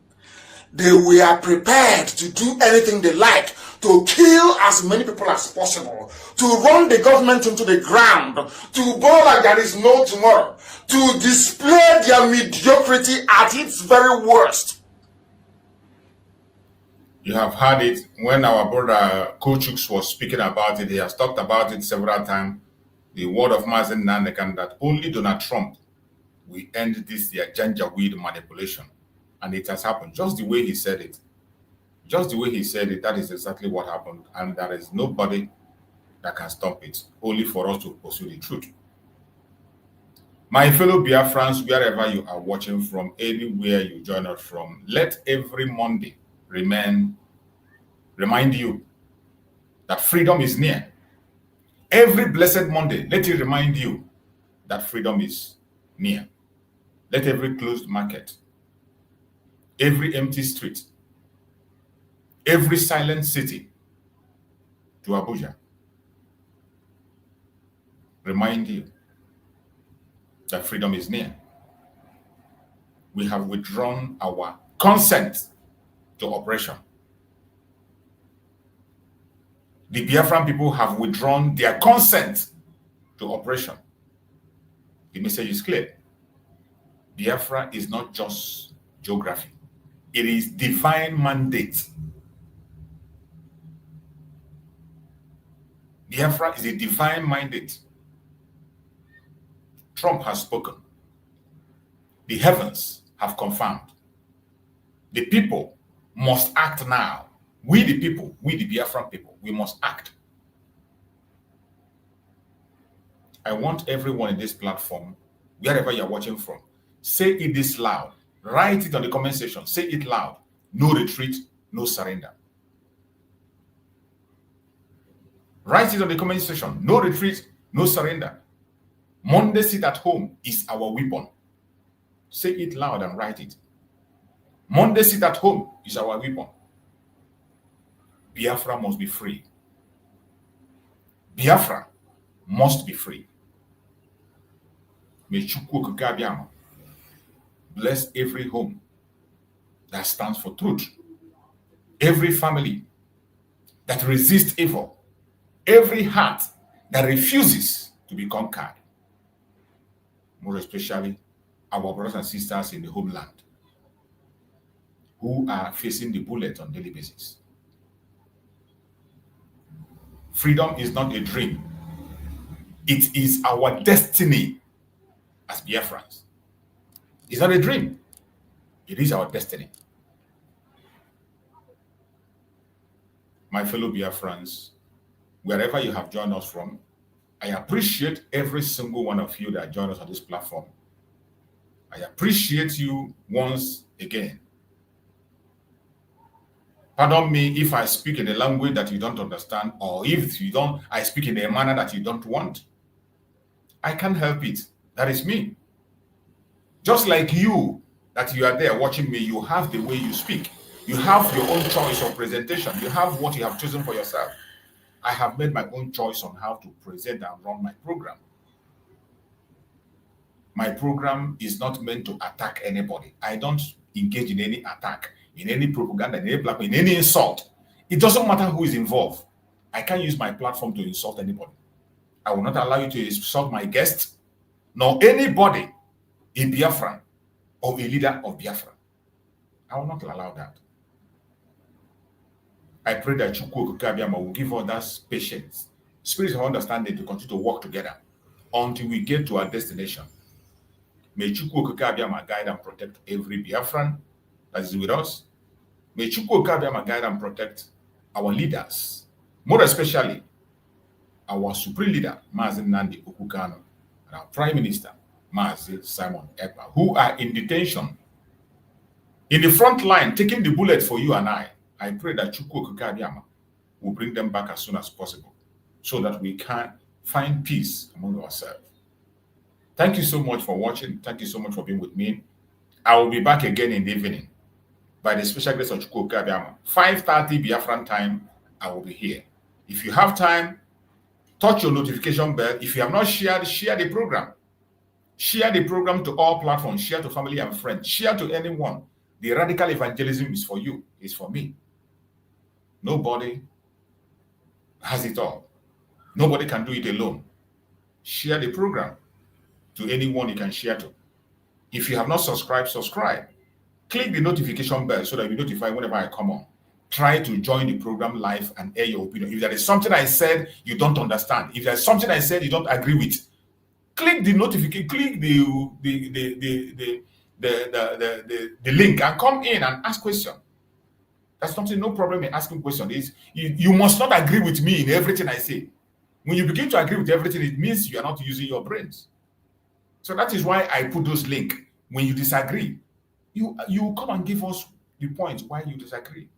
they were prepared to do anything they like to kill as many people as possible, to run the government into the ground, to bow like there is no tomorrow, to display their mediocrity at its very worst. You have heard it when our brother Kochuk was speaking about it. He has talked about it several times. The word of Mazen Nandekan that only Donald Trump will end this their janjaweed manipulation. And it has happened just the way he said it. Just the way he said it, that is exactly what happened. And there is nobody that can stop it, only for us to pursue the truth. My fellow Biafrans, wherever you are watching from, anywhere you join us from, let every Monday remind you that freedom is near. Every blessed Monday, let it remind you that freedom is near. Let every closed market, every empty street, every silent city to Abuja remind you that freedom is near. We have withdrawn our consent to oppression. The Biafran people have withdrawn their consent to oppression. The message is clear. Biafra is not just geography. It is divine mandate. Biafra is a divine mandate. Trump has spoken. The heavens have confirmed. The people must act now. We the people, we the Biafran people, we must act. I want everyone in this platform, wherever you're watching from, say it this loud. Write it on the comment section. Say it loud. No retreat, no surrender. Write it on the comment section. No retreat, no surrender. Monday sit at home is our weapon. Say it loud and write it. Monday sit at home is our weapon. Biafra must be free. Biafra must be free. May Chukwu Kukabiama bless every home that stands for truth. Every family that resists evil. Every heart that refuses to be conquered. More especially our brothers and sisters in the homeland who are facing the bullet on a daily basis. Freedom is not a dream. It is our destiny as Biafrans. It's not a dream. It is our destiny. My fellow Biafrans, wherever you have joined us from, I appreciate every single one of you that joined us on this platform. I appreciate you once again. Pardon me if I speak in a language that you don't understand, or if you don't, I speak in a manner that you don't want. I can't help it. That is me. Just like you, that you are there watching me, you have the way you speak. You have your own choice of presentation. You have what you have chosen for yourself. I have made my own choice on how to present and run my program. My program is not meant to attack anybody. I don't engage in any attack, in any propaganda, in any platform, in any insult. It doesn't matter who is involved. I can't use my platform to insult anybody. I will not allow you to insult my guest, nor anybody, a Biafran or a leader of Biafra. I will not allow that. I pray that Chukwu Okike will give others patience, spirit of understanding to continue to work together until we get to our destination. May Chukwu Okike guide and protect every Biafran that is with us. May Chukwu Okike guide and protect our leaders, more especially our supreme leader, Nnamdi Kanu, and our Prime Minister, Simon Ekpa, who are in detention, in the front line, taking the bullet for you and I. I pray that Chukwu Okike will bring them back as soon as possible so that we can find peace among ourselves. Thank you so much for watching. Thank you so much for being with me. I will be back again in the evening by the special grace of Chukwu Okike. 5:30 Biafran time, I will be here. If you have time, touch your notification bell. If you have not shared, share the program. Share the program to all platforms. Share to family and friends. Share to anyone. The radical evangelism is for you. It's for me. Nobody has it all. Nobody can do it alone. Share the program to anyone you can share to. If you have not subscribed, subscribe. Click the notification bell so that you'll be notified whenever I come on. Try to join the program live and air your opinion. If there is something I said you don't understand, if there's something I said you don't agree with, click the notification, click the link and come in and ask questions. That's something, no problem in asking questions. You must not agree with me in everything I say. When you begin to agree with everything, it means you are not using your brains. So that is why I put those links. When you disagree, you come and give us the points why you disagree.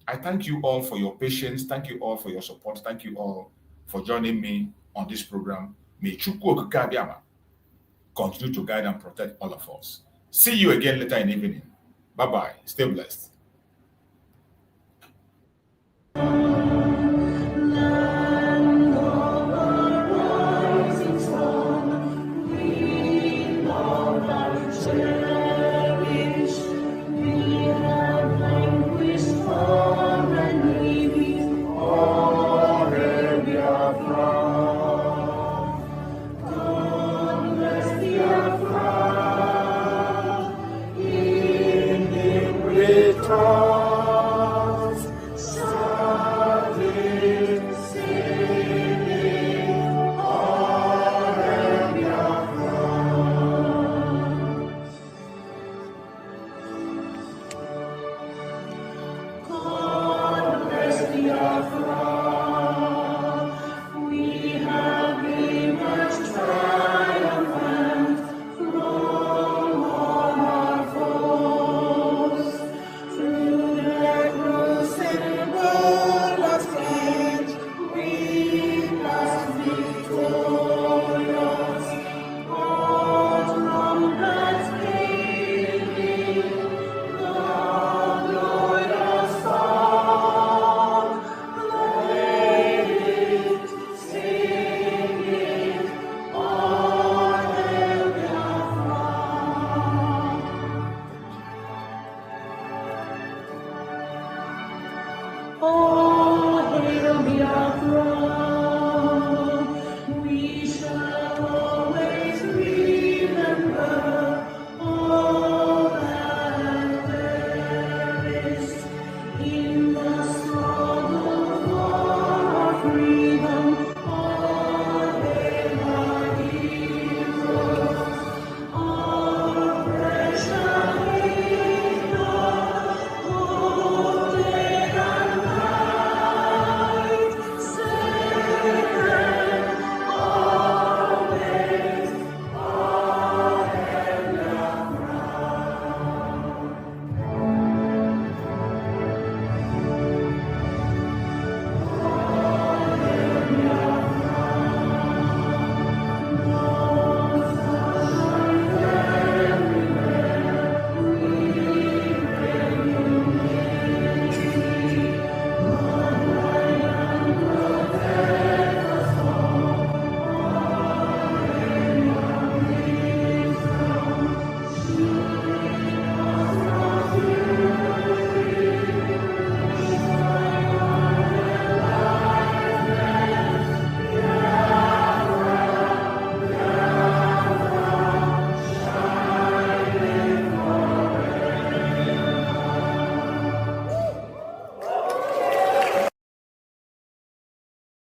I thank you all for your patience. Thank you all for your support. Thank you all for joining me on this program. May Chukwu Okike continue to guide and protect all of us. See you again later in the evening. Bye-bye. Stay blessed. Oh, hail Biafra.